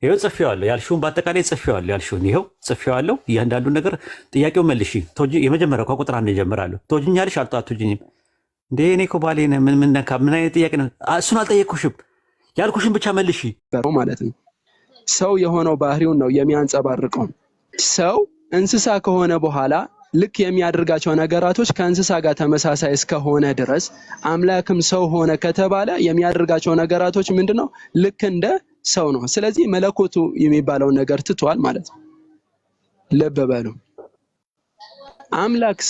ይኸው ጽፌዋለሁ ያልሽውን በአጠቃላይ ጽፌዋለሁ ያልሽውን ይኸው ጽፌዋለሁ። እያንዳንዱ ነገር ጥያቄው መልሺ። የመጀመሪያው ከቁጥር 1 እጀምራለሁ። ትወጂኛለሽ አትወጂኝም? እንዴ እኔ እኮ ባሌ ነህ። ምን ነካ? ምን አይነት ጥያቄ ነው? እሱን አልጠየቅኩሽም። ያልኩሽን ብቻ መልሺ ማለት ነው። ሰው የሆነው ባህሪውን ነው የሚያንጸባርቀው። ሰው እንስሳ ከሆነ በኋላ ልክ የሚያደርጋቸው ነገራቶች ከእንስሳ ጋር ተመሳሳይ እስከሆነ ድረስ አምላክም ሰው ሆነ ከተባለ የሚያደርጋቸው ነገራቶች ምንድነው? ልክ እንደ ሰው ነው። ስለዚህ መለኮቱ የሚባለውን ነገር ትቷል ማለት ነው። ልብ በሉ። አምላክ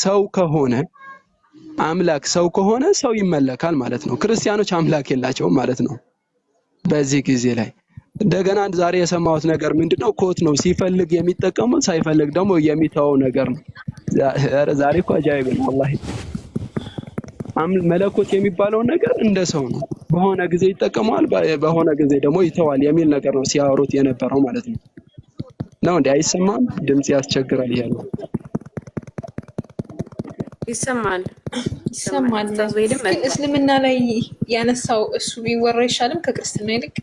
ሰው ከሆነ ሰው ይመለካል ማለት ነው። ክርስቲያኖች አምላክ የላቸውም ማለት ነው። በዚህ ጊዜ ላይ እንደገና ዛሬ የሰማሁት ነገር ምንድነው? ኮት ነው። ሲፈልግ የሚጠቀመው ሳይፈልግ ደግሞ የሚተወው ነገር ነው። ዛሬ እኮ አጃይብ ነው ወላሂ። መለኮት የሚባለው ነገር እንደ ሰው ነው። በሆነ ጊዜ ይጠቀመዋል፣ በሆነ ጊዜ ደግሞ ይተዋል የሚል ነገር ነው ሲያወሩት የነበረው ማለት ነው። ነው እንዴ? አይሰማም? ድምጽ ያስቸግራል ይያሉ ይሰማል። እስልምና ላይ ያነሳው እሱ ቢወራ ይሻልም ከክርስትና ይልቅ።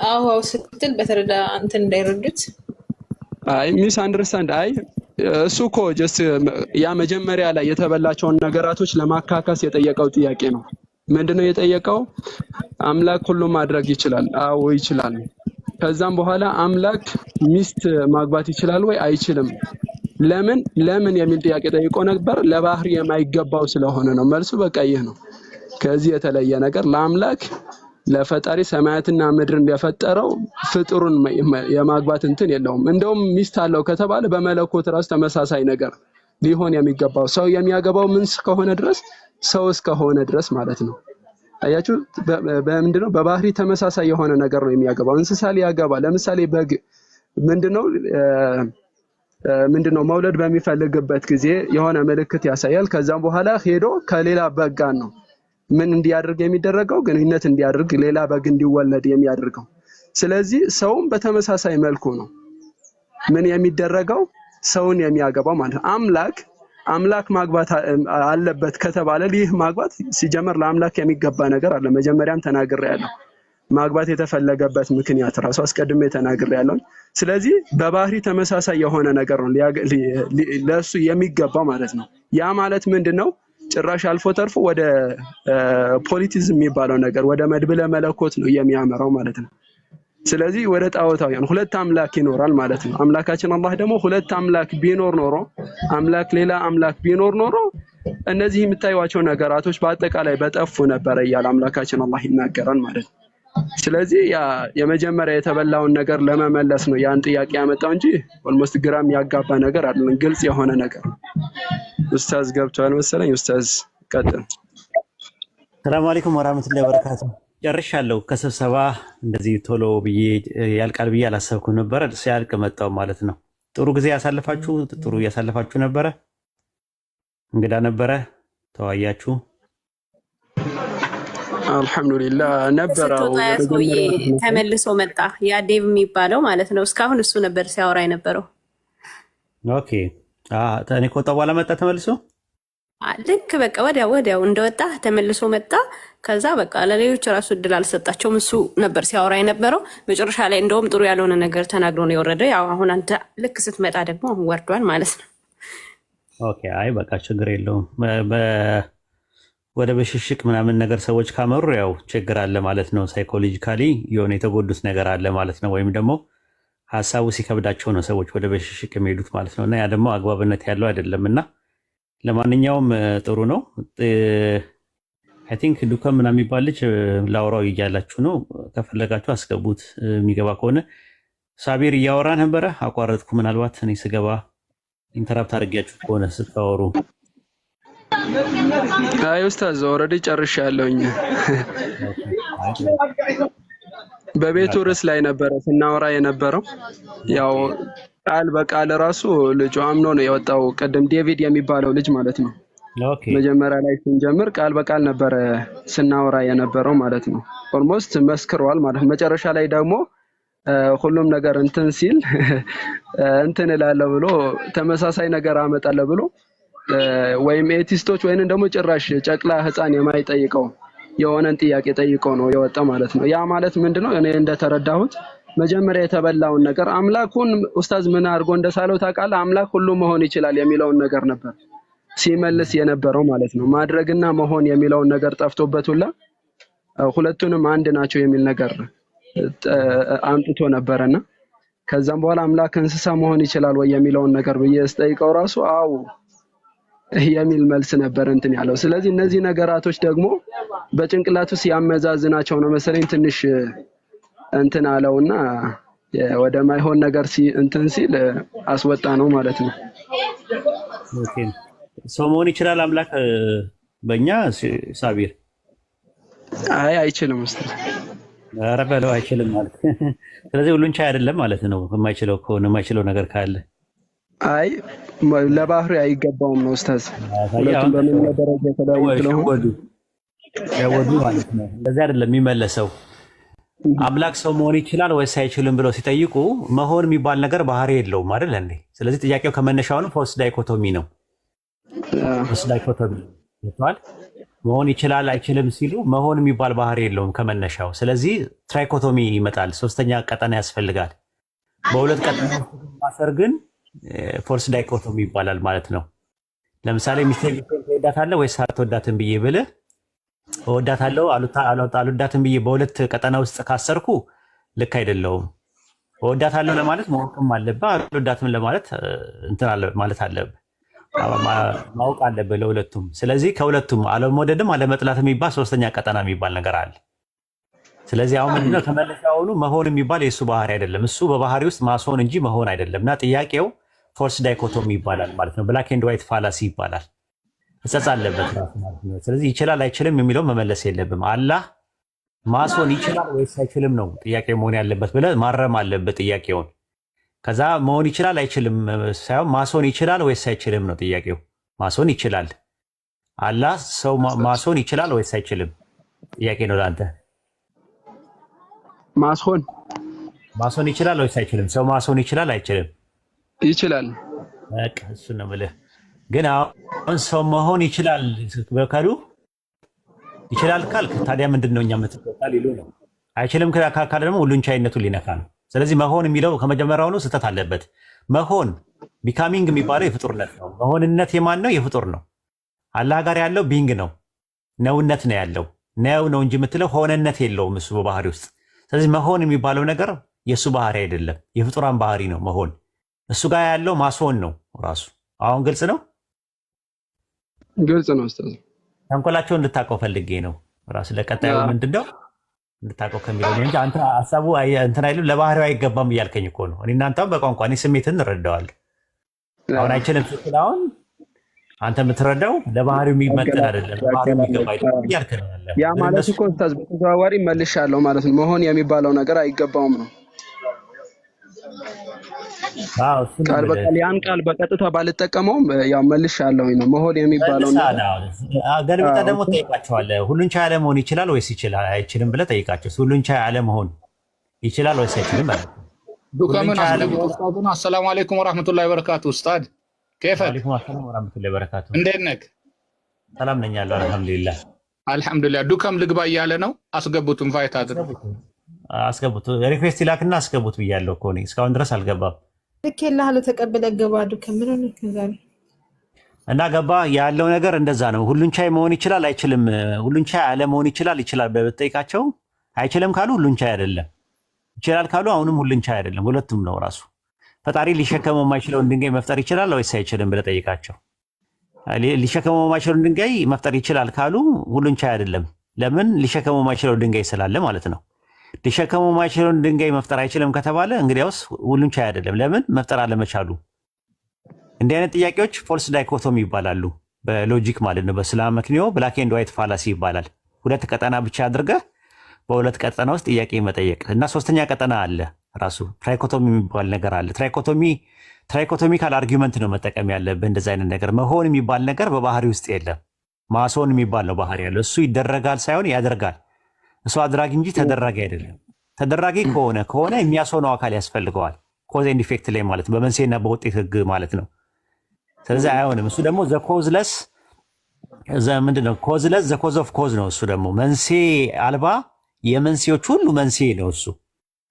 አዎ ስትል በተረዳ እንትን እንዳይረዱት። አይ ሚስ አንደርስታንድ። አይ እሱ እኮ ጀስት ያ መጀመሪያ ላይ የተበላቸውን ነገራቶች ለማካካስ የጠየቀው ጥያቄ ነው። ምንድነው የጠየቀው? አምላክ ሁሉም ማድረግ ይችላል? አዎ ይችላል። ከዛም በኋላ አምላክ ሚስት ማግባት ይችላል ወይ? አይችልም። ለምን የሚል ጥያቄ ጠይቆ ነበር። ለባህሪ የማይገባው ስለሆነ ነው። መልሱ በቃ ይህ ነው። ከዚህ የተለየ ነገር ለአምላክ ለፈጣሪ ሰማያትና ምድርን የፈጠረው ፍጡሩን የማግባት እንትን የለውም። እንደውም ሚስት አለው ከተባለ በመለኮት ራስ ተመሳሳይ ነገር ሊሆን የሚገባው ሰው የሚያገባው ምን እስከሆነ ድረስ ሰው እስከሆነ ድረስ ማለት ነው። አያችሁ፣ በምንድነው በባህሪ ተመሳሳይ የሆነ ነገር ነው የሚያገባው። እንስሳ ሊያገባ ለምሳሌ በግ ምንድነው መውለድ በሚፈልግበት ጊዜ የሆነ ምልክት ያሳያል። ከዛም በኋላ ሄዶ ከሌላ በግ ጋር ነው ምን እንዲያደርግ የሚደረገው? ግንኙነት እንዲያደርግ ሌላ በግ እንዲወለድ የሚያደርገው። ስለዚህ ሰውም በተመሳሳይ መልኩ ነው ምን የሚደረገው? ሰውን የሚያገባው ማለት ነው። አምላክ ማግባት አለበት ከተባለ ይህ ማግባት ሲጀመር ለአምላክ የሚገባ ነገር አለ። መጀመሪያም ተናግሬያለሁ። ማግባት የተፈለገበት ምክንያት ራሱ አስቀድሜ ተናግሬያለሁ። ስለዚህ በባህሪ ተመሳሳይ የሆነ ነገር ነው ለሱ የሚገባው ማለት ነው። ያ ማለት ምንድነው? ጭራሽ አልፎ ተርፎ ወደ ፖሊቲዝም የሚባለው ነገር ወደ መድብለ መለኮት ነው የሚያመራው ማለት ነው። ስለዚህ ወደ ጣዖታውያን ሁለት አምላክ ይኖራል ማለት ነው። አምላካችን አላህ ደግሞ ሁለት አምላክ ሌላ አምላክ ቢኖር ኖሮ እነዚህ የምታዩዋቸው ነገራቶች በአጠቃላይ በጠፉ ነበር እያለ አምላካችን አላህ ይናገራል ማለት ነው። ስለዚህ ያ የመጀመሪያ የተበላውን ነገር ለመመለስ ነው ያን ጥያቄ ያመጣው እንጂ ኦልሞስት ግራም ያጋባ ነገር አይደለም። ግልጽ የሆነ ነገር ነው። ኡስታዝ ገብቷል መሰለኝ። ኡስታዝ ቀጥል። ሰላም አለይኩም ወራህመቱላሂ ወበረካቱ። ጨርሻለሁ። ከስብሰባ እንደዚህ ቶሎ ብዬ ያልቃል ብዬ አላሰብኩም ነበር። ሲያልቅ መጣው ማለት ነው። ጥሩ ጊዜ ያሳለፋችሁ ነበረ? እንግዳ ነበረ? ተዋያችሁ? አልሐምዱሊላህ ነበረው። ተመልሶ መጣ። ያ ዴቭ የሚባለው ማለት ነው። እስካሁን እሱ ነበር ሲያወራ የነበረው። ኦኬ እኔ ከወጣ በኋላ መጣ ተመልሶ። ልክ በቃ ወዲያው እንደወጣ ተመልሶ መጣ። ከዛ በቃ ለሌሎች ራሱ እድል አልሰጣቸውም። እሱ ነበር ሲያወራ የነበረው። መጨረሻ ላይ እንደውም ጥሩ ያልሆነ ነገር ተናግሮ ነው የወረደው። ያው አሁን አንተ ልክ ስትመጣ ደግሞ ወርዷል ማለት ነው። ኦኬ አይ በቃ ችግር የለውም። ወደ በሽሽቅ ምናምን ነገር ሰዎች ካመሩ ያው ችግር አለ ማለት ነው። ሳይኮሎጂካሊ የሆነ የተጎዱት ነገር አለ ማለት ነው። ወይም ደግሞ ሀሳቡ ሲከብዳቸው ነው ሰዎች ወደ በሽሽቅ የሚሄዱት ማለት ነው። እና ያ ደግሞ አግባብነት ያለው አይደለም። እና ለማንኛውም ጥሩ ነው። አይ ቲንክ ዱከም ምናምን የሚባል ልጅ ላውራው እያላችሁ ነው። ከፈለጋችሁ አስገቡት የሚገባ ከሆነ። ሳቢር እያወራ ነበረ፣ አቋረጥኩ። ምናልባት እኔ ስገባ ኢንተራፕት አድርጊያችሁ ከሆነ ስታወሩ። አይ ኡስታዝ ኦልሬዲ ጨርሻለሁኝ። በቤቱ ርዕስ ላይ ነበረ ስናወራ የነበረው። ያው ቃል በቃል ራሱ ልጁ አምኖ ነው የወጣው። ቅድም ዴቪድ የሚባለው ልጅ ማለት ነው። መጀመሪያ ላይ ስንጀምር ቃል በቃል ነበረ ስናወራ የነበረው ማለት ነው። ኦልሞስት መስክሯል ማለት ነው። መጨረሻ ላይ ደግሞ ሁሉም ነገር እንትን ሲል እንትን እላለሁ ብሎ ተመሳሳይ ነገር አመጣለሁ ብሎ ወይም ኤቲስቶች ወይንም ደግሞ ጭራሽ ጨቅላ ህፃን የማይጠይቀው የሆነን ጥያቄ ጠይቀው ነው የወጣው ማለት ነው። ያ ማለት ምንድነው? እኔ እንደተረዳሁት መጀመሪያ የተበላውን ነገር አምላኩን ኡስታዝ ምን አድርጎ እንደሳለው ታውቃለህ? አምላክ ሁሉ መሆን ይችላል የሚለውን ነገር ነበር ሲመልስ የነበረው ማለት ነው። ማድረግና መሆን የሚለውን ነገር ጠፍቶበት ሁላ ሁለቱንም አንድ ናቸው የሚል ነገር አምጥቶ ነበርና ከዛም በኋላ አምላክ እንስሳ መሆን ይችላል ወይ የሚለውን ነገር ብዬ ስጠይቀው ራሱ አዎ የሚል መልስ ነበር እንትን ያለው። ስለዚህ እነዚህ ነገራቶች ደግሞ በጭንቅላቱ ሲያመዛዝናቸው ነው መሰለኝ ትንሽ እንትን አለውና ወደ ማይሆን ነገር እንትን ሲል አስወጣ ነው ማለት ነው። ኦኬ ሰው መሆን ይችላል አምላክ በእኛ ሳቢር አይ አይችልም ኡስታዝ። ኧረ በለው አይችልም ማለት ስለዚህ ሁሉን ቻይ አይደለም ማለት ነው። የማይችለው ከሆነ የማይችለው ነገር ካለ አይ ለባህሪ አይገባውም ነው ኡስታዝ። ሁለቱም በምን ደረጃ ተዳውለው ያወዱ ማለት ነው። እንደዚህ አይደለም የሚመለሰው። አምላክ ሰው መሆን ይችላል ወይስ አይችልም ብለው ሲጠይቁ መሆን የሚባል ነገር ባህሪ የለውም አይደል እንዴ? ስለዚህ ጥያቄው ከመነሻው ፎልስ ዳይኮቶሚ ነው። ፎልስ ዳይኮቶሚ ይባላል። መሆን ይችላል አይችልም ሲሉ መሆን የሚባል ባህሪ የለውም ከመነሻው። ስለዚህ ትራይኮቶሚ ይመጣል። ሶስተኛ ቀጠና ያስፈልጋል። በሁለት ቀጠና ማሰር ግን ፎልስ ዳይኮቶሚ ይባላል ማለት ነው። ለምሳሌ ሚስቴን ትወዳታለህ ወይስ አትወዳትም ብዬ ብልህ እወዳታለሁ አልወዳትም ብዬ በሁለት ቀጠና ውስጥ ካሰርኩ ልክ አይደለውም። እወዳታለሁ ለማለት ማወቅም አለብህ፣ አልወዳትም ለማለት እንትን ማለት አለብህ፣ ማወቅ አለብህ ለሁለቱም። ስለዚህ ከሁለቱም አለመውደድም አለመጥላት የሚባል ሶስተኛ ቀጠና የሚባል ነገር አለ። ስለዚህ አሁን ምንድነው ከመለሻውኑ መሆን የሚባል የእሱ ባህሪ አይደለም። እሱ በባህሪ ውስጥ ማስሆን እንጂ መሆን አይደለም። እና ጥያቄው ፎልስ ዳይኮቶሚ ይባላል ማለት ነው። ብላክ ኤንድ ዋይት ፋላሲ ይባላል። እጸጽ አለበት ራሱ ማለት ነው። ስለዚህ ይችላል አይችልም የሚለው መመለስ የለብም። አላህ ማስሆን ይችላል ወይስ አይችልም ነው ጥያቄው መሆን ያለበት ብለህ ማረም አለበት ጥያቄውን። ከዛ መሆን ይችላል አይችልም ሳይሆን ማስሆን ይችላል ወይስ አይችልም ነው ጥያቄው። ማስሆን ይችላል። አላህ ሰው ማስሆን ይችላል ወይስ አይችልም ጥያቄ ነው ለአንተ። ማስሆን ይችላል ወይስ አይችልም? ሰው ማስሆን ይችላል አይችልም? ይችላል። በቃ እሱ ነው የምልህ። ግን አሁን ሰው መሆን ይችላል በካሉ ይችላል ካልክ ታዲያ ምንድነው እኛ የምትቆጣ ሊሉ ነው። አይችልም ካል ደግሞ ሁሉን ቻይነቱን ሊነካ ነው። ስለዚህ መሆን የሚለው ከመጀመሪያው ነው ስህተት አለበት። መሆን ቢካሚንግ የሚባለው የፍጡርነት ነው። መሆንነት የማን ነው? የፍጡር ነው። አላህ ጋር ያለው ቢንግ ነው፣ ነውነት ነው ያለው። ነው እንጂ የምትለው ሆነነት የለውም እሱ በባህሪ ውስጥ። ስለዚህ መሆን የሚባለው ነገር የእሱ ባህሪ አይደለም፣ የፍጡራን ባህሪ ነው መሆን። እሱ ጋር ያለው ማስሆን ነው ራሱ። አሁን ግልጽ ነው። ግልጽ ነው ኡስታዝ። ተንኮላቸውን እንድታውቀው ፈልጌ ነው ራሱ። ለቀጣዩ ምንድነው እንድታውቀው ከሚለው ነው እንጂ አንተ ሐሳቡ እንትን አይደለም ለባህሪው አይገባም እያልከኝ እኮ ነው። እኔ እናንተም በቋንቋ እኔ ስሜትን እንረዳዋለን። አሁን አይችልም ስትል አሁን አንተ የምትረዳው ለባህሪው የሚመጥን አይደለም፣ ለባህሪው የሚገባ አይደለም እያልክ ነው ያለው። ያ ማለት እኮ ኡስታዝ በተዘዋዋሪ መልሻለሁ ማለት ነው። መሆን የሚባለው ነገር አይገባውም ነው። ቃል በቃል ያን ቃል በቀጥታ ባልጠቀመውም ያው መልሻለሁ ነው። መሆን የሚባለው ነገር ገልብጠህ ደግሞ ጠይቃቸዋለህ። ሁሉን ቻይ አለመሆን ይችላል ወይስ ይችላል አይችልም ብለህ ጠይቃቸው። ሁሉን ቻይ አለመሆን ይችላል ወይስ አይችልም ማለት ነው። ዱከምን ኡስታዙና አሰላሙ አለይኩም ወራህመቱላሂ ወበረካቱ። ኡስታዝ ከይፈ ወአለይኩም ሰላም ወራህመቱላሂ ወበረካቱ። እንዴት ነህ? ሰላም ነኝ ያለው አልሐምዱሊላህ። አልሐምዱሊላህ። ዱከም ልግባ እያለ ነው። አስገቡት፣ ኢንቫይት አድርጉ። አስገቡት፣ ሪኩዌስት ይላክና አስገቡት ብያለሁ እኮ እኔ እስካሁን ድረስ አልገባም። ልክ የላህሉ ተቀበለ ገባ ዱከም ምን ነው ከዛሬ እና ገባ ያለው ነገር እንደዛ ነው። ሁሉን ቻይ መሆን ይችላል አይችልም፣ ሁሉን ቻይ አለመሆን ይችላል በጠይቃቸው አይችልም ካሉ ሁሉን ቻይ አይደለም፣ ይችላል ካሉ አሁንም ሁሉን ቻይ አይደለም። ሁለቱም ነው ራሱ። ፈጣሪ ሊሸከመው የማይችለውን ድንጋይ መፍጠር ይችላል ወይስ አይችልም ብለህ ጠይቃቸው። ሊሸከመው የማይችለውን ድንጋይ መፍጠር ይችላል ካሉ ሁሉን ቻይ አይደለም። ለምን? ሊሸከመው የማይችለው ድንጋይ ስላለ ማለት ነው። ሊሸከመው የማይችለውን ድንጋይ መፍጠር አይችልም ከተባለ እንግዲያውስ ሁሉን ቻይ አይደለም። ለምን? መፍጠር አለመቻሉ። እንዲህ አይነት ጥያቄዎች ፎልስ ዳይኮቶሚ ይባላሉ በሎጂክ ማለት ነው። በእስላም መክንዮ ብላክ ኤንድ ዋይት ፋላሲ ይባላል። ሁለት ቀጠና ብቻ አድርገህ በሁለት ቀጠና ውስጥ ጥያቄ መጠየቅ እና ሶስተኛ ቀጠና አለ ራሱ ትራይኮቶሚ የሚባል ነገር አለ። ትራይኮቶሚካል አርጊመንት ነው መጠቀም ያለብህ። እንደዚህ አይነት ነገር መሆን የሚባል ነገር በባህሪ ውስጥ የለም። ማስሆን የሚባል ነው ባህሪ ያለው። እሱ ይደረጋል ሳይሆን ያደርጋል። እሱ አድራጊ እንጂ ተደራጊ አይደለም። ተደራጊ ከሆነ የሚያስሆነው አካል ያስፈልገዋል። ኮዝ ኤንድ ኢፌክት ላይ ማለት ነው፣ በመንስኤና በውጤት ህግ ማለት ነው። ስለዚህ አይሆንም። እሱ ደግሞ ዘኮዝለስ ምንድነው? ኮዝለስ ዘኮዝ ኦፍ ኮዝ ነው። እሱ ደግሞ መንስኤ አልባ የመንስኤዎች ሁሉ መንስኤ ነው እሱ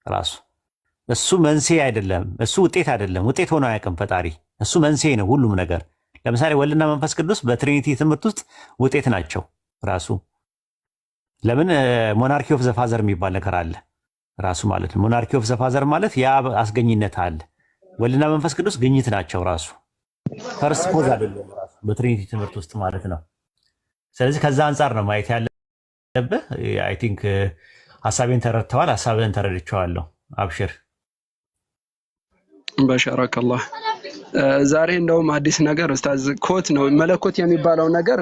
ራሱ። እሱ መንስኤ አይደለም፣ እሱ ውጤት አይደለም። ውጤት ሆኖ አያውቅም ፈጣሪ። እሱ መንስኤ ነው ሁሉም ነገር። ለምሳሌ ወልድና መንፈስ ቅዱስ በትሪኒቲ ትምህርት ውስጥ ውጤት ናቸው ራሱ። ለምን ሞናርኪ ኦፍ ዘፋዘር የሚባል ነገር አለ ራሱ ማለት ነው። ሞናርኪ ኦፍ ዘፋዘር ማለት የአብ አስገኝነት አለ። ወልድና መንፈስ ቅዱስ ግኝት ናቸው ራሱ። ፈርስት ኮዝ አይደለም ራሱ በትሪኒቲ ትምህርት ውስጥ ማለት ነው። ስለዚህ ከዛ አንጻር ነው ማየት ያለብህ። አይ ቲንክ ሀሳቤን ተረድተዋል። ሀሳብህን ተረድቼዋለሁ። አብሽር በሸረከላህ። ዛሬ እንደውም አዲስ ነገር ኡስታዝ ኮት ነው መለኮት የሚባለው ነገር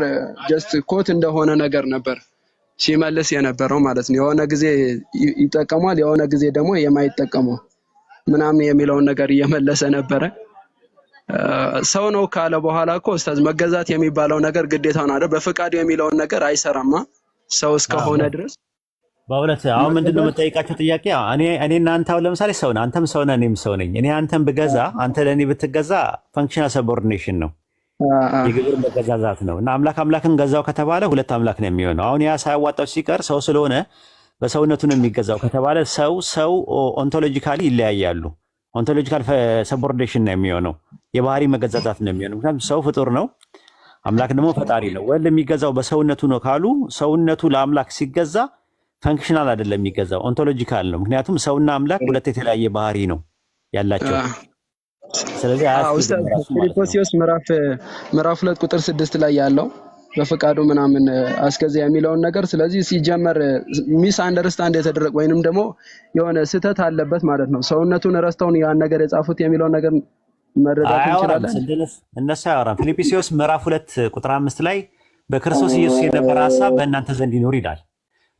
ጀስት ኮት እንደሆነ ነገር ነበር ሲመልስ የነበረው ማለት ነው። የሆነ ጊዜ ይጠቀማል፣ የሆነ ጊዜ ደግሞ የማይጠቀመው ምናምን የሚለውን ነገር እየመለሰ ነበረ። ሰው ነው ካለ በኋላ እኮ ኡስታዝ መገዛት የሚባለው ነገር ግዴታ ነው አይደል? በፍቃድ የሚለውን ነገር አይሰራማ ሰው እስከሆነ ድረስ። በእውነት አሁን ምንድን ነው የምጠይቃቸው ጥያቄ? እኔ እናንተ አሁን ለምሳሌ ሰው ነህ፣ አንተም ሰው ነህ፣ እኔም ሰው ነኝ። እኔ አንተን ብገዛ አንተ ለእኔ ብትገዛ ፈንክሽናል ሰቦርዲኔሽን ነው፣ የግብር መገዛዛት ነው። እና አምላክን ገዛው ከተባለ ሁለት አምላክ ነው የሚሆነው። አሁን ያ ሳያዋጣው ሲቀር ሰው ስለሆነ በሰውነቱ ነው የሚገዛው ከተባለ ሰው ኦንቶሎጂካሊ ይለያያሉ። ኦንቶሎጂካል ሰቦርዲኔሽን ነው የሚሆነው፣ የባህሪ መገዛዛት ነው የሚሆነው። ምክንያቱም ሰው ፍጡር ነው፣ አምላክ ደግሞ ፈጣሪ ነው። ወልድ የሚገዛው በሰውነቱ ነው ካሉ ሰውነቱ ለአምላክ ሲገዛ ፈንክሽናል አይደለም የሚገዛው፣ ኦንቶሎጂካል ነው። ምክንያቱም ሰውና አምላክ ሁለት የተለያየ ባህሪ ነው ያላቸው። ስለዚህ ፊልጵስዩስ ምዕራፍ 2 ቁጥር 6 ላይ ያለው በፈቃዱ ምናምን አስገዛ የሚለውን ነገር ስለዚህ ሲጀመር ሚስ አንደርስታንድ የተደረገ ወይንም ደግሞ የሆነ ስህተት አለበት ማለት ነው። ሰውነቱን ረስተውን ያን ነገር የጻፉት የሚለውን ነገር መረዳት እንችላለን። እነሱ አያወራም። ፊልጵስዩስ ምዕራፍ 2 ቁጥር 5 ላይ በክርስቶስ ኢየሱስ የነበረ ሐሳብ በእናንተ ዘንድ ይኖር ይላል።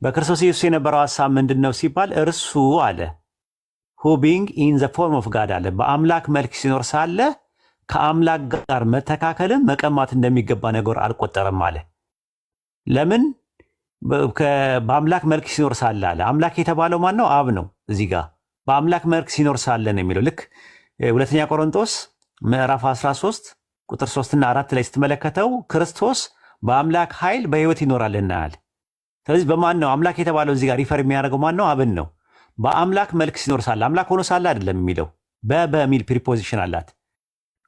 በክርስቶስ ኢየሱስ የነበረው ሐሳብ ምንድን ነው ሲባል እርሱ አለ who being in the form of God አለ በአምላክ መልክ ሲኖር ሳለ ከአምላክ ጋር መተካከልን መቀማት እንደሚገባ ነገር አልቆጠረም አለ። ለምን? በአምላክ መልክ ሲኖር ሳለ አለ። አምላክ የተባለው ማን ነው? አብ ነው። እዚህ ጋር በአምላክ መልክ ሲኖር ሳለ ነው የሚለው። ልክ ሁለተኛ ቆሮንቶስ ምዕራፍ 13 ቁጥር 3 እና 4 ላይ ስትመለከተው ክርስቶስ በአምላክ ኃይል በሕይወት ይኖራልና አለ። ስለዚህ በማን ነው አምላክ የተባለው? እዚህ ጋር ሪፈር የሚያደርገው ማን ነው? አብን ነው። በአምላክ መልክ ሲኖር ሳለ አምላክ ሆኖ ሳለ አይደለም የሚለው፣ በሚል ፕሪፖዚሽን አላት።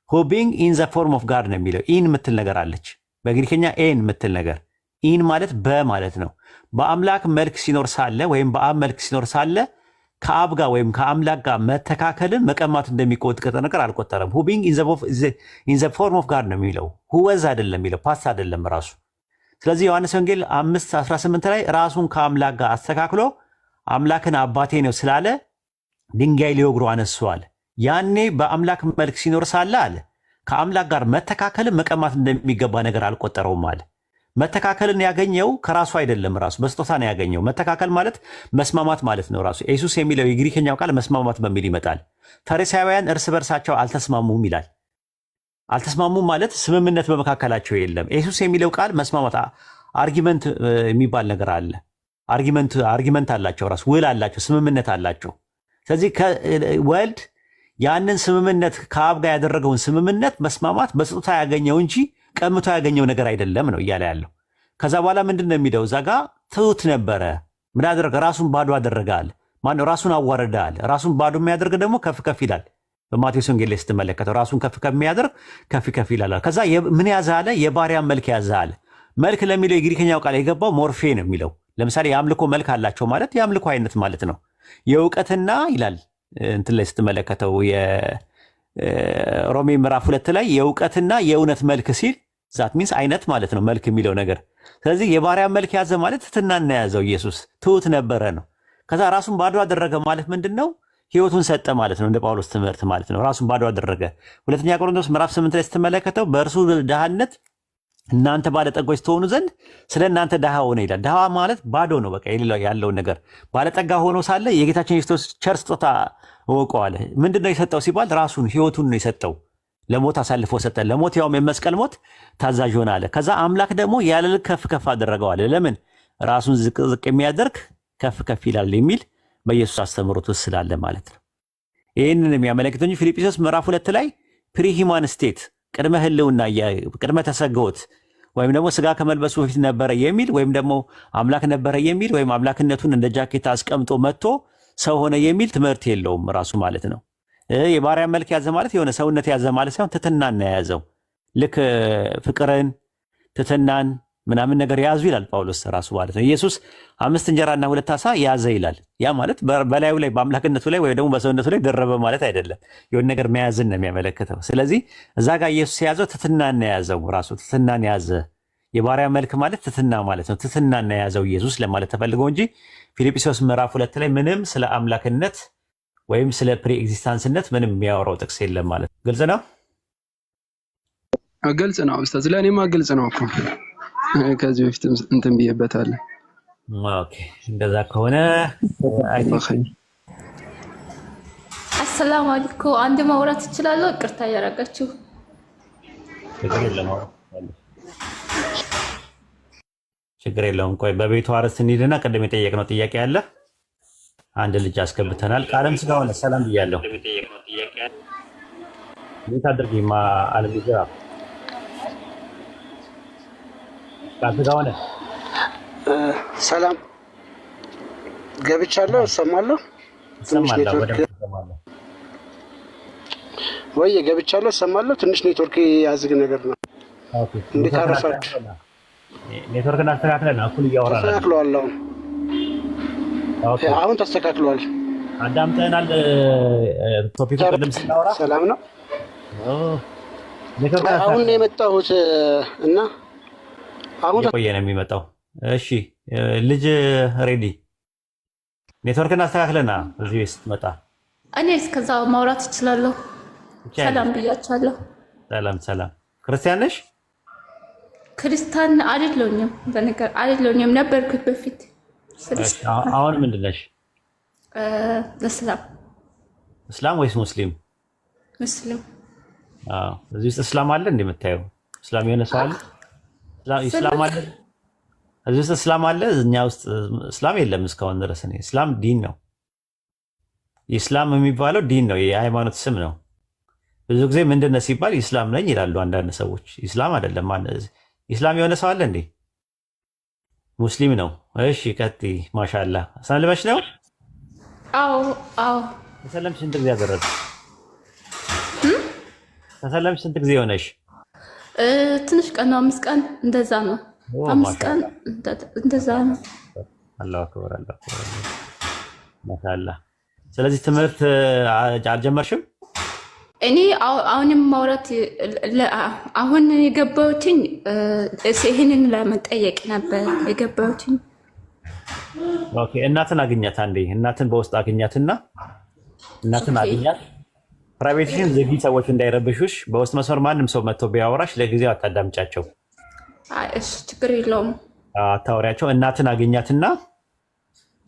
who being in the form of God ነው የሚለው። ኢን የምትል ነገር አለች በግሪክኛ፣ ኤን የምትል ነገር። ኢን ማለት በማለት ነው። በአምላክ መልክ ሲኖር ሳለ ወይም በአብ መልክ ሲኖር ሳለ ከአብ ጋር ወይም ከአምላክ ጋር መተካከልን መቀማት እንደሚቆጥቀጥ ነገር አልቆጠረም። who being in the form of God ነው የሚለው። who was አይደለም የሚለው፣ ፓስት አይደለም ራሱ። ስለዚህ ዮሐንስ ወንጌል 5:18 ላይ ራሱን ከአምላክ ጋር አስተካክሎ አምላክን አባቴ ነው ስላለ ድንጋይ ሊወግሩ አነሱዋል። ያኔ በአምላክ መልክ ሲኖር ሳለ አለ ከአምላክ ጋር መተካከልን መቀማት እንደሚገባ ነገር አልቆጠረውም አለ። መተካከልን ያገኘው ከራሱ አይደለም፣ ራሱ በስጦታ ነው ያገኘው። መተካከል ማለት መስማማት ማለት ነው። ራሱ ኢየሱስ የሚለው የግሪክኛው ቃል መስማማት በሚል ይመጣል። ፈሪሳውያን እርስ በርሳቸው አልተስማሙም ይላል። አልተስማሙም ማለት ስምምነት በመካከላቸው የለም። ኢየሱስ የሚለው ቃል መስማማት፣ አርጊመንት የሚባል ነገር አለ። አርጊመንት አላቸው፣ ራሱ ውል አላቸው፣ ስምምነት አላቸው። ስለዚህ ወልድ ያንን ስምምነት ከአብ ጋር ያደረገውን ስምምነት መስማማት በስጦታ ያገኘው እንጂ ቀምቶ ያገኘው ነገር አይደለም ነው እያለ ያለው። ከዛ በኋላ ምንድን ነው የሚለው? እዛ ጋ ትሑት ነበረ። ምን አደረገ? ራሱን ባዶ አደረገ አለ። ማነው? ራሱን አዋረደ አለ። ራሱን ባዶ የሚያደርግ ደግሞ ከፍ ከፍ ይላል። በማቴዎስ ወንጌል ላይ ስትመለከተው ራሱን ከፍ ከሚያደርግ ከፍ ከፍ ይላል። ከዛ ምን ያዘ አለ? የባሪያን መልክ ያዘ አለ። መልክ ለሚለው የግሪክኛው ቃል የገባው ሞርፌ ነው የሚለው። ለምሳሌ የአምልኮ መልክ አላቸው ማለት የአምልኮ አይነት ማለት ነው። የእውቀትና ይላል እንትን ላይ ስትመለከተው የሮሜ ምዕራፍ 2 ላይ የእውቀትና የእውነት መልክ ሲል ዛት ሚንስ አይነት ማለት ነው መልክ የሚለው ነገር። ስለዚህ የባሪያን መልክ ያዘ ማለት ትሕትናን ያዘው። ኢየሱስ ትሑት ነበረ ነው። ከዛ ራሱን ባዶ አደረገ ማለት ምንድን ነው? ህይወቱን ሰጠ ማለት ነው። እንደ ጳውሎስ ትምህርት ማለት ነው። ራሱን ባዶ አደረገ። ሁለተኛ ቆሮንቶስ ምዕራፍ 8 ላይ ስትመለከተው በእርሱ ድሃነት እናንተ ባለጠጎች ትሆኑ ዘንድ ስለ እናንተ ድሃ ሆነ ይላል። ድሃ ማለት ባዶ ነው፣ በቃ የሌለው ያለውን ነገር። ባለጠጋ ሆኖ ሳለ የጌታችን የክርስቶስ ቸር ስጦታ እወቀዋለሁ። ምንድን ነው የሰጠው ሲባል ራሱን ህይወቱን ነው የሰጠው። ለሞት አሳልፎ ሰጠ። ለሞት ያውም የመስቀል ሞት ታዛዥ ሆነ አለ። ከዛ አምላክ ደግሞ ያለ ልክ ከፍ ከፍ አደረገዋል። ለምን? ራሱን ዝቅ ዝቅ የሚያደርግ ከፍ ከፍ ይላል የሚል በኢየሱስ አስተምህሮት ውስጥ ስላለ ማለት ነው። ይህንን የሚያመለክተው እንጂ ፊልጵስዩስ ምዕራፍ 2 ላይ ፕሪሂማን ስቴት ቅድመ ህልውና ቅድመ ተሰገወት ወይም ደግሞ ስጋ ከመልበሱ በፊት ነበረ የሚል ወይም ደግሞ አምላክ ነበረ የሚል ወይም አምላክነቱን እንደ ጃኬት አስቀምጦ መጥቶ ሰው ሆነ የሚል ትምህርት የለውም ራሱ ማለት ነው። የባሪያ መልክ ያዘ ማለት የሆነ ሰውነት ያዘ ማለት ሳይሆን ትሕትናን ነው የያዘው። ልክ ፍቅርን፣ ትሕትናን ምናምን ነገር ያዙ ይላል ጳውሎስ ራሱ ማለት ነው። ኢየሱስ 5 እንጀራና 2 ዓሣ ያዘ ይላል። ያ ማለት በላዩ ላይ በአምላክነቱ ላይ ወይ ደግሞ በሰውነቱ ላይ ደረበ ማለት አይደለም። የሆነ ነገር መያዝን ነው የሚያመለክተው። ስለዚህ እዛ ጋር ኢየሱስ የያዘው ትሕትናን ነው የያዘው። ራሱ ትሕትናን ያዘ። የባሪያ መልክ ማለት ትሕትና ማለት ነው። ትሕትናን ነው የያዘው ኢየሱስ ለማለት ተፈልገው እንጂ ፊልጵስዩስ ምዕራፍ 2 ላይ ምንም ስለ አምላክነት ወይም ስለ ፕሪ ኤግዚስታንስነት ምንም የሚያወራው ጥቅስ የለም ማለት ነው። ግልጽ ነው። ግልጽ ነው ኡስታዝ፣ ለእኔማ ግልጽ ነው እኮ ከዚህ በፊትም እንትን ብዬበታለሁ። ኦኬ እንደዛ ከሆነ አሰላሙ አለይኩም። አንድ ማውራት እችላለሁ? ይቅርታ እያደረጋችሁ ችግር የለውም። ቆይ በቤቱ አረስት እንሂድና ቅድም የጠየቅነው ጥያቄ አለ። አንድ ልጅ አስገብተናል። ቃለም ስጋ ሆነ ሰላም ብያለሁ። ቤት አድርጊማ አለሚዛ ቃል ስጋ ሆነ ሰላም ገብቻለሁ። እሰማለሁ ትንሽ ኔትወርክ ወይ ገብቻለሁ፣ እሰማለሁ። ትንሽ ኔትወርክ ያዝግ ነገር ነው። እንዴት አረፋችሁ? ኔትወርክን አስተካክለን እኩል እያወራን ተስተካክሏል። አሁን ተስተካክሏል። አዳምጠናል። ቶፒኩ ቅድም ስናወራ ሰላም ነው። አሁን ነው የመጣሁት እና አሁን ቆየ ነው የሚመጣው። እሺ ልጅ ሬዲ ኔትወርክን አስተካክለና እዚህ ቤት ስትመጣ እኔ እስከዛ ማውራት እችላለሁ። ሰላም ብያችኋለሁ። ሰላም ሰላም። ክርስቲያን ነሽ? ክርስቲያን አይደለሁም። በነገር አይደለሁም ነበርኩት በፊት። አሁን ምንድን ነሽ? እስላም። እስላም ወይስ ሙስሊም? ሙስሊም። አዎ እዚህ ውስጥ እስላም አለ እንደምታየው። እስላም የሆነ ሰው አለ? እስላም አለ እዚህ ውስጥ እስላም አለ? እኛ ውስጥ እስላም የለም እስካሁን ድረስ። እኔ እስላም ዲን ነው። ኢስላም የሚባለው ዲን ነው፣ የሃይማኖት ስም ነው። ብዙ ጊዜ ምንድነው ሲባል ኢስላም ነኝ ይላሉ አንዳንድ ሰዎች። ኢስላም አይደለም። ኢስላም የሆነ ሰው አለ እንዴ? ሙስሊም ነው። እሺ ቀጥይ። ማሻአላህ ሰልመሽ ነው? አዎ አዎ። ተሰለምሽ ስንት ጊዜ አደረግሽ? ተሰለምሽ ስንት ጊዜ ሆነሽ? ትንሽ ቀን ነው፣ 5 ቀን እንደዛ ነው። 5 ቀን እንደዛ ነው። አላሁ አክበር አላሁ አክበር ማሻአላህ። ስለዚህ ትምህርት አልጀመርሽም? እኔ አሁንም ማውራት አሁን የገባሁትኝ ይሄንን ለመጠየቅ ነበር የገባሁትኝ። ኦኬ እናትን አግኛት አንዴ። እናትን በውስጥ አግኛትና እናትን አግኛት። ፕራይቬትሽን ዝጊ፣ ሰዎች እንዳይረብሹሽ። በውስጥ መስመር ማንም ሰው መጥቶ ቢያወራሽ ለጊዜው አታዳምጫቸው። እሺ ችግር የለውም። አታወሪያቸው። እናትን አግኛትና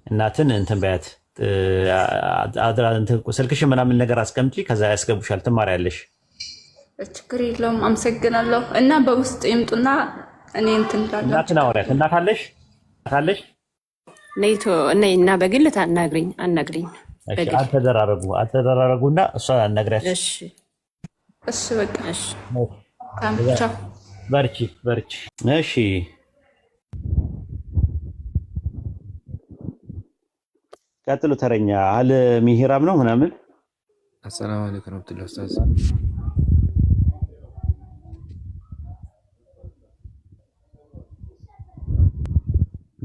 እናትን እንትን በያት። ስልክሽ ምናምን ነገር አስቀምጪ፣ ከዛ ያስገቡሻል፣ ትማሪያለሽ። ችግር የለውም። አመሰግናለሁ። እና በውስጥ ይምጡና እኔ እንትን እላለሁ። እናትን አወሪያት። እናት አለሽ? ነይ እና በግል አናግሪኝ። አልተደራረጉና እሷ አናግሪያት። እሺ በቃ እሺ። በርቺ። እሺ ቀጥሉ። ተረኛ አለ ሚሂራም ነው ምናምን። አሰላሙ አለይኩም ወራህመቱላሂ ኡስታዝ።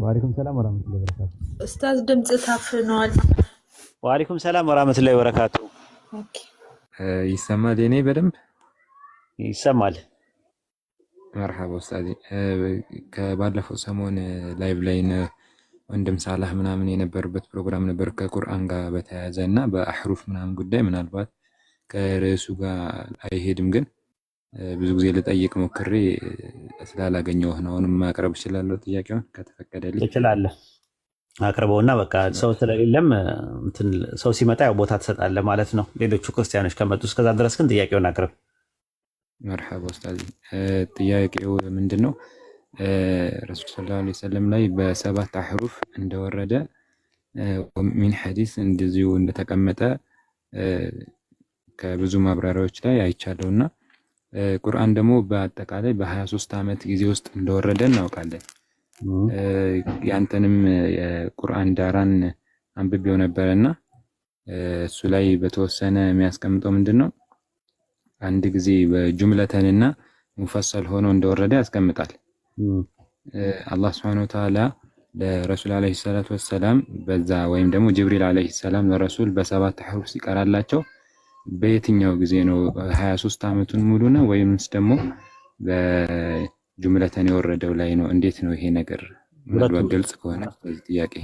ወአለይኩም ሰላም ወራህመቱላሂ ወበረካቱ። ኡስታዝ ድምጽ ታፍኗል። ወአለይኩም ሰላም ወራህመቱላሂ ወበረካቱ። ኦኬ ይሰማል? የኔ በደንብ ይሰማል። መርሐባ ኡስታዝ። ከባለፈው ሰሞን ላይቭ ላይ ወንድም ሳላህ ምናምን የነበሩበት ፕሮግራም ነበር ከቁርአን ጋር በተያያዘ እና በአህሩፍ ምናምን ጉዳይ ምናልባት ከርዕሱ ጋር አይሄድም፣ ግን ብዙ ጊዜ ልጠይቅ ሞክሬ ስላላገኘሁህ ነው። አሁንም ማቅረብ እችላለሁ ጥያቄውን ከተፈቀደልኝ? ትችላለህ። አቅርበውና በቃ ሰው ስለሌለም ሰው ሲመጣ ያው ቦታ ትሰጣለህ ማለት ነው። ሌሎቹ ክርስቲያኖች ከመጡ እስከዛ ድረስ ግን ጥያቄውን አቅርብ። መርሐባ ኡስታዝ። ጥያቄው ምንድን ነው? ረሱል ሰለላሁ ዐለይሂ ወሰለም ላይ በ7 አህሩፍ እንደወረደ ሚን ሐዲስ እንደዚሁ እንደተቀመጠ ከብዙ ማብራሪያዎች ላይ አይቻለሁና ቁርአን ደግሞ በአጠቃላይ በ23 ዓመት ጊዜ ውስጥ እንደወረደ እናውቃለን። ያንተንም የቁርአን ዳራን አንብቤው ነበርና እሱ ላይ በተወሰነ የሚያስቀምጠው ምንድነው አንድ ጊዜ በጁምለተንና ሙፈሰል ሆኖ እንደወረደ ያስቀምጣል። አላህ Subhanahu Wa Ta'ala ለረሱል አለይሂ ሰላቱ ወሰለም በዛ ወይም ደግሞ ጅብሪል አለይሂ ሰላም ለረሱል በሰባት ሐሩፍ ሲቀራላቸው በየትኛው ጊዜ ነው? 23 ዓመቱን ሙሉ ነው ወይምስ ደግሞ በጁምለተን የወረደው ላይ ነው? እንዴት ነው ይሄ ነገር? ምናልባት ግልጽ ከሆነ በዚህ ጥያቄ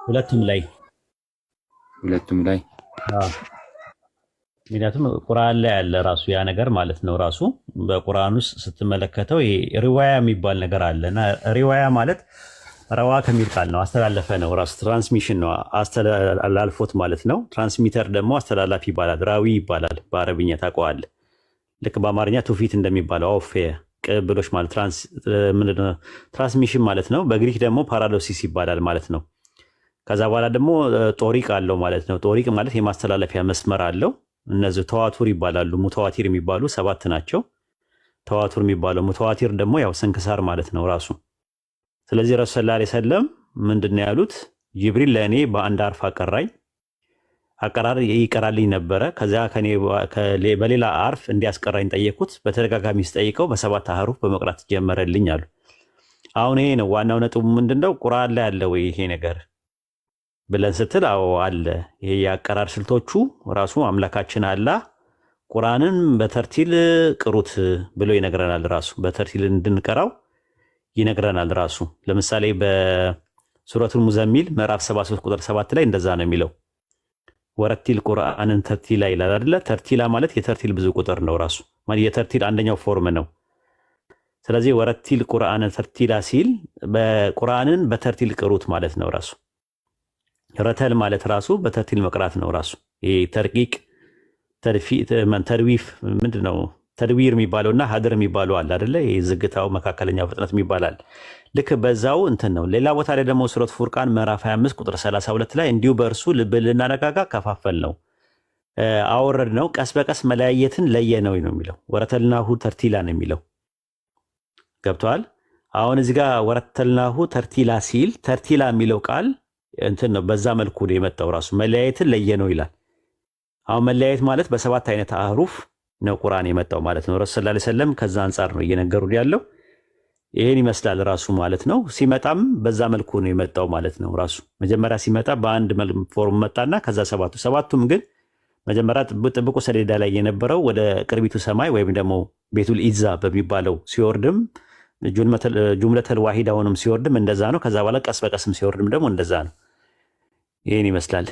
ሁለቱም ላይ ምክንያቱም ቁርአን ላይ ያለ ራሱ ያ ነገር ማለት ነው። ራሱ በቁርአን ውስጥ ስትመለከተው ይሄ ሪዋያ የሚባል ነገር አለና ሪዋያ ማለት ረዋ ከሚል ቃል ነው፣ አስተላለፈ ነው። ራሱ ትራንስሚሽን ነው፣ አስተላልፎት ማለት ነው። ትራንስሚተር ደግሞ አስተላላፊ ይባላል፣ ራዊ ይባላል በአረብኛ ታውቀዋለህ። ልክ በአማርኛ ትውፊት እንደሚባለው አውፌ ቅብሎች ማለት ትራንስሚሽን ማለት ነው። በግሪክ ደግሞ ፓራዶሲስ ይባላል ማለት ነው። ከዛ በኋላ ደግሞ ጦሪቅ አለው ማለት ነው። ጦሪቅ ማለት የማስተላለፊያ መስመር አለው። እነዚህ ተዋቱር ይባላሉ። ሙተዋቲር የሚባሉ 7 ናቸው። ተዋቱር የሚባለው ሙተዋቲር ደግሞ ያው ስንክሳር ማለት ነው ራሱ። ስለዚህ ረሱል ሰለላሁ ዐለይሂ ወሰለም ምንድነው ያሉት? ጅብሪል ለእኔ በአንድ አርፍ አቀራር ይቀራልኝ ነበረ። ከዚያ በሌላ አርፍ እንዲያስቀራኝ ጠየቁት። በተደጋጋሚ ስጠይቀው በ7 አህሩፍ በመቅራት ጀመረልኝ አሉ። አሁን ይሄ ነው ዋናው ነጥቡ። ምንድነው ቁርአን ላይ አለ ወይ ይሄ ነገር ብለን ስትል፣ አዎ አለ። ይሄ የአቀራር ስልቶቹ ራሱ አምላካችን አላህ ቁርአንን በተርቲል ቅሩት ብሎ ይነግረናል። ራሱ በተርቲል እንድንቀራው ይነግረናል ራሱ። ለምሳሌ በሱረቱል ሙዘሚል ምዕራፍ 73 ቁጥር 7 ላይ እንደዛ ነው የሚለው፣ ወረቲል ቁርአንን ተርቲላ ይላል አይደለ? ተርቲላ ማለት የተርቲል ብዙ ቁጥር ነው ራሱ ማለት የተርቲል አንደኛው ፎርም ነው። ስለዚህ ወረቲል ቁርአንን ተርቲላ ሲል በቁርአንን በተርቲል ቅሩት ማለት ነው ራሱ። ረተል ማለት ራሱ በተርቲል መቅራት ነው ራሱ። ይሄ ተርቂቅ ተርዊፍ ምንድነው? ተድዊር የሚባለውና ሀድር የሚባለው አለ አይደለ? ይሄ ዝግታው መካከለኛው ፍጥነት ይባላል። ልክ በዛው እንትን ነው። ሌላ ቦታ ላይ ደግሞ ሱረት ፉርቃን ምዕራፍ 25 ቁጥር 32 ላይ እንዲሁ በእርሱ ልብ ልናረጋጋ ከፋፈል ነው አወረድ ነው ቀስ በቀስ መለያየትን ለየ ነው የሚለው። ወረተልናሁ ተርቲላ ነው የሚለው። ገብቷል? አሁን እዚህ ጋር ወረተልናሁ ተርቲላ ሲል ተርቲላ የሚለው ቃል እንትን ነው። በዛ መልኩ ነው የመጣው ራሱ መለያየትን ለየ ነው ይላል። አሁን መለያየት ማለት በ7 አይነት አህሩፍ ነው ቁርአን የመጣው ማለት ነው። ረሱል ሰለላሁ ዐለይሂ ወሰለም ከዛ አንፃር ነው እየነገሩን ያለው። ይሄን ይመስላል ራሱ ማለት ነው። ሲመጣም በዛ መልኩ ነው የመጣው ማለት ነው። ራሱ መጀመሪያ ሲመጣ በአንድ ፎርም መጣና ከዛ ሰባቱም ግን መጀመሪያ ጥብቁ ሰሌዳ ላይ የነበረው ወደ ቅርቢቱ ሰማይ ወይም ደግሞ ቤቱል ኢዛ በሚባለው ሲወርድም ጁምለተል ዋሂዳ ሆኖም ሲወርድም እንደዛ ነው። ከዛ በኋላ ቀስ በቀስም ሲወርድም ደግሞ እንደዛ ነው። ይሄን ይመስላል።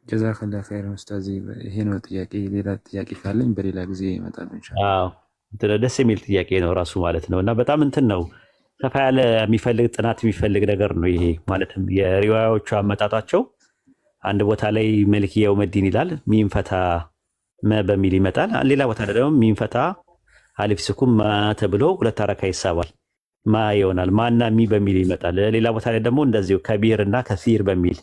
ጀዛከላ ኸይር ኡስታዝ። ይሄ ነው ጥያቄ። ሌላ ጥያቄ ካለኝ በሌላ ጊዜ ይመጣል ኢንሻአላህ። አዎ ደስ የሚል ጥያቄ ነው ራሱ ማለት ነው። እና በጣም እንትን ነው ሰፋ ያለ የሚፈልግ ጥናት የሚፈልግ ነገር ነው ይሄ ማለትም የሪዋያዎቹ አመጣጣቸው። አንድ ቦታ ላይ መልክ የውመዲን ይላል ሚንፈታ መ በሚል ይመጣል። ሌላ ቦታ ላይ ደግሞ ሚንፈታ አሊፍ ስኩም ማ ተብሎ 2 አረካ ይሳባል ማ ይሆናል። ማና ሚ በሚል ይመጣል። ሌላ ቦታ ላይ ደግሞ እንደዚሁ ከቢር እና ከሲር በሚል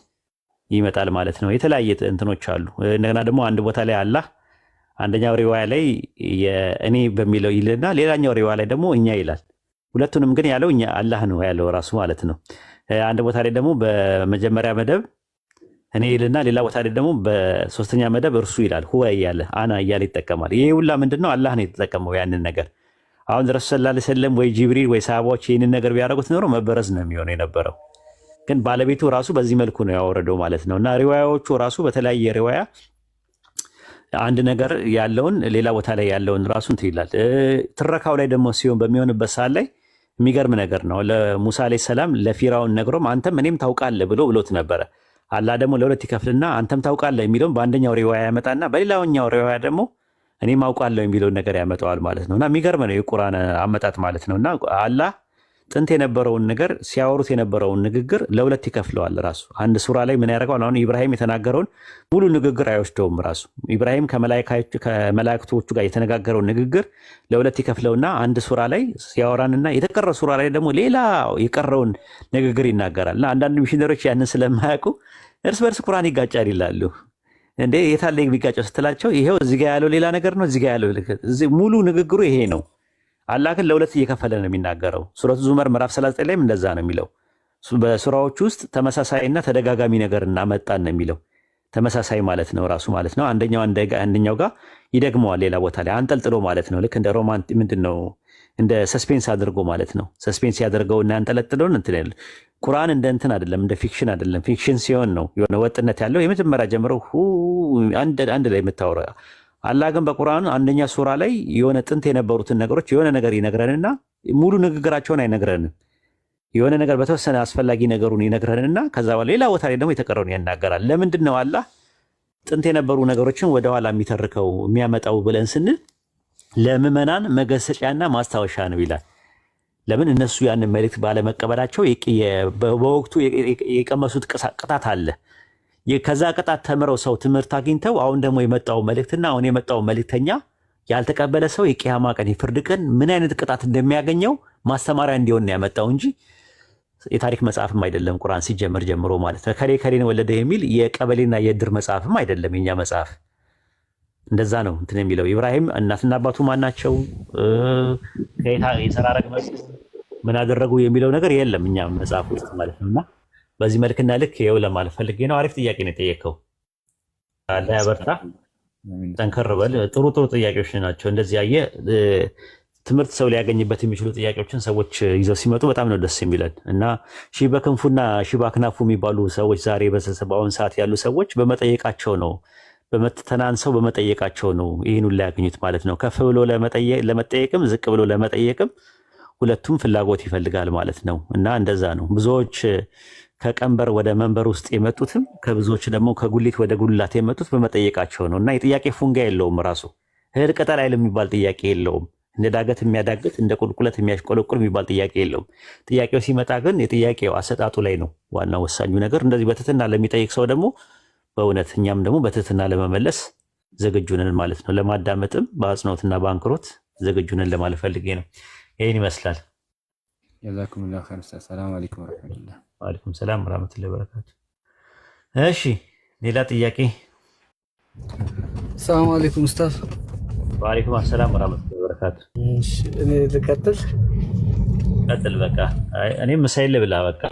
ይመጣል ማለት ነው። የተለያየ እንትኖች አሉ። እንደገና ደግሞ አንድ ቦታ ላይ አላህ አንደኛው ሪዋያ ላይ እኔ በሚለው ይልና ሌላኛው ሪዋያ ላይ ደግሞ እኛ ይላል። ሁለቱንም ግን ያለው እኛ አላህ ነው ያለው ራሱ ማለት ነው። አንድ ቦታ ላይ ደግሞ በመጀመሪያ መደብ እኔ ይልና ሌላ ቦታ ላይ ደግሞ በሶስተኛ መደብ እርሱ ይላል። ሁወ እያለ አና እያለ ይጠቀማል። ይሄ ሁላ ምንድነው? አላህ ነው የተጠቀመው ያንን ነገር። አሁን ረሱል ሰለላሁ ዐለይሂ ወሰለም ወይ ጂብሪል ወይ ሰሃባዎች ይህንን ነገር ቢያደርጉት ኖሮ መበረዝ ነው የሚሆነው የነበረው። ግን ባለቤቱ ራሱ በዚህ መልኩ ነው ያወረደው ማለት ነው። እና ሪዋያዎቹ ራሱ በተለያየ ሪዋያ አንድ ነገር ያለውን ሌላ ቦታ ላይ ያለውን ራሱ እንትን ይላል። ትረካው ላይ ደግሞ ሲሆን በሚሆንበት ሰዓት ላይ የሚገርም ነገር ነው። ለሙሳ አለይሂ ሰላም ለፊራውን ነግሮም አንተም እኔም ታውቃለህ ብሎት ነበረ። አላህ ደግሞ ለሁለት ይከፍልና አንተም ታውቃለህ የሚለውን በአንደኛው ሪዋያ ያመጣና በሌላኛው ሪዋያ ደግሞ እኔም አውቃለሁ የሚለውን ነገር ያመጣዋል ማለት ነው። እና የሚገርም ነው የቁርአን አመጣጥ ማለት ነው። እና አላህ ጥንት የነበረውን ነገር ሲያወሩት የነበረውን ንግግር ለሁለት ይከፍለዋል። ራሱ አንድ ሱራ ላይ ምን ያደርገዋል? አሁን ኢብራሂም የተናገረውን ሙሉ ንግግር አይወስደውም። ራሱ ኢብራሂም ከመላእክቶቹ ጋር የተነጋገረውን ንግግር ለሁለት ይከፍለውና አንድ ሱራ ላይ ሲያወራንና የተቀረው ሱራ ላይ ደግሞ ሌላ የቀረውን ንግግር ይናገራል። እና አንዳንድ ሚሽነሮች ያንን ስለማያውቁ እርስ በርስ ቁርአን ይጋጫል ይላሉ። እንዴ የታለ የሚጋጨው ስትላቸው ይሄው እዚህ ጋር ያለው ሌላ ነገር ነው፣ እዚህ ጋር ያለው ሙሉ ንግግሩ ይሄ ነው። አላህ ግን ለሁለት እየከፈለ ነው የሚናገረው። ሱረቱ ዙመር ምዕራፍ 39 ላይም እንደዛ ነው የሚለው። በሱራዎች ውስጥ ተመሳሳይና ተደጋጋሚ ነገር እናመጣን ነው የሚለው። ተመሳሳይ ማለት ነው ራሱ ማለት ነው። አንደኛው ጋር ይደግመዋል ሌላ ቦታ ላይ አንጠልጥሎ ማለት ነው። ልክ እንደ ሮማንት ምንድነው እንደ ሰስፔንስ አድርጎ ማለት ነው። ሰስፔንስ ያደርገውና ያንጠለጥለውን እንትን ያለ ቁርአን እንደ እንትን አይደለም፣ እንደ ፊክሽን አይደለም። ፊክሽን ሲሆን ነው የሆነ ወጥነት ያለው የመጀመሪያ ጀምሮ አንድ ላይ የምታወራው። አላህ ግን በቁርአን አንደኛ ሱራ ላይ የሆነ ጥንት የነበሩትን ነገሮች የሆነ ነገር ይነግረንና ሙሉ ንግግራቸውን አይነግረንም። የሆነ ነገር በተወሰነ አስፈላጊ ነገሩን ይነግረንና ከዛ በኋላ ሌላ ቦታ ላይ ደግሞ የተቀረውን ያናገራል። ለምንድን ነው አላህ ጥንት የነበሩ ነገሮችን ወደኋላ የሚተርከው የሚያመጣው ብለን ስንል ለምዕመናን መገሰጫና ማስታወሻ ነው ይላል። ለምን እነሱ ያንን መልእክት ባለመቀበላቸው በወቅቱ የቀመሱት ቅጣት አለ። ከዛ ቅጣት ተምረው ሰው ትምህርት አግኝተው አሁን ደግሞ የመጣው መልእክትና አሁን የመጣው መልእክተኛ ያልተቀበለ ሰው የቂያማ ቀን የፍርድ ቀን ምን አይነት ቅጣት እንደሚያገኘው ማስተማሪያ እንዲሆን ነው ያመጣው እንጂ የታሪክ መጽሐፍም አይደለም። ቁርአን ሲጀመር ጀምሮ ማለት ነው ከሌ ከሌን ወለደ የሚል የቀበሌና የእድር መጽሐፍም አይደለም። የኛ መጽሐፍ እንደዛ ነው እንትን የሚለው ኢብራሂም እናትና አባቱ ማናቸው የሰራረቅ ምን አደረጉ የሚለው ነገር የለም እኛ መጽሐፍ ውስጥ ማለት ነውና በዚህ መልክና ልክ ይኸው ለማለት ፈልጌ ነው። አሪፍ ጥያቄ ነው የጠየቀው። አላህ ያበርታ፣ ጠንከር በል። ጥሩ ጥያቄዎች ናቸው። እንደዚህ ያየ ትምህርት ሰው ሊያገኝበት የሚችሉ ጥያቄዎችን ሰዎች ይዘው ሲመጡ በጣም ነው ደስ የሚለን እና ሺህ በክንፉና ሺህ በአክናፉ የሚባሉ ሰዎች ዛሬ በአሁን ሰዓት ያሉ ሰዎች በመጠየቃቸው ነው ተናንሰው በመጠየቃቸው ነው ይህን ሁሉ ያገኙት ማለት ነው። ከፍ ብሎ ለመጠየቅም ዝቅ ብሎ ለመጠየቅም ሁለቱም ፍላጎት ይፈልጋል ማለት ነው እና እንደዛ ነው ብዙዎች ከቀንበር ወደ መንበር ውስጥ የመጡትም ከብዙዎች ደግሞ ከጉሊት ወደ ጉልላት የመጡት በመጠየቃቸው ነው እና የጥያቄ ፉንጋ የለውም። ራሱ እህል ቅጠል አይልም የሚባል ጥያቄ የለውም። እንደ ዳገት የሚያዳግት እንደ ቁልቁለት የሚያሽቆለቁል የሚባል ጥያቄ የለውም። ጥያቄው ሲመጣ ግን የጥያቄው አሰጣጡ ላይ ነው ዋና ወሳኙ ነገር። እንደዚህ በትህትና ለሚጠይቅ ሰው ደግሞ በእውነት እኛም ደግሞ በትህትና ለመመለስ ዝግጁ ነን ማለት ነው። ለማዳመጥም በአጽንኦትና በአንክሮት ዝግጁ ነን ለማለት ፈልጌ ነው። ይህን ይመስላል። ጀዛኩሙላሁ ኸይር ኡስታዝ። ሰላም አለይኩም ወራህመቱላህ። ወአለይኩም ሰላም ወራህመቱላሂ ወበረካቱ። እሺ ሌላ ጥያቄ? ሰላም አለይኩም ኡስታዝ። ወአለይኩም ሰላም ወራህመቱላሂ ወበረካቱ። እሺ እኔ ልቀጥል? ቀጥል በቃ። እኔ ምሳይል ብላ በቃ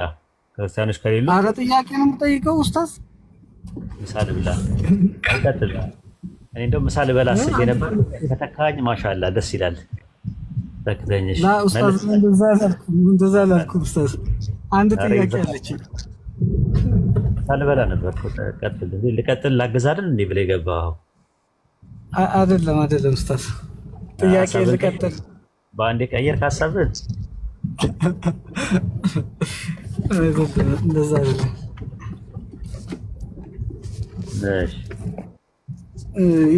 ክርስቲያኖች ከሌሉ አረ ጥያቄ ነው የምጠይቀው ኡስታዝ። ምሳል ብላ ቀጥል። እኔ እንደው ምሳል በላ አስቤ ነበር ከተካኝ ማሻአላ ደስ ይላል። ተከደኝሽ ላ ኡስታዝ እንደዛ አላልኩም ኡስታዝ። አንድ ጥያቄ አለች። ምሳል በላ ነበር። ቀጥል ልቀጥል ላግዛልን እንዴ ብለ ገባው? አይደለም ኡስታዝ ጥያቄ ልቀጥል። በአንዴ ቀየር ካሳብን እንደዛ አይደለም።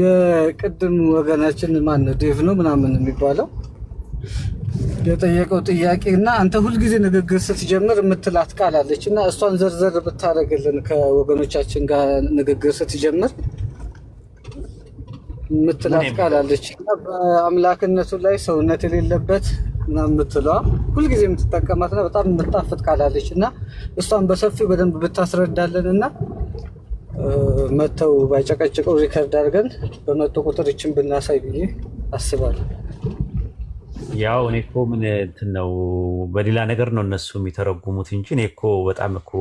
የቅድም ወገናችን ማን ነው ዴቭ ነው ምናምን የሚባለው የጠየቀው ጥያቄ እና አንተ ሁልጊዜ ንግግር ስትጀምር የምትላት ቃል አለች እና እሷን ዘርዘር ብታደርግልን ከወገኖቻችን ጋር ንግግር ስትጀምር የምትላት ቃል አለች እና በአምላክነቱ ላይ ሰውነት የሌለበት ምናምን የምትለዋ ሁልጊዜ የምትጠቀማት እና በጣም የምታፍጥ ቃል አለች እና እሷን በሰፊው በደንብ ብታስረዳለን እና መተው ባይጨቀጭቀው ሪከርድ አድርገን በመጡ ቁጥር ይችን ብናሳይ ብዬ አስባለሁ። ያው እኔ እኮ ምን እንትን ነው በሌላ ነገር ነው እነሱ የሚተረጉሙት እንጂ እኔ እኮ በጣም እኮ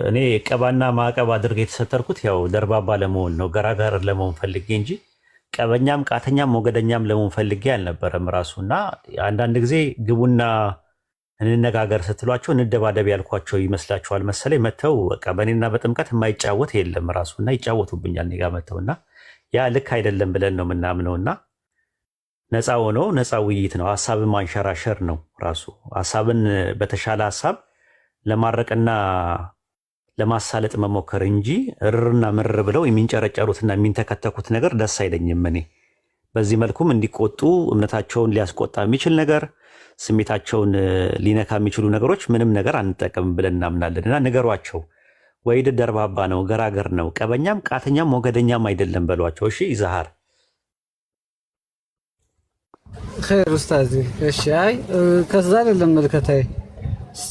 እኔ ቀባና ማዕቀብ አድርገ የተሰጠርኩት ያው ደርባባ ለመሆን ነው፣ ገራገር ለመሆን ፈልጌ እንጂ ቀበኛም ቃተኛም ሞገደኛም ለመሆን ፈልጌ አልነበረም ራሱ። እና አንዳንድ ጊዜ ግቡና እንነጋገር ስትሏቸው እንደባደብ ያልኳቸው ይመስላችኋል መሰለኝ። መተው በቃ በእኔና በጥምቀት የማይጫወት የለም ራሱ እና ይጫወቱብኛል እኔ ጋ መተው እና ያ ልክ አይደለም ብለን ነው የምናምነውና ነፃ ሆኖ ነፃ ውይይት ነው፣ ሀሳብን ማንሸራሸር ነው ራሱ። ሀሳብን በተሻለ ሀሳብ ለማረቅና ለማሳለጥ መሞከር እንጂ እርርና ምርር ብለው የሚንጨረጨሩትና የሚንተከተኩት ነገር ደስ አይለኝም እኔ። በዚህ መልኩም እንዲቆጡ እምነታቸውን ሊያስቆጣ የሚችል ነገር ስሜታቸውን ሊነካ የሚችሉ ነገሮች ምንም ነገር አንጠቀም ብለን እናምናለን እና ንገሯቸው። ወይድ ደርባባ ነው፣ ገራገር ነው፣ ቀበኛም ቃተኛም ሞገደኛም አይደለም በሏቸው። እሺ ይዛሃር ኸይር ኡስታዝ። እሺ አይ ከዛ አይደለም መልከታይ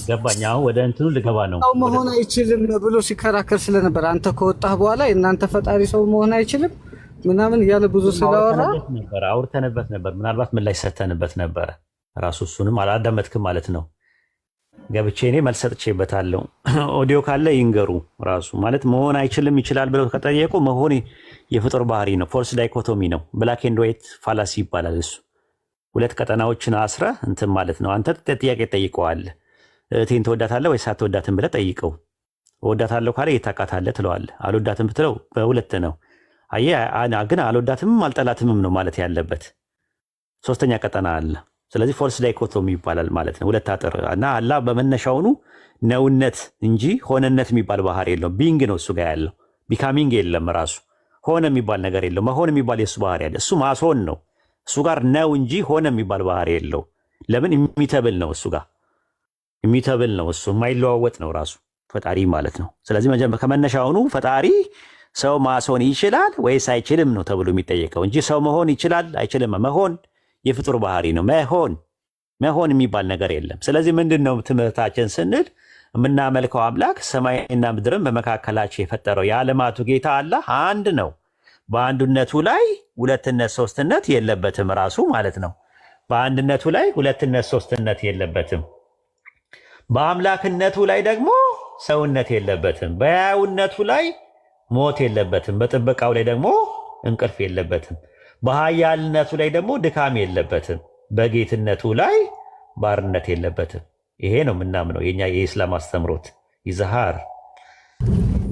ገባኝ። አሁን ወደ እንትኑ ልገባ ነው። ሰው መሆን አይችልም ብሎ ሲከራከር ስለነበር አንተ ከወጣህ በኋላ የእናንተ ፈጣሪ ሰው መሆን አይችልም ምናምን እያለ ብዙ ስላወራ አውርተንበት ነበር። ምናልባት ምን ላይ ሰተንበት ነበረ ራሱ። እሱንም አላዳመጥክም ማለት ነው። ገብቼ እኔ መልስ ሰጥቼበታለሁ። ኦዲዮ ካለ ይንገሩ። ራሱ ማለት መሆን አይችልም ይችላል ብለው ከጠየቁ መሆን የፍጡር ባህሪ ነው። ፎልስ ዳይኮቶሚ ነው። ብላክ ኤንድ ዋይት ፋላሲ ይባላል። እሱ ሁለት ቀጠናዎችን አስረ እንትን ማለት ነው። አንተ ጥያቄ ጠይቀዋል። እህቴን ትወዳታለህ ወይስ አትወዳትም ብለህ ጠይቀው። እወዳታለሁ ካለ የታውቃታለህ ትለዋለህ። አልወዳትም ብትለው በሁለት ነው። አየህ ግን አልወዳትምም አልጠላትምም ነው ማለት ያለበት። ሶስተኛ ቀጠና አለ። ስለዚህ ፎልስ ዳይኮቶሚ ይባላል ማለት ነው። ሁለት አጥር እና አላህ በመነሻውኑ ነውነት እንጂ ሆነነት የሚባል ባህሪ የለውም። ቢንግ ነው እሱ ጋር ያለው። ቢካሚንግ የለም። ራሱ ሆነ የሚባል ነገር የለው። መሆን የሚባል የእሱ ባህሪ ያለ እሱ ማስሆን ነው። እሱ ጋር ነው እንጂ ሆነ የሚባል ባህሪ የለው። ለምን? የሚተብል ነው። እሱ ጋር የሚተብል ነው። እሱ የማይለዋወጥ ነው ራሱ ፈጣሪ ማለት ነው። ስለዚህ ከመነሻውኑ ፈጣሪ ሰው ማስሆን ይችላል ወይስ አይችልም ነው ተብሎ የሚጠየቀው እንጂ ሰው መሆን ይችላል አይችልም። መሆን የፍጡር ባህሪ ነው። መሆን የሚባል ነገር የለም። ስለዚህ ምንድን ነው ትምህርታችን ስንል የምናመልከው አምላክ ሰማይና ምድርን በመካከላቸው የፈጠረው የዓለማቱ ጌታ አላህ አንድ ነው። በአንድነቱ ላይ ሁለትነት ሶስትነት የለበትም ራሱ ማለት ነው። በአንድነቱ ላይ ሁለትነት ሶስትነት የለበትም። በአምላክነቱ ላይ ደግሞ ሰውነት የለበትም። በሕያውነቱ ላይ ሞት የለበትም። በጥበቃው ላይ ደግሞ እንቅልፍ የለበትም። በኃያልነቱ ላይ ደግሞ ድካም የለበትም። በጌትነቱ ላይ ባርነት የለበትም። ይሄ ነው የምናምነው የኛ የኢስላም አስተምሮት ይዛሃር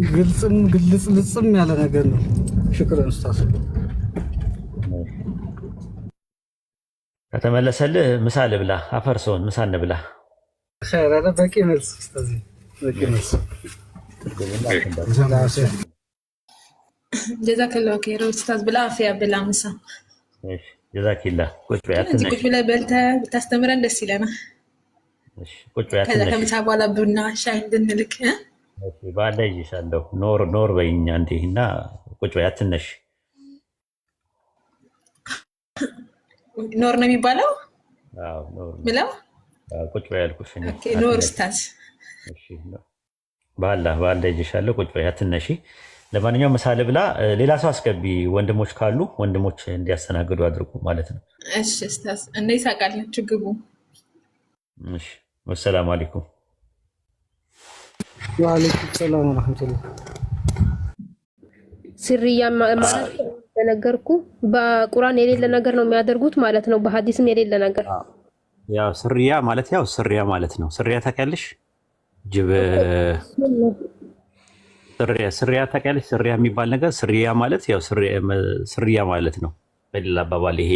ግልጽም ግልጽልጽም ያለ ነገር ነው። ሽክረን ኡስታዝ። ከተመለሰልህ ምሳ ልብላ። አፈርሶን ምሳ እንብላ። ኸይር በቂ መልስ ኡስታዝ፣ በቂ መልስ። ጀዛከላሁ ኸይር ኡስታዝ። ብላ አፍያ ብላ ምሳ። እሺ ጀዛኪላ። ቁጭ ቁጭ ብለህ በልተህ ብታስተምረን ደስ ይለናል። ከዛ ከምሳ በኋላ ቡና ሻይ እንድንልክ ባለ ይሻለሁ። ኖር በይኛ እንዴ እና ቁጭ በይ አትነሽ። ኖር ነው የሚባለው? አዎ ኖር ምለው ቁጭ በይ አልኩሽ። ኦኬ ኖር ኡስታዝ። እሺ ባለ ይሻለሁ። ቁጭ በይ አትነሺ። ለማንኛውም ምሳ ልብላ። ሌላ ሰው አስገቢ። ወንድሞች ካሉ ወንድሞች እንዲያስተናግዱ አድርጉ ማለት ነው። እሺ ኡስታዝ። እንዴት ታውቃላችሁ ግቡ? እሺ ወሰላሙ አለይኩም። ወአለይኩም ሰላም ወራህመቱላህ። ስርያ ማለት ተነገርኩ በቁርአን የሌለ ነገር ነው የሚያደርጉት ማለት ነው። በሐዲስም የሌለ ነገር ያው ስርያ ማለት ነው። ስርያ ታውቂያለሽ? ጅብ ስርያ ታውቂያለሽ? ስርያ የሚባል ነገር ስርያ ማለት ያው ስርያ ማለት ነው። በሌላ አባባል ይሄ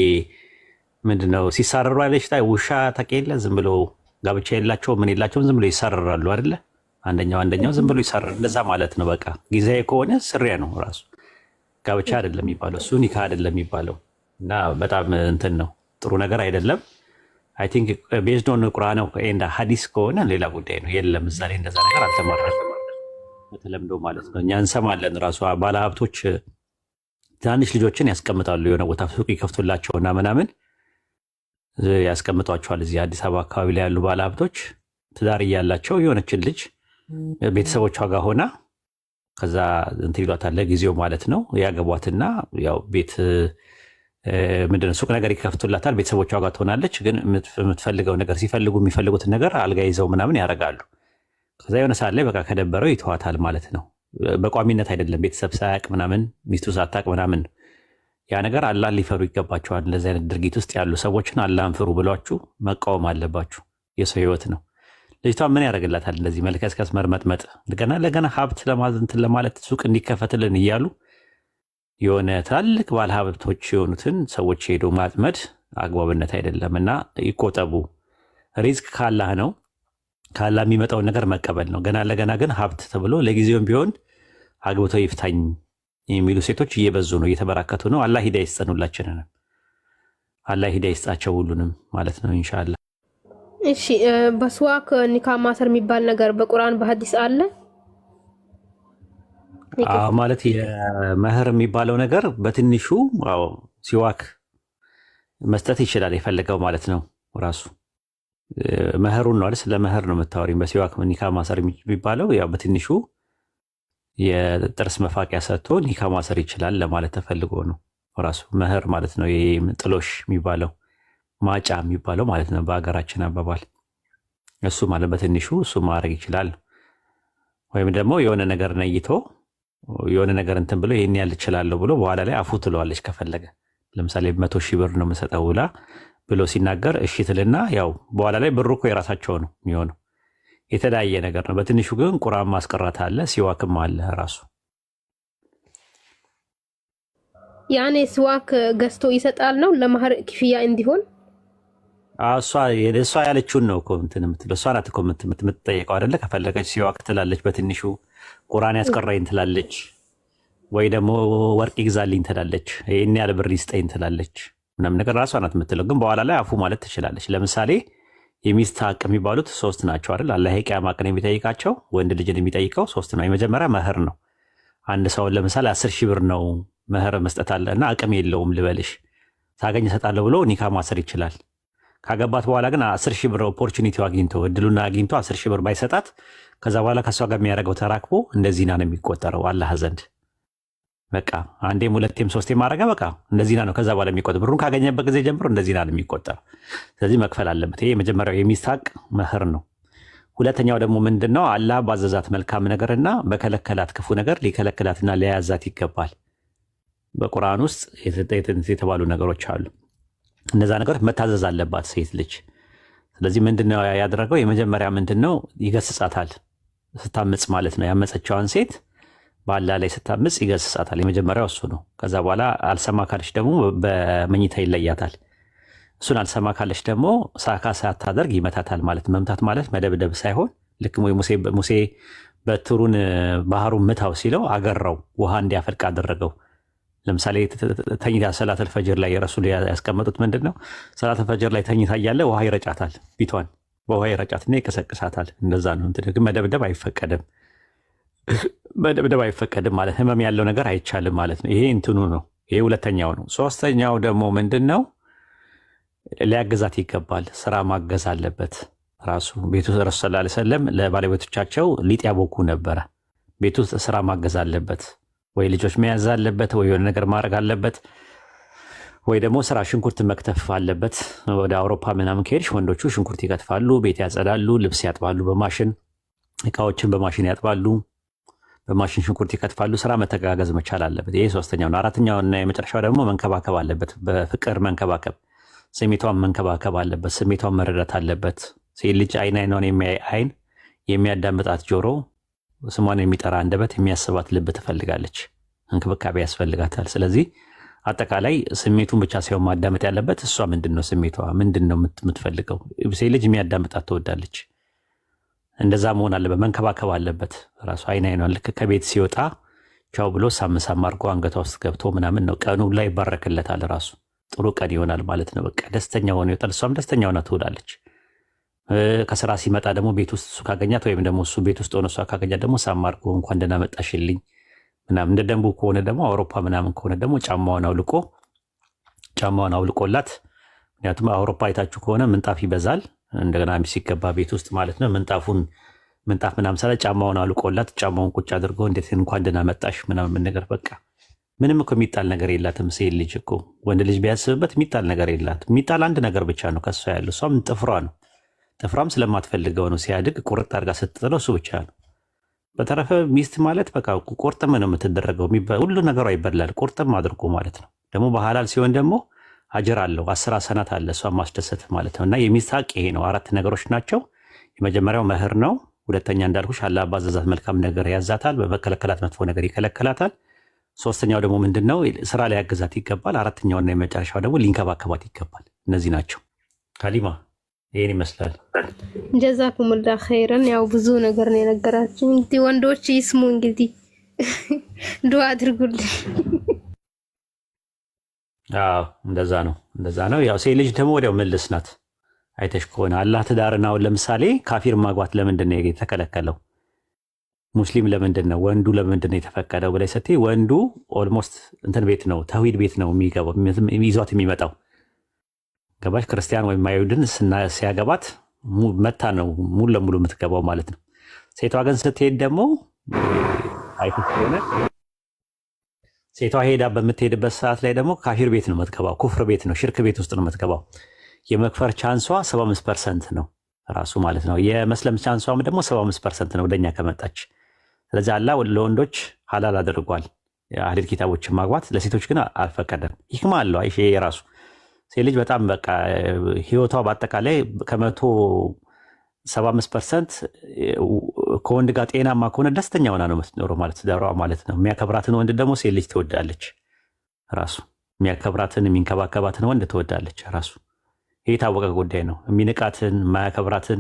ምንድነው? ሲሳረሩ አይለሽ ውሻ ታውቂያለሽ? ዝም ብሎ ጋብቻ የላቸው ምን የላቸውም ዝም ብሎ ይሳረራሉ አይደለ? አንደኛው ዝም ብሎ ይሳረር እንደዛ ማለት ነው። በቃ ጊዜያዊ ከሆነ ስርያ ነው ራሱ። ጋብቻ አይደለም የሚባለው እሱ ኒካ አይደለም የሚባለው እና በጣም እንትን ነው፣ ጥሩ ነገር አይደለም። አይ ቲንክ ቤዝድ ኦን ቁርአን ኤንድ ሐዲስ ከሆነ ሌላ ጉዳይ ነው። የለም እዛ ላይ እንደዛ ነገር አልተመረጠም በተለምዶ ማለት ነው። እኛ እንሰማለን ራሱ ባለሀብቶች ትናንሽ ልጆችን ያስቀምጣሉ የሆነ ቦታ ሱቅ ይከፍቱላቸውና ምናምን ያስቀምጧቸዋል። እዚህ አዲስ አበባ አካባቢ ላይ ያሉ ባለሀብቶች ትዳር እያላቸው የሆነችን ልጅ ቤተሰቦቿ ጋር ሆና ከዛ እንትን ይሏታል ለጊዜው ማለት ነው። ያገቧትና ያው ቤት ምንድን ነው ሱቅ ነገር ይከፍቱላታል። ቤተሰቦቿ ጋር ትሆናለች። ግን የምትፈልገው ነገር ሲፈልጉ የሚፈልጉትን ነገር አልጋ ይዘው ምናምን ያደርጋሉ። ከዛ የሆነ ሰዓት ላይ በቃ ከደበረው ይተዋታል ማለት ነው። በቋሚነት አይደለም፣ ቤተሰብ ሳያቅ ምናምን ሚስቱ ሳታቅ ምናምን። ያ ነገር አላህን ሊፈሩ ይገባቸዋል። እንደዚህ አይነት ድርጊት ውስጥ ያሉ ሰዎችን አላህን ፍሩ ብሏችሁ መቃወም አለባችሁ። የሰው ህይወት ነው። ልጅቷ ምን ያደርግላታል? እንደዚህ መልከስከስ መርመጥመጥ፣ ለገና ሀብት ለማዘንትን ለማለት ሱቅ እንዲከፈትልን እያሉ የሆነ ትላልቅ ባለሀብቶች የሆኑትን ሰዎች ሄዶ ማጥመድ አግባብነት አይደለም እና ይቆጠቡ። ሪዝቅ ካላህ ነው። ካላህ የሚመጣውን ነገር መቀበል ነው። ገና ለገና ግን ሀብት ተብሎ ለጊዜውም ቢሆን አግብተው ይፍታኝ የሚሉ ሴቶች እየበዙ ነው፣ እየተበራከቱ ነው። አላህ ሂዳያ ይስጠን ሁላችንንም። አላህ ሂዳያ ይስጣቸው ሁሉንም ማለት ነው ኢንሻአላህ። እሺ በስዋክ ኒካ ማሰር የሚባል ነገር በቁርአን በሐዲስ አለ ማለት የመህር የሚባለው ነገር በትንሹ ሲዋክ መስጠት ይችላል የፈለገው ማለት ነው። ራሱ መህሩን ነው አይደል? ስለ መህር ነው የምታወሪኝ። በሲዋክ ኒካ ማሰር የሚባለው ያው በትንሹ የጥርስ መፋቂያ ሰጥቶ ኒካ ማሰር ይችላል ለማለት ተፈልጎ ነው። ራሱ መህር ማለት ነው። ይሄ ጥሎሽ የሚባለው ማጫ የሚባለው ማለት ነው በሀገራችን አባባል። እሱ ማለት በትንሹ እሱ ማድረግ ይችላል። ወይም ደግሞ የሆነ ነገር ነይቶ የሆነ ነገር እንትን ብሎ ይሄን ያህል እችላለሁ ብሎ በኋላ ላይ አፉ ትለዋለች ከፈለገ። ለምሳሌ 100 ሺህ ብር ነው የምሰጠው ብላ ብሎ ሲናገር እሺ ትልና ያው በኋላ ላይ ብሩ እኮ የራሳቸው ነው የሚሆነው። የተለያየ ነገር ነው። በትንሹ ግን ቁርአን ማስቀራት አለ፣ ሲዋክም አለ ራሱ። ያኔ ሲዋክ ገዝቶ ይሰጣል ነው ለማህር ክፍያ እንዲሆን። እሷ ያለችውን ነው እኮ እንትን የምትለው እሷ ናት እኮ የምትጠየቀው አይደለ? ከፈለገች ሲዋክ ትላለች፣ በትንሹ ቁርአን ያስቀራኝ ትላለች፣ ወይ ደግሞ ወርቅ ይግዛልኝ ትላለች፣ ይሄን ያህል ብር ይስጠኝ ትላለች ምናምን ነገር ራሷ ናት የምትለው። ግን በኋላ ላይ አፉ ማለት ትችላለች። ለምሳሌ የሚስት ሀቅ የሚባሉት 3 ናቸው አይደል? አላህ የቂያማ ቀን የሚጠይቃቸው ወንድ ልጅን የሚጠይቀው 3 ነው። የመጀመሪያ መህር ነው። አንድ ሰውን ለምሳሌ 10 ሺህ ብር ነው መህር መስጠት አለ እና አቅም የለውም ልበልሽ፣ ታገኝ እሰጣለሁ ብሎ ኒካ ማሰር ይችላል። ካገባት በኋላ ግን 10 ሺህ ብር ኦፖርቹኒቲው አግኝቶ እድሉን አግኝቶ 10 ሺህ ብር ባይሰጣት ከዛ በኋላ ከእሷ ጋር የሚያደርገው ተራክቦ እንደዚህ ነው የሚቆጠረው አላህ ዘንድ። በቃ አንዴም ሁለቴም ሶስቴም ማድረጋ በቃ እንደዚህ ነው ከዛ በኋላ የሚቆጠር ብሩን ካገኘበት ጊዜ ጀምሮ እንደዚህ ነው የሚቆጠር። ስለዚህ መክፈል አለበት። ይሄ የመጀመሪያው የሚስት ሀቅ መህር ነው። ሁለተኛው ደግሞ ምንድነው? አላህ ባዘዛት መልካም ነገርና በከለከላት ክፉ ነገር ሊከለክላትና ሊያዛት ይገባል። በቁርአን ውስጥ የተባሉ ነገሮች አሉ። እነዛ ነገሮች መታዘዝ አለባት ሴት ልጅ። ስለዚህ ምንድነው ያደረገው? የመጀመሪያ ምንድነው? ይገስጻታል። ስታምጽ ማለት ነው። ያመፀችዋን ሴት ባላ ላይ ስታምጽ ይገስጻታል። የመጀመሪያው እሱ ነው። ከዛ በኋላ አልሰማ ካለች ደግሞ በመኝታ ይለያታል። እሱን አልሰማ ካለች ደግሞ ሳካ ሳታደርግ ይመታታል። ማለት መምታት ማለት መደብደብ ሳይሆን ልክ ሙሴ በትሩን ባህሩን ምታው ሲለው አገራው፣ ውሃ እንዲያፈልቅ አደረገው። ለምሳሌ ተኝታ ሰላተል ፈጅር ላይ የረሱል ያስቀመጡት ምንድን ነው? ሰላተል ፈጅር ላይ ተኝታ እያለ ውሃ ይረጫታል። ፊቷን በውሃ ይረጫትና ይቀሰቅሳታል። እንደዛ ነው። ግን መደብደብ አይፈቀድም። መደብደብ አይፈቀድም ማለት ህመም ያለው ነገር አይቻልም ማለት ነው። ይሄ እንትኑ ነው። ይሄ ሁለተኛው ነው። ሶስተኛው ደግሞ ምንድን ነው? ሊያገዛት ይገባል። ስራ ማገዝ አለበት። ራሱ ቤቱ ረሱ ሰለላሁ ዐለይሂ ወሰለም ለባለቤቶቻቸው ሊጥ ያቦኩ ነበረ። ቤቱ ውስጥ ስራ ማገዝ አለበት። ወይ ልጆች መያዝ አለበት፣ ወይ የሆነ ነገር ማድረግ አለበት፣ ወይ ደግሞ ስራ ሽንኩርት መክተፍ አለበት። ወደ አውሮፓ ምናምን ከሄድሽ ወንዶቹ ሽንኩርት ይከትፋሉ፣ ቤት ያጸዳሉ፣ ልብስ ያጥባሉ፣ በማሽን እቃዎችን በማሽን ያጥባሉ፣ በማሽን ሽንኩርት ይከትፋሉ። ስራ መተጋገዝ መቻል አለበት። ይሄ ሶስተኛው ነው። አራተኛውና የመጨረሻው ደግሞ መንከባከብ አለበት። በፍቅር መንከባከብ፣ ስሜቷን መንከባከብ አለበት። ስሜቷን መረዳት አለበት። ሴት ልጅ አይን አይኗን የሚያይ አይን፣ የሚያዳምጣት ጆሮ፣ ስሟን የሚጠራ አንደበት፣ የሚያስባት ልብ ትፈልጋለች። እንክብካቤ ያስፈልጋታል። ስለዚህ አጠቃላይ ስሜቱን ብቻ ሳይሆን ማዳመጥ ያለበት እሷ ምንድን ነው ስሜቷ፣ ምንድን ነው የምትፈልገው። ሴት ልጅ የሚያዳምጣት ትወዳለች። እንደዛ መሆን አለበት። መንከባከብ አለበት ራሱ። አይን አይኗን ልክ ከቤት ሲወጣ ቻው ብሎ ሳምሳም አድርጎ አንገቷ ውስጥ ገብቶ ምናምን ነው ቀኑ ላይ ይባረክለታል። ራሱ ጥሩ ቀን ይሆናል ማለት ነው። በቃ ደስተኛ ሆኖ ይወጣል። እሷም ደስተኛ ሆና ትውላለች። ከስራ ሲመጣ ደግሞ ቤት ውስጥ እሱ ካገኛት ወይም ደግሞ እሱ ቤት ውስጥ ሆነ እሷ ካገኛት ደግሞ ሳም አድርጎ እንኳን ደህና መጣሽልኝ ምናምን። እንደ ደንቡ ከሆነ ደግሞ አውሮፓ ምናምን ከሆነ ደግሞ ጫማዋን አውልቆላት። ምክንያቱም አውሮፓ አይታችሁ ከሆነ ምንጣፍ ይበዛል። እንደገና ሲገባ ቤት ውስጥ ማለት ነው ምንጣፍ ምናምን ሳለ ጫማውን አውልቆላት ጫማውን ቁጭ አድርጎ እንዴት እንኳን ደህና መጣሽ ምናምን ነገር። በቃ ምንም እኮ የሚጣል ነገር የላትም ሴት ልጅ እኮ። ወንድ ልጅ ቢያስብበት የሚጣል ነገር የላትም። የሚጣል አንድ ነገር ብቻ ነው ከሷ ያለው፣ እሷም ጥፍሯ ነው። ጥፍሯም ስለማትፈልገው ነው። ሲያድግ ቁርጥ አድርጋ ስትጥለው እሱ ብቻ ነው። በተረፈ ሚስት ማለት በቃ ቁርጥም ነው የምትደረገው። ሁሉ ነገሯ ይበላል ቁርጥም አድርጎ ማለት ነው። ደግሞ በሐላል ሲሆን ደግሞ አጀር አለው። 10 ሰናት አለ እሷ ማስደሰት ማለት ነው። እና የሚስት ሀቅ ይሄ ነው። 4 ነገሮች ናቸው። የመጀመሪያው መህር ነው። ሁለተኛ እንዳልኩሽ አላህ ባዘዛት መልካም ነገር ያዛታል፣ በመከለከላት መጥፎ ነገር ይከለከላታል። ሶስተኛው ደግሞ ምንድነው? ስራ ላይ ያገዛት ይገባል። አራተኛውና የመጨረሻው ደግሞ ሊንከባከባት ይገባል። እነዚህ ናቸው። ካሊማ ይሄን ይመስላል። ጀዛኩሙላ ኸይረን። ያው ብዙ ነገር ነው የነገራችሁ። እንግዲህ ወንዶች ይስሙ፣ እንግዲህ ዱዓ አድርጉልኝ። አዎ እንደዛ ነው። ያው ሴት ልጅ ደግሞ ወዲያው መልስ ናት። አይተሽ ከሆነ አላህ ትዳርን አሁን ለምሳሌ ካፊር ማግባት ለምንድን ነው የተከለከለው? ሙስሊም ለምንድን ነው? ወንዱ ለምንድን ነው የተፈቀደው ብላይ ስትይ ወንዱ ኦልሞስት እንትን ቤት ነው ተውሂድ ቤት ነው የሚገባው ይዟት የሚመጣው ገባሽ? ክርስቲያን ወይም አይሁድን ሲያገባት መታ ነው ሙሉ ለሙሉ የምትገባው ማለት ነው። ሴቷ ግን ስትሄድ ደግሞ አይተሽ ከሆነ ሴቷ ሄዳ በምትሄድበት ሰዓት ላይ ደግሞ ካፊር ቤት ነው የምትገባው፣ ኩፍር ቤት ነው፣ ሽርክ ቤት ውስጥ ነው የምትገባው። የመክፈር ቻንሷ 75% ነው። ራሱ ማለት ነው። የመስለም ቻንሷም ደግሞ 75% ነው ወደኛ ከመጣች። ስለዚህ አላህ ለወንዶች ሐላል አድርጓል የአህለል ኪታቦችን ማግባት፣ ለሴቶች ግን አልፈቀደም። ሂክማ አለው። አይሽ የራሱ ሴት ልጅ በጣም በቃ ህይወቷ በአጠቃላይ ከ175% ከወንድ ጋር ጤናማ ከሆነ ደስተኛ ሆና ነው የምትኖረው ማለት ትዳሯ ማለት ነው። የሚያከብራትን ወንድ ደግሞ ሴት ልጅ ትወዳለች። ራሱ የሚያከብራትን የሚንከባከባትን ወንድ ትወዳለች። ራሱ ይህ የታወቀ ጉዳይ ነው። የሚንቃትን ማያከብራትን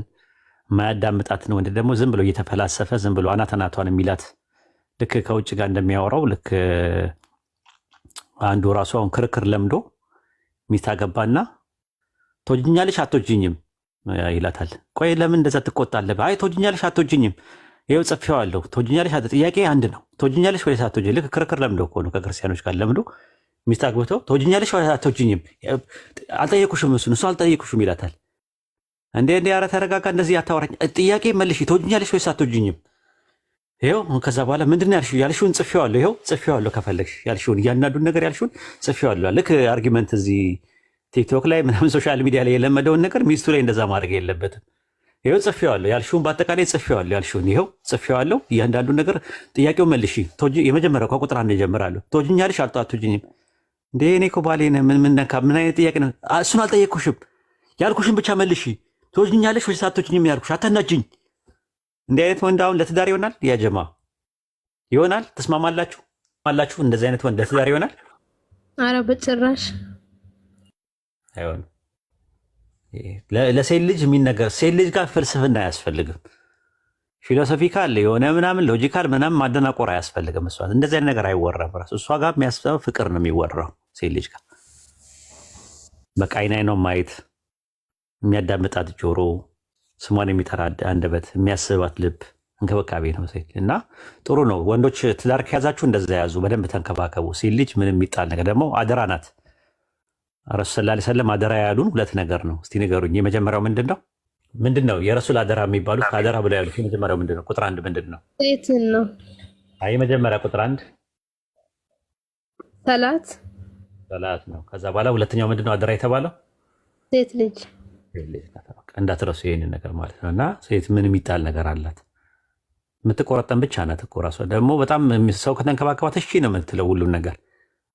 ማያዳምጣትን ወንድ ደግሞ ዝም ብሎ እየተፈላሰፈ ዝም ብሎ አናተናቷን የሚላት ልክ ከውጭ ጋር እንደሚያወራው ልክ አንዱ ራሱ አሁን ክርክር ለምዶ ሚስት አገባና ትወጂኛለሽ አትወጂኝም ይላታል። ቆይ ለምን እንደዛ ትቆጣለህ? አይ ትወጂኛለሽ አትወጂኝም ይኸው ጽፌዋለሁ። ትወጂኛለሽ ጥያቄ አንድ ነው። ትወጂኛለሽ ወይስ አትወጂኝ? ልክ ክርክር ለምዶ እኮ ነው ከክርስቲያኖች ጋር ለምዶ ሚስት አግብተው ትወጂኛለሽ ወይስ አትወጂኝም? አልጠየኩሽም፣ እሱ አልጠየኩሽም ይላታል። እንዴ ኧረ ተረጋጋ፣ እንደዚህ አታወራኝ፣ ጥያቄ መልሽ፣ ትወጂኛለሽ ወይስ አትወጂኝም? ይኸው ከዛ በኋላ ምንድን ነው ያልሽውን ጽፌዋለሁ፣ ይኸው ጽፌዋለሁ፣ ከፈለግሽ ያልሽውን እያንዳንዱን ነገር ያልሽውን ጽፌዋለሁ። ልክ አርጊመንት እዚህ ቲክቶክ ላይ ምናምን ሶሻል ሚዲያ ላይ የለመደውን ነገር ሚስቱ ላይ እንደዛ ማድረግ የለበትም። ይኸው ጽፌዋለሁ፣ ያልሽውን በአጠቃላይ ጽፌዋለሁ፣ ያልሽውን ይኸው ጽፌዋለሁ፣ እያንዳንዱን ነገር ጥያቄው መልሽ። የመጀመሪያው ከቁጥር 1 እጀምራለሁ። ትወጂኛለሽ አትወጂኝም? እንዴ እኔ እኮ ባሌ ነህ፣ ምን አይነት ጥያቄ ነው? እሱን አልጠየቅኩሽም፣ ያልኩሽን ብቻ መልሽ። ትወጂኛለሽ ወይስ አትወጂኝም ያልኩሽ፣ አታናጅኝ። እንዲህ አይነት ወንድ አሁን ለትዳር ይሆናል? ያጀማ ይሆናል? ተስማማላችሁ? እንደዚህ አይነት ወንድ ለትዳር ይሆናል? አረ በጭራሽ አይሆንም። ለሴት ልጅ የሚነገር ሴት ልጅ ጋር ፍልስፍና አያስፈልግም። ፊሎሶፊካል የሆነ ምናምን ሎጂካል ምናምን ማደናቆር አያስፈልግም። እሷ እንደዚህ አይነት ነገር አይወራም። ራሱ እሷ ጋር የሚያስበው ፍቅር ነው የሚወራው። ሴት ልጅ ጋር በቃ አይኗን ማየት፣ የሚያዳምጣት ጆሮ፣ ስሟን የሚጠራ አንደበት፣ የሚያስባት ልብ፣ እንክብካቤ ነው ሴት እና ጥሩ ነው። ወንዶች ትዳር ከያዛችሁ እንደዛ ያዙ፣ በደንብ ተንከባከቡ። ሴት ልጅ ምንም የሚጣል ነገር ደግሞ አደራ ናት። ረሱል ሰለላሁ ዐለይሂ ወሰለም አደራ ያሉን 2 ነገር ነው። እስቲ ንገሩኝ። የመጀመሪያው ምንድን ነው የረሱል አደራ የሚባሉት አደራ ብለው ያሉት የመጀመሪያው ምንድን ነው? ቁጥር 1 ምንድን ነው? ሴትን ነው። አይ የመጀመሪያ ቁጥር 1 ሰላት ነው። ከዛ በኋላ ሁለተኛው ምንድን ነው አደራ የተባለው? ሴት ልጅ እንዳትረሱ ይሄንን ነገር ማለት ነው። እና ሴት ምን የሚጣል ነገር አላት? የምትቆረጠን ብቻ ናት እኮ ራሷ። ደግሞ በጣም ሰው ከተንከባከባት እሺ ነው የምትለው ሁሉን ነገር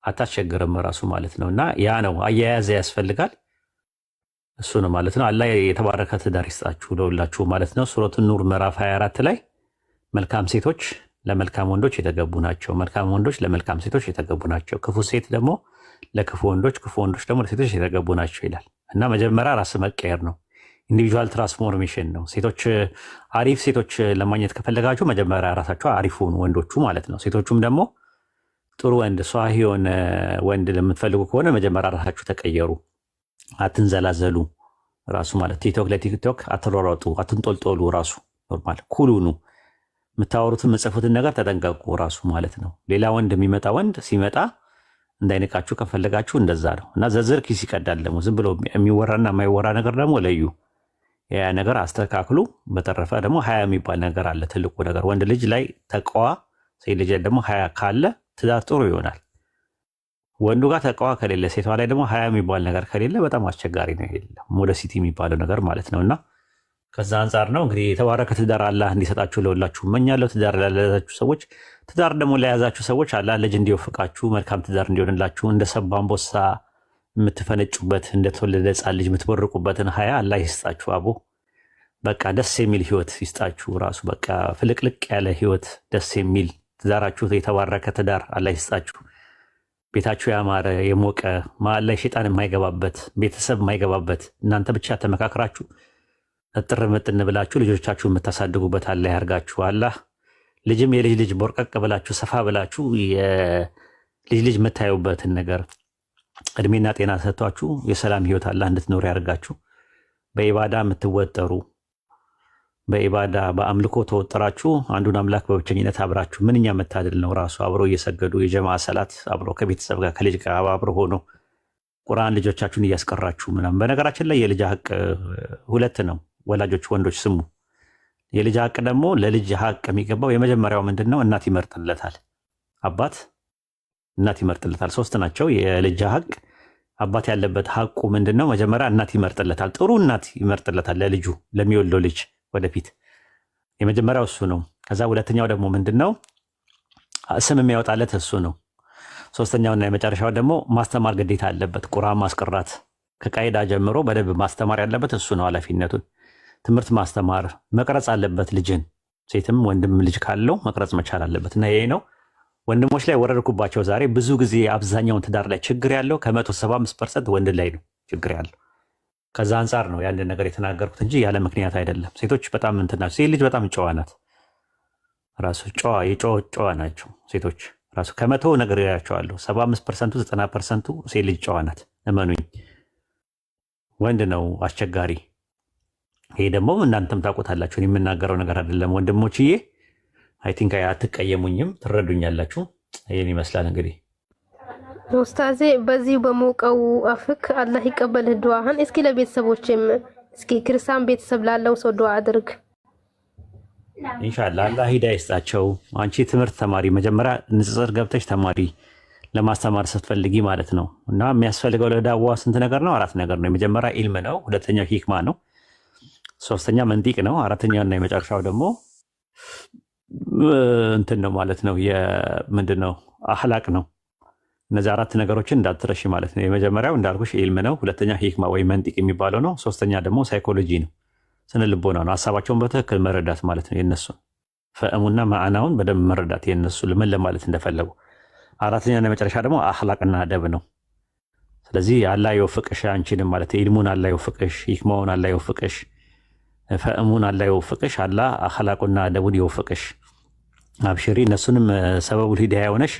አታስቸግርም ራሱ ማለት ነው። እና ያ ነው አያያዘ ያስፈልጋል። እሱ ነው ማለት ነው። አላህ የተባረከ ትዳር ይስጣችሁ ለሁላችሁ ማለት ነው። ሱረቱ ኑር ምዕራፍ 24 ላይ መልካም ሴቶች ለመልካም ወንዶች የተገቡ ናቸው፣ መልካም ወንዶች ለመልካም ሴቶች የተገቡ ናቸው፣ ክፉ ሴት ደግሞ ለክፉ ወንዶች፣ ክፉ ወንዶች ደግሞ ለሴቶች የተገቡ ናቸው ይላል። እና መጀመሪያ ራስ መቀየር ነው። ኢንዲቪጁዋል ትራንስፎርሜሽን ነው። ሴቶች አሪፍ ሴቶች ለማግኘት ከፈለጋችሁ መጀመሪያ ራሳቸው አሪፍ ሆኑ ወንዶቹ ማለት ነው። ሴቶቹም ደግሞ ጥሩ ወንድ ሷሂ የሆነ ወንድ ለምትፈልጉ ከሆነ መጀመሪያ ራሳችሁ ተቀየሩ፣ አትንዘላዘሉ ራሱ ማለት ቲክቶክ ለቲክቶክ አትሯሯጡ፣ አትንጦልጦሉ ራሱ ኖርማል ኩሉኑ የምታወሩትን የምጽፉትን ነገር ተጠንቀቁ ራሱ ማለት ነው። ሌላ ወንድ የሚመጣ ወንድ ሲመጣ እንዳይንቃችሁ ከፈለጋችሁ እንደዛ ነው። እና ዘዝር ኪስ ይቀዳል። ደግሞ ዝም ብሎ የሚወራና የማይወራ ነገር ደግሞ ለዩ፣ ያ ነገር አስተካክሉ። በተረፈ ደግሞ ሀያ የሚባል ነገር አለ። ትልቁ ነገር ወንድ ልጅ ላይ ተቀዋ፣ ሴት ልጅ ደግሞ ሀያ ካለ ትዳር ጥሩ ይሆናል። ወንዱ ጋር ተቀዋ ከሌለ ሴቷ ላይ ደግሞ ሀያ የሚባል ነገር ከሌለ በጣም አስቸጋሪ ነው። ይሄ ሞደሲቲ የሚባለው ነገር ማለት ነው። እና ከዛ አንጻር ነው እንግዲህ የተባረከ ትዳር አላህ እንዲሰጣችሁ ለሁላችሁ እመኛለሁ። ትዳር ላለያዛችሁ ሰዎች፣ ትዳር ደግሞ ለያዛችሁ ሰዎች አላህ ልጅ እንዲወፍቃችሁ፣ መልካም ትዳር እንዲሆንላችሁ፣ እንደ ሰባ አንበሳ የምትፈነጩበት እንደተወለደ ሕፃን ልጅ የምትቦርቁበትን ሀያ አላህ ይስጣችሁ። አቦ በቃ ደስ የሚል ህይወት ይስጣችሁ። ራሱ በቃ ፍልቅልቅ ያለ ህይወት ደስ የሚል ትዳራችሁ የተባረከ ትዳር አላህ ይስጣችሁ። ቤታችሁ ያማረ የሞቀ መሀል ላይ ሸይጣን የማይገባበት ቤተሰብ የማይገባበት እናንተ ብቻ ተመካክራችሁ እጥር ምጥን ብላችሁ ልጆቻችሁ የምታሳድጉበት አላህ ያርጋችሁ። አላህ ልጅም የልጅ ልጅ ቦርቀቅ ብላችሁ ሰፋ ብላችሁ የልጅ ልጅ የምታዩበትን ነገር እድሜና ጤና ሰጥቷችሁ የሰላም ህይወት አላህ እንድትኖሩ ያርጋችሁ። በኢባዳ የምትወጠሩ በኢባዳ በአምልኮ ተወጠራችሁ አንዱን አምላክ በብቸኝነት አብራችሁ ምንኛ መታደል ነው። ራሱ አብሮ እየሰገዱ የጀማ ሰላት አብሮ ከቤተሰብ ጋር ከልጅ ጋር አብሮ ሆኖ ቁርአን ልጆቻችሁን እያስቀራችሁ ምናምን። በነገራችን ላይ የልጅ ሀቅ 2 ነው። ወላጆች ወንዶች ስሙ። የልጅ ሀቅ ደግሞ ለልጅ ሀቅ የሚገባው የመጀመሪያው ምንድን ነው? እናት ይመርጥለታል። አባት እናት ይመርጥለታል። 3 ናቸው የልጅ ሀቅ። አባት ያለበት ሀቁ ምንድነው? መጀመሪያ እናት ይመርጥለታል፣ ጥሩ እናት ይመርጥለታል ለልጁ ለሚወልደው ልጅ ወደፊት። የመጀመሪያው እሱ ነው። ከዛ ሁለተኛው ደግሞ ምንድነው? ስም የሚያወጣለት እሱ ነው። ሶስተኛውና የመጨረሻው ደግሞ ማስተማር ግዴታ አለበት። ቁርአን ማስቀራት ከቃይዳ ጀምሮ በደንብ ማስተማር ያለበት እሱ ነው ኃላፊነቱን። ትምህርት ማስተማር መቅረጽ አለበት ልጅን። ሴትም ወንድም ልጅ ካለው መቅረጽ መቻል አለበት እና ይሄ ነው ወንድሞች ላይ ወረድኩባቸው ዛሬ። ብዙ ጊዜ አብዛኛውን ትዳር ላይ ችግር ያለው ከ175% ወንድ ላይ ነው ችግር ያለው። ከዛ አንጻር ነው ያንን ነገር የተናገርኩት እንጂ ያለ ምክንያት አይደለም። ሴቶች በጣም እንትን ናቸው። ሴት ልጅ በጣም ጨዋ ናት። ራሱ ጨዋ ናቸው ሴቶች ራሱ ከመቶ ነገር ያቸዋለሁ 75%፣ 90%ቱ ሴት ልጅ ጨዋ ናት። እመኑኝ። ወንድ ነው አስቸጋሪ። ይሄ ደግሞ እናንተም ታውቁታላችሁ። የምናገረው ነገር አይደለም ወንድሞችዬ። አይ ቲንክ አትቀየሙኝም፣ ትረዱኛላችሁ። ይህን ይመስላል እንግዲህ ኡስታዜ። በዚህ በሞቀው አፍክ አላህ ይቀበልህ ዱዓህን። እስኪ ለቤተሰቦችም እስኪ ክርስቲያን ቤተሰብ ላለው ሰው ዱዓ አድርግ ኢንሻአላህ። አላህ ሂዳያ ይስጣቸው። አንቺ ትምህርት ተማሪ፣ መጀመሪያ ንጽጽር ገብተሽ ተማሪ ለማስተማር ስትፈልጊ ማለት ነው። እና የሚያስፈልገው ለዳዋ ስንት ነገር ነው? 4 ነገር ነው። የመጀመሪያ ኢልም ነው፣ ሁለተኛው ሂክማ ነው፣ ሶስተኛ መንጢቅ ነው፣ አራተኛውና የመጨረሻው ደግሞ እንትን ነው ማለት ነው። ምንድን ነው? አህላቅ ነው። እነዚህ 4 ነገሮችን እንዳትረሺ ማለት ነው። የመጀመሪያው እንዳልኩሽ ኢልም ነው፣ ሁለተኛ ሂክማ ወይ መንጢቅ የሚባለው ነው፣ ሶስተኛ ደግሞ ሳይኮሎጂ ነው፣ ስነ ልቦና ነው። ሀሳባቸውን በትክክል መረዳት ማለት ነው። የነሱ ፈእሙና ማዕናውን በደንብ መረዳት የነሱ ምን ለማለት እንደፈለጉ። አራተኛና የመጨረሻ ደግሞ አህላቅና አደብ ነው። ስለዚህ አላህ ይወፍቅሽ አንቺንም ማለት ኢልሙን አላህ ይወፍቅሽ፣ ሂክማውን አላህ ይወፍቅሽ፣ ፈእሙን አላህ ይወፍቅሽ፣ አላህ አህላቁና አደቡን ይወፍቅሽ። አብሽሪ። እነሱንም ሰበቡል ሂዳያ ሆነሽ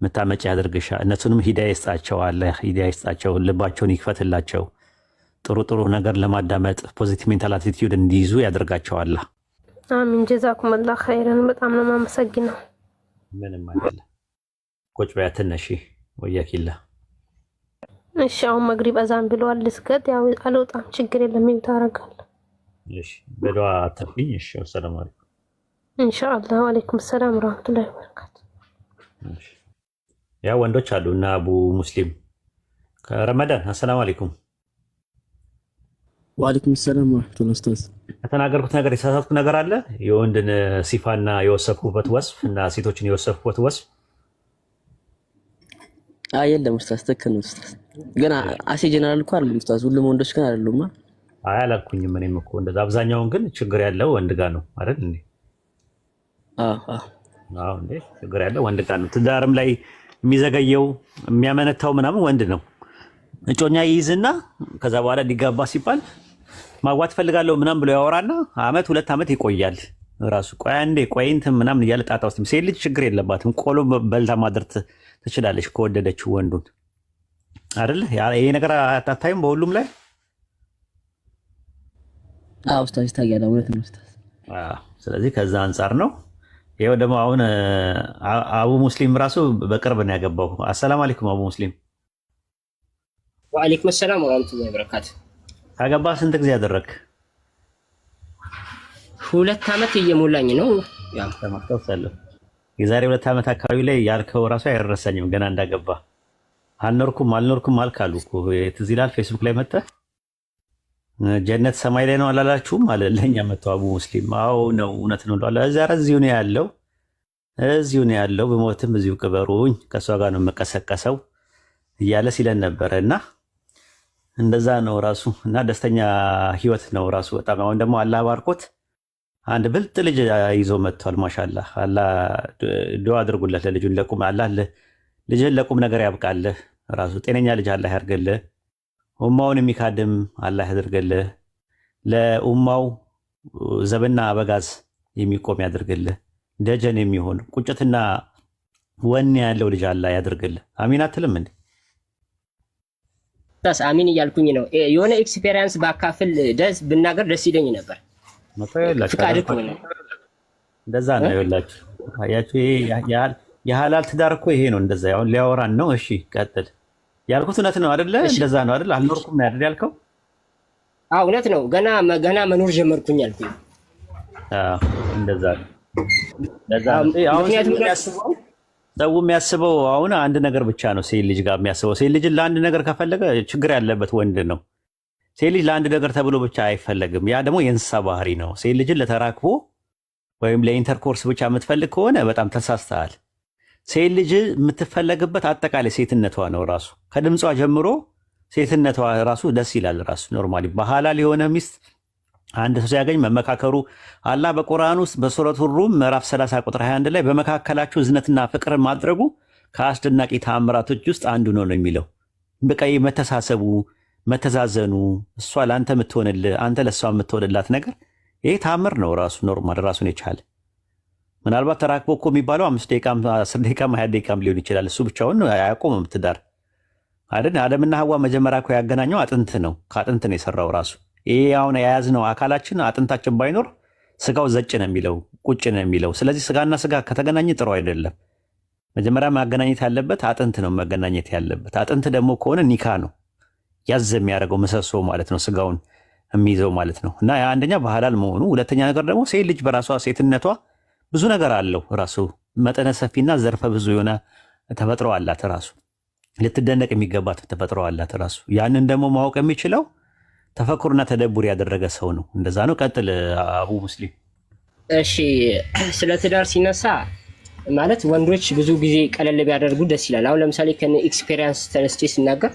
ምታመጪ ያድርግሽ። እነሱንም ሂዳያ ይስጣቸው፣ አላህ ሂዳያ ይስጣቸው፣ ልባቸውን ይክፈትላቸው፣ ጥሩ ጥሩ ነገር ለማዳመጥ ፖዚቲቭ ሜንታል አቲቲዩድ እንዲይዙ ያደርጋቸዋል። አሚን። ጀዛኩም አላህ ኸይረን። በጣም ነው የማመሰግነው። ምንም አይደለም። ቁጭ በያ ትነሺ ወያኪላ። እሺ አሁን መግሪብ አዛን ብለዋል። ልስገድ። ያው አልወጣም፣ ችግር የለም። ይውታ አደርጋለሁ። እሺ በዱዓ አትርፊኝ። እሺ ወሰላሙ አለይኩም። ኢንሻአላህ። ወአለይኩም ሰላም ወራህመቱላሂ ወበረካቱ። እሺ ያ ወንዶች አሉ እና አቡ ሙስሊም ከረመዳን አሰላሙ አለይኩም። ወአለይኩም ሰላም ወራህመቱላሂ ኡስታዝ። ከተናገርኩት ነገር የተሳሳትኩት ነገር አለ? የወንድን ሲፋና የወሰፍኩበት ወስፍ እና ሴቶችን የወሰፍኩበት ወስፍ የለም ኡስታዝ። ትክክል ነው ኡስታዝ። ግን አሴ ጀነራል እኮ አይደለም ኡስታዝ። ሁሉም ወንዶች ግን አይደሉም። አይ አላልኩኝም። እኔም እኮ እንደዛ አብዛኛውን ግን ችግር ያለው ወንድ ጋር ነው አይደል እንዴ? አዎ እንዴ ችግር ያለው ወንድ ጋር ነው። ትዳርም ላይ የሚዘገየው የሚያመነታው ምናምን ወንድ ነው። እጮኛ ይይዝና ከዛ በኋላ ሊጋባ ሲባል ማግባት ፈልጋለሁ ምናምን ብሎ ያወራና አመት 2 ዓመት ይቆያል። ራሱ ቆይ አንዴ ቆይ እንትን ምናምን እያለ ጣጣ ውስጥ ሴት ልጅ ችግር የለባትም። ቆሎ በልታ ማድር ትችላለች ከወደደችው ወንዱን አይደል? ይሄ ነገር አታታይም በሁሉም ላይ? ኡስታዝ ይታያል። እውነት ነው ኡስታዝ። ስለዚህ ከዛ አንጻር ነው። ይሄው ደግሞ አሁን አቡ ሙስሊም ራሱ በቅርብ ነው ያገባው። አሰላሙ አለይኩም አቡ ሙስሊም። ወአለይኩም ሰላም ወራህመቱላሂ ወበረካቱ። ካገባ ስንት ጊዜ ያደረክ? 2 ዓመት እየሞላኝ ነው። ያው ተማከውሰለሁ። የዛሬ 2 ዓመት አካባቢ ላይ ያልከው ራሱ አይረሳኝም። ገና እንዳገባ አልኖርኩም አልካሉ እኮ ትዝ ይላል። ፌስቡክ ላይ መጣ ጀነት ሰማይ ላይ ነው አላላችሁም? አለ ለኛ መተው አቡ ሙስሊም። አዎ ነው እውነት ነው አለ። እዚሁ ነው ያለው በሞትም እዚሁ ቅበሩኝ ከሷ ጋር ነው መቀሰቀሰው እያለ ሲለን ነበረ። እና እንደዛ ነው ራሱ እና ደስተኛ ህይወት ነው ራሱ በጣም። አሁን ደግሞ አላህ ባርኮት አንድ ብልጥ ልጅ ይዞ መጥቷል። ማሻአላህ አላህ ዱዓ አድርጉለት ለልጁን ለቁም አላህ ልጅህን ለቁም ነገር ያብቃልህ። ራሱ ጤነኛ ልጅ አላህ ያርግልህ። ኡማውን የሚካድም አላህ ያድርግልህ። ለኡማው ዘብና አበጋዝ የሚቆም ያድርግልህ። ደጀን የሚሆን ቁጭትና ወኔ ያለው ልጅ አላህ ያድርግልህ። አሚን አትልም እንዴ? ታስ አሚን እያልኩኝ ነው። የሆነ ኤክስፒሪየንስ ባካፍል ደስ ብናገር ደስ ይለኝ ነበር። ፍቃድ እኮ ነው። እንደዛ ነው ይላችሁ። አያችሁ የሐላል ትዳር እኮ ይሄ ነው። እንደዛ አሁን ሊያወራን ነው። እሺ ቀጥል። ያልኩት እውነት ነው አይደለ? እንደዛ ነው አይደል? አልኖርኩም ነው አይደል ያልከው? አዎ እውነት ነው። ገና መኖር ጀመርኩኝ አልኩኝ። እንደዛ ነው። ለዛ ነው አሁን ሰው የሚያስበው አሁን አንድ ነገር ብቻ ነው። ሴት ልጅ ጋር የሚያስበው ሴት ልጅን ለአንድ ነገር ከፈለገ ችግር ያለበት ወንድ ነው። ሴት ልጅ ለአንድ ነገር ተብሎ ብቻ አይፈለግም። ያ ደግሞ የእንስሳ ባህሪ ነው። ሴት ልጅን ለተራክቦ ወይም ለኢንተርኮርስ ብቻ የምትፈልግ ከሆነ በጣም ተሳስተሃል። ሴት ልጅ የምትፈለግበት አጠቃላይ ሴትነቷ ነው። ራሱ ከድምጿ ጀምሮ ሴትነቷ ራሱ ደስ ይላል። ራሱ ኖርማሊ በሐላል የሆነ ሚስት አንድ ሰው ሲያገኝ መመካከሩ አላህ በቁርአን ውስጥ በሱረቱ ሩም ምዕራፍ 30 ቁጥር 21 ላይ በመካከላችሁ እዝነትና ፍቅርን ማድረጉ ከአስደናቂ ተአምራቶች ውስጥ አንዱ ነው የሚለው። በቃ መተሳሰቡ፣ መተዛዘኑ፣ እሷ ለአንተ የምትሆንልህ አንተ ለእሷ የምትሆንላት ነገር ይሄ ታምር ነው። ራሱ ኖርማል ራሱን የቻለ ምናልባት ተራክቦ እኮ የሚባለው 5 ደቂቃም 10 ደቂቃም 20 ደቂቃም ሊሆን ይችላል። እሱ ብቻውን አያቆምም ትዳር አይደል? አደምና ሐዋ መጀመሪያ እኮ ያገናኘው አጥንት ነው። ከአጥንት ነው የሰራው ራሱ። ይሄ አሁን የያዝነው አካላችን አጥንታችን ባይኖር ስጋው ዘጭ ነው የሚለው ቁጭ ነው የሚለው። ስለዚህ ስጋና ስጋ ከተገናኘ ጥሩ አይደለም። መጀመሪያ ማገናኘት ያለበት አጥንት ነው መገናኘት ያለበት። አጥንት ደግሞ ከሆነ ኒካ ነው ያዝ የሚያደርገው ምሰሶ ማለት ነው፣ ስጋውን የሚይዘው ማለት ነው። እና አንደኛ በሐላል መሆኑ፣ ሁለተኛ ነገር ደግሞ ሴት ልጅ በራሷ ሴትነቷ ብዙ ነገር አለው ራሱ መጠነ ሰፊና ዘርፈ ብዙ የሆነ ተፈጥሮ አላት። ራሱ ልትደነቅ የሚገባት ተፈጥሮ አላት ራሱ። ያንን ደግሞ ማወቅ የሚችለው ተፈኩርና ተደቡር ያደረገ ሰው ነው። እንደዛ ነው። ቀጥል አቡ ሙስሊም። እሺ ስለ ትዳር ሲነሳ ማለት ወንዶች ብዙ ጊዜ ቀለል ቢያደርጉ ደስ ይላል። አሁን ለምሳሌ ከነ ኤክስፔሪየንስ ተነስቼ ሲናገር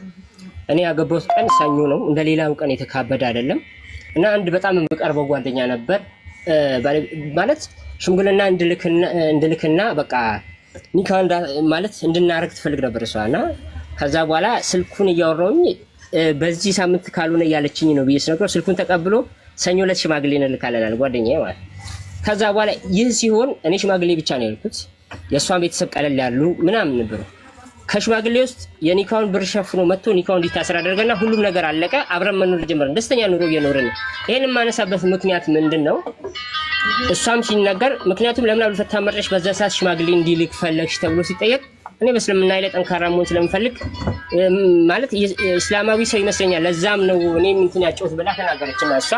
እኔ ያገባሁት ቀን ሰኞ ነው፣ እንደ ሌላው ቀን የተካበደ አይደለም። እና አንድ በጣም የምቀርበው ጓደኛ ነበር ማለት ሽምግልና እንድልክና በቃ ኒካ ማለት እንድናረግ ትፈልግ ነበር እሷ። እና ከዛ በኋላ ስልኩን እያወራሁኝ በዚህ ሳምንት ካልሆነ እያለችኝ ነው ብዬ ስነግረው ስልኩን ተቀብሎ ሰኞ ዕለት ሽማግሌ እንልካለን ጓደኛዬ ማለት። ከዛ በኋላ ይህ ሲሆን እኔ ሽማግሌ ብቻ ነው ያልኩት፣ የእሷን ቤተሰብ ቀለል ያሉ ምናምን ነበሩ። ከሽማግሌ ውስጥ የኒካውን ብር ሸፍኖ መጥቶ ኒካውን እንዲታሰር አደረገና ሁሉም ነገር አለቀ። አብረን መኖር ጀመርን፣ ደስተኛ ኑሮ እየኖርን። ይሄን የማነሳበት ምክንያት ምንድን ነው? እሷም ሲናገር ምክንያቱም ለምን አብልፈታ መርጠሽ በዛ ሰዓት ሽማግሌ እንዲልክ ፈለግሽ ተብሎ ሲጠየቅ እኔ በእስልምና ላይ ጠንካራ መሆን ስለምፈልግ ማለት እስላማዊ ሰው ይመስለኛል፣ ለዛም ነው እኔም እንትን ያጨሁት ብላ ተናገረችና እሷ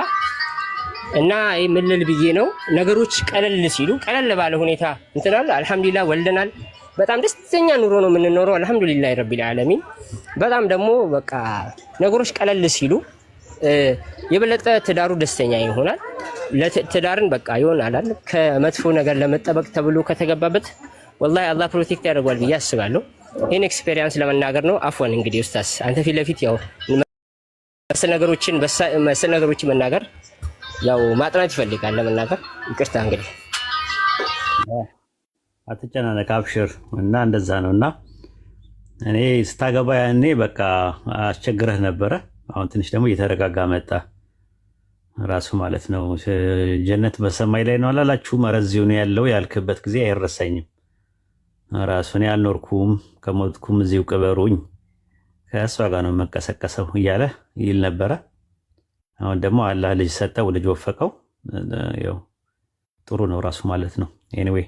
እና ምን ልል ብዬ ነው ነገሮች ቀለል ሲሉ ቀለል ባለ ሁኔታ እንትናል። አልሐምዱሊላህ ወልደናል። በጣም ደስተኛ ኑሮ ነው የምንኖረው። አልሐምዱሊላህ ረቢል ዓለሚን። በጣም ደግሞ በቃ ነገሮች ቀለል ሲሉ የበለጠ ትዳሩ ደስተኛ ይሆናል። ለትዳርን በቃ ይሆናል አይደል? ከመጥፎ ነገር ለመጠበቅ ተብሎ ከተገባበት ወላሂ አላህ ፕሮቴክት ያደርገዋል ብዬ አስባለሁ። ይህን ኤክስፔሪየንስ ለመናገር ነው። አፍዋን እንግዲህ ኡስታዝ አንተ ፊት ለፊት ያው መሰል ነገሮችን መናገር ያው ማጥናት ይፈልጋል ለመናገር። ይቅርታ እንግዲህ አትጨናነቅ፣ አብሽር። እና እንደዛ ነው። እና እኔ ስታገባ ያኔ በቃ አስቸግረህ ነበረ። አሁን ትንሽ ደግሞ እየተረጋጋ መጣ ራሱ ማለት ነው። ጀነት በሰማይ ላይ ነው አላላችሁም? ኧረ እዚሁ ነው ያለው ያልክበት ጊዜ አይረሳኝም። ራሱ እኔ አልኖርኩም ከሞትኩም እዚሁ ቅበሩኝ ከእሷ ጋር ነው መቀሰቀሰው እያለ ይል ነበረ። አሁን ደግሞ አላህ ልጅ ሰጠው፣ ልጅ ወፈቀው። ያው ጥሩ ነው ራሱ ማለት ነው። ኤኒዌይ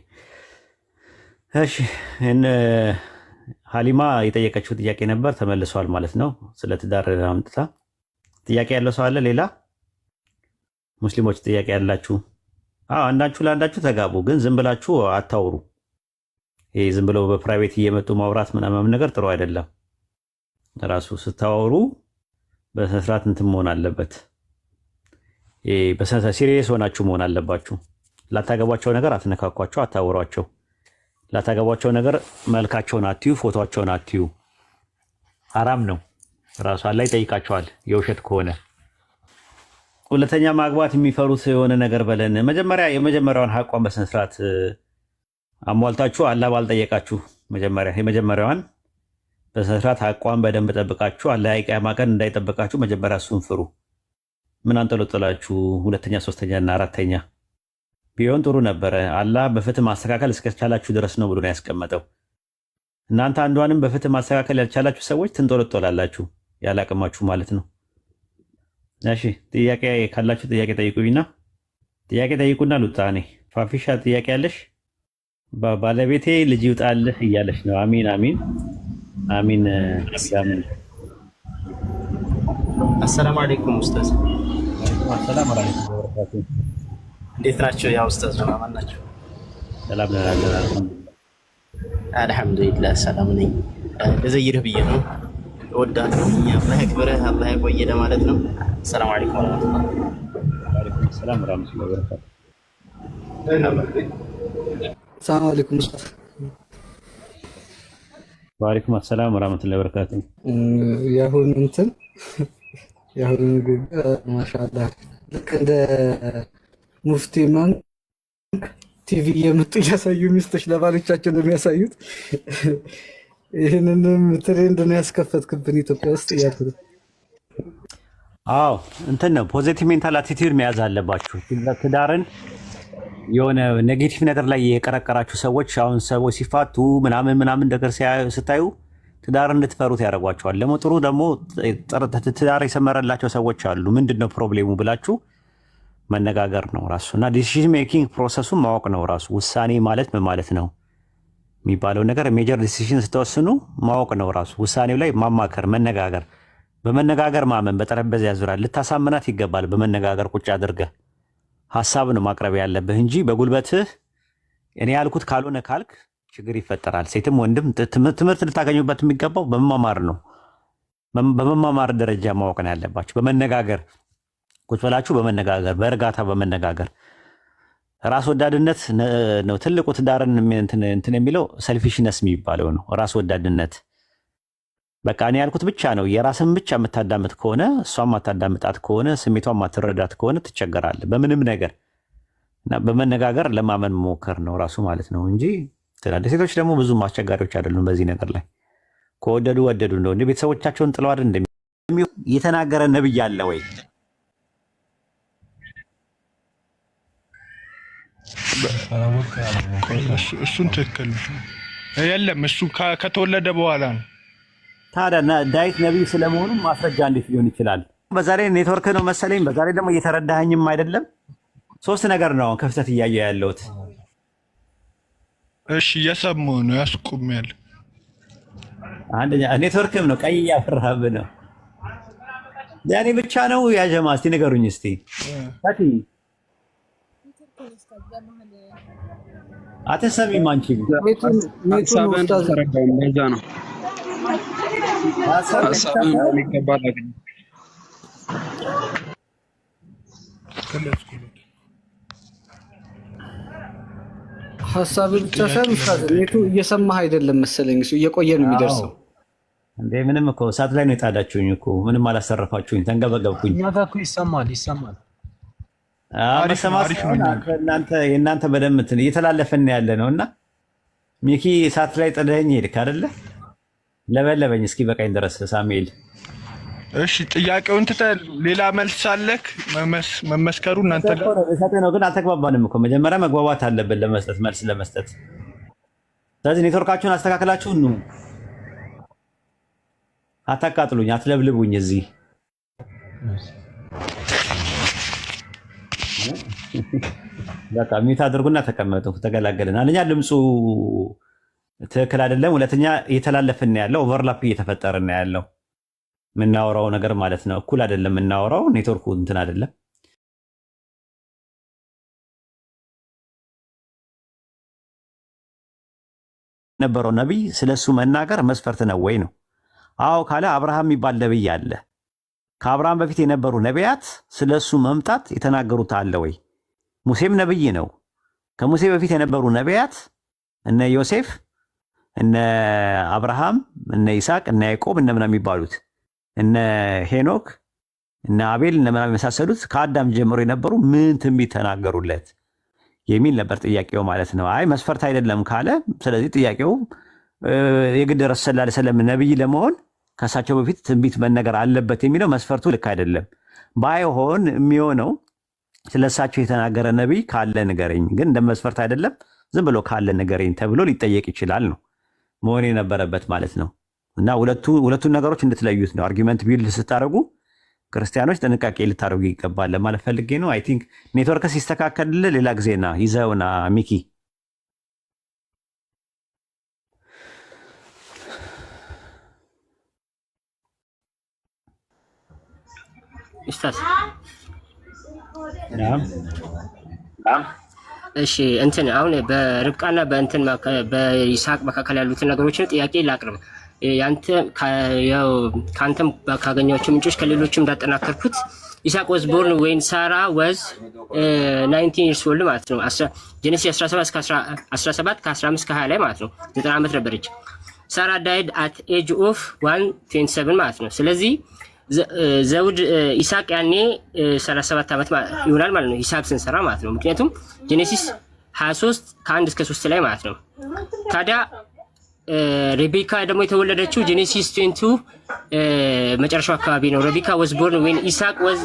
እሺ፣ ሀሊማ የጠየቀችው ጥያቄ ነበር ተመልሷል ማለት ነው። ስለ ትዳር አምጥታ ጥያቄ ያለው ሰው አለ? ሌላ ሙስሊሞች ጥያቄ ያላችሁ? አንዳችሁ ለአንዳችሁ ተጋቡ፣ ግን ዝም ብላችሁ አታውሩ። ይሄ ዝም ብለው በፕራይቬት እየመጡ ማውራት ምናምን ነገር ጥሩ አይደለም። ራሱ ስታወሩ በስነስርዓት እንትን መሆን አለበት። በስነስርዓት ሲሪየስ ሆናችሁ መሆን አለባችሁ። ላታገቧቸው ነገር አትነካኳቸው፣ አታወሯቸው። ላታገቧቸው ነገር መልካቸውን አትዩ፣ ፎቶቸውን አትዩ። ሐራም ነው። ራሱ አላህ ይጠይቃቸዋል የውሸት ከሆነ። ሁለተኛ ማግባት የሚፈሩት የሆነ ነገር በለን። መጀመሪያ የመጀመሪያውን ሐቋን በስነስርዓት አሟልታችሁ አላህ ባልጠየቃችሁ መጀመሪያ የመጀመሪያዋን በስነስርዓት ሐቋን በደንብ ጠብቃችሁ አላህ የቂያማ ቀን እንዳይጠብቃችሁ መጀመሪያ እሱን ፍሩ። ምን አንጠለጥላችሁ ሁለተኛ ሶስተኛ እና አራተኛ ቢሆን ጥሩ ነበረ። አላህ በፍትህ ማስተካከል እስከቻላችሁ ድረስ ነው ብሎ ነው ያስቀመጠው። እናንተ አንዷንም በፍትህ ማስተካከል ያልቻላችሁ ሰዎች ትንጦለጦላላችሁ ያላቅማችሁ ማለት ነው። እሺ ጥያቄ ካላችሁ ጥያቄ ጠይቁኝና ጥያቄ ጠይቁና ልውጣ። እኔ ፋፊሻ ጥያቄ ያለሽ? ባለቤቴ ልጅ ይውጣልህ እያለች ነው። አሚን አሚን አሚን። አሰላሙ አለይኩም ኡስታዝ። ሰላም አለይኩም ወበረካቱ። እንዴት ናቸው? ያው ኡስታዝ ማማን ናቸው። ሰላም አልሐምዱሊላህ ሰላም ነኝ። ለዘይርህ ብዬ ነው። እወዳለሁ። አላህ ያክብርህ፣ አላህ ያቆየህ ለማለት ነው። ሰላም አለይኩም ወራህመቱላህ። ወአለይኩም ሰላም ወራህመቱላሂ ወበረካቱ። ሰላም አለይኩም ኡስታዝ። ወአለይኩም ሰላም ወራህመቱላሂ ወበረካቱ። ያሁን ማሻአላህ ልክ እንደ ሙፍቲ ማን ቲቪ የመጡ እያሳዩ ሚስቶች ለባሎቻቸው እንደሚያሳዩት ይህንንም ትሬንድ ነው ያስከፈትክብን ኢትዮጵያ ውስጥ እያልኩ። አዎ እንትን ነው ፖዚቲቭ ሜንታል አቲቲዩድ መያዝ አለባችሁ። ትዳርን የሆነ ኔጌቲቭ ነገር ላይ የቀረቀራችሁ ሰዎች አሁን ሰዎች ሲፋቱ ምናምን ነገር ስታዩ ትዳር እንድትፈሩት ያደርጓቸዋል። ደግሞ ጥሩ ደግሞ ትዳር የሰመረላቸው ሰዎች አሉ። ምንድነው ፕሮብሌሙ ብላችሁ መነጋገር ነው ራሱ እና ዲሲዥን ሜኪንግ ፕሮሰሱን ማወቅ ነው ራሱ። ውሳኔ ማለት ምን ማለት ነው የሚባለው ነገር ሜጀር ዲሲዥን ስትወስኑ ማወቅ ነው ራሱ። ውሳኔው ላይ ማማከር፣ መነጋገር፣ በመነጋገር ማመን። በጠረጴዛ ዙሪያ ልታሳምናት ይገባል። በመነጋገር ቁጭ አድርገህ ሀሳብ ነው ማቅረብ ያለብህ እንጂ በጉልበትህ እኔ ያልኩት ካልሆነ ካልክ ችግር ይፈጠራል። ሴትም ወንድም ትምህርት ልታገኙበት የሚገባው በመማማር ነው። በመማማር ደረጃ ማወቅ ነው ያለባችሁ። በመነጋገር ቁጭ ብላችሁ በመነጋገር በእርጋታ በመነጋገር። ራስ ወዳድነት ነው ትልቁ ትዳርን እንትን የሚለው ሰልፊሽነስ የሚባለው ነው። ራስ ወዳድነት በቃ እኔ ያልኩት ብቻ ነው። የራስን ብቻ የምታዳምጥ ከሆነ እሷን ማታዳምጣት ከሆነ ስሜቷን ማትረዳት ከሆነ ትቸገራለህ በምንም ነገር እና በመነጋገር ለማመን መሞከር ነው ራሱ ማለት ነው እንጂ ትላለህ። ሴቶች ደግሞ ብዙም አስቸጋሪዎች አይደሉም በዚህ ነገር ላይ። ከወደዱ ወደዱ ነው እንደ ቤተሰቦቻቸውን ጥለው አይደል የተናገረ ነብይ አለ ወይ? እሱን ትክክል የለም። እሱ ከተወለደ በኋላ ነው። ታዲያ ዳዊት ነቢይ ስለመሆኑ ማስረጃ እንዴት ሊሆን ይችላል? በዛ ላይ ኔትወርክ ነው መሰለኝ። በዛ ላይ ደግሞ እየተረዳኸኝም አይደለም። ሶስት ነገር ነው ክፍተት እያየ ያለሁት። እሺ እየሰማሁ ነው። ያስቆሚያል። አንደኛ ኔትወርክም ነው ቀይ እያፈራብህ ነው። ያኔ ብቻ ነው ያጀማ። እስቲ ንገሩኝ እስቲ ታቲ አትሰሚም አንቺ? ሀሳብህን ተረዳው። ለዛ ነው ሀሳብህን በሚገባ ላገኝ ሀሳብ ብቻ ሳይሆን ኡስታዝ ኔቱ እየሰማህ አይደለም መሰለኝ። እሱ እየቆየ ነው የሚደርሰው እንዴ። ምንም እኮ እሳት ላይ ነው የጣዳችሁኝ እኮ ምንም አላሰረፋችሁኝ። ተንገበገብኩኝ። እኛ ጋር እኮ ይሰማል። የእናንተ በደምብ እየተላለፈን ያለ ነው እና ሚኪ እሳት ላይ ጥለኸኝ ሄድክ አይደለ? ለበለበኝ እስኪ በቃኝ ድረስ ሳሙኤል። እሺ ጥያቄውን ትተህ ሌላ መልስ አለክ? መመስከሩ እናንተ ጋር ነው ግን አልተግባባንም እኮ። መጀመሪያ መግባባት አለብን ለመስጠት መልስ ለመስጠት። ስለዚህ ኔትወርካችሁን አስተካክላችሁ ኑ። አታቃጥሉኝ፣ አትለብልቡኝ እዚህ በቃ ሚውት አድርጉና ተቀመጡ። ተገላገልን። አንደኛ ድምፁ ትክክል አይደለም፣ ሁለተኛ እየተላለፍን ያለው ኦቨርላፕ እየተፈጠረ ያለው የምናወራው ነገር ማለት ነው። እኩል አይደለም የምናወራው። ኔትወርኩ እንትን አይደለም። ነበረው ነቢይ ስለሱ መናገር መስፈርት ነው ወይ ነው? አዎ ካለ አብርሃም የሚባል ነቢይ አለ። ከአብርሃም በፊት የነበሩ ነቢያት ስለሱ መምጣት የተናገሩት አለ ወይ? ሙሴም ነቢይ ነው። ከሙሴ በፊት የነበሩ ነቢያት እነ ዮሴፍ፣ እነ አብርሃም፣ እነ ይስሐቅ፣ እነ ያዕቆብ እነ ምናምን የሚባሉት እነ ሄኖክ፣ እነ አቤል እነ ምናምን የመሳሰሉት ከአዳም ጀምሮ የነበሩ ምን ትንቢት ተናገሩለት የሚል ነበር ጥያቄው ማለት ነው። አይ መስፈርት አይደለም ካለ ስለዚህ ጥያቄው የግድ ረሱል ሰለላሁ ዐለይሂ ወሰለም ነቢይ ለመሆን ከእሳቸው በፊት ትንቢት መነገር አለበት የሚለው መስፈርቱ ልክ አይደለም። ባይሆን የሚሆነው ስለእሳቸው የተናገረ ነቢይ ካለ ንገረኝ፣ ግን እንደ መስፈርት አይደለም። ዝም ብሎ ካለ ንገረኝ ተብሎ ሊጠየቅ ይችላል ነው መሆን የነበረበት ማለት ነው። እና ሁለቱን ነገሮች እንድትለዩት ነው። አርጊመንት ቢልድ ስታደርጉ ክርስቲያኖች ጥንቃቄ ልታደርጉ ይገባል ለማለት ፈልጌ ነው። አይ ቲንክ ኔትወርክ ሲስተካከልልህ ሌላ ጊዜና ይዘውና ሚኪ ኡስታዝ እሺ እንትን አሁን በርብቃና በእንትን በይስሐቅ መካከል ያሉትን ነገሮችን ጥያቄ ላቅርብ። ያንተ ከአንተም ካገኘኋቸው ምንጮች ከሌሎችም እንዳጠናከርኩት ይስሐቅ ወዝ ቦርን ወይን ሳራ ወዝ 19 years old ማለት ነው። ጄኔሲስ 17 ከ15 ከ20 ላይ ማለት ነው 90 ዓመት ነበረች። ሳራ ዳይድ አት ኤጅ ኦፍ 127 ማለት ነው። ስለዚህ ዘውድ ይስሐቅ ያኔ 37 ዓመት ይሆናል ማለት ነው ሂሳብ ስንሰራ ማለት ነው። ምክንያቱም ጄኔሲስ 23 ከ1 እስከ 3 ላይ ማለት ነው። ታዲያ ሬቤካ ደግሞ የተወለደችው ጄኔሲስ 22 መጨረሻው አካባቢ ነው። ሬቤካ ወዝ ቦርን ዌን ይስሐቅ ወዝ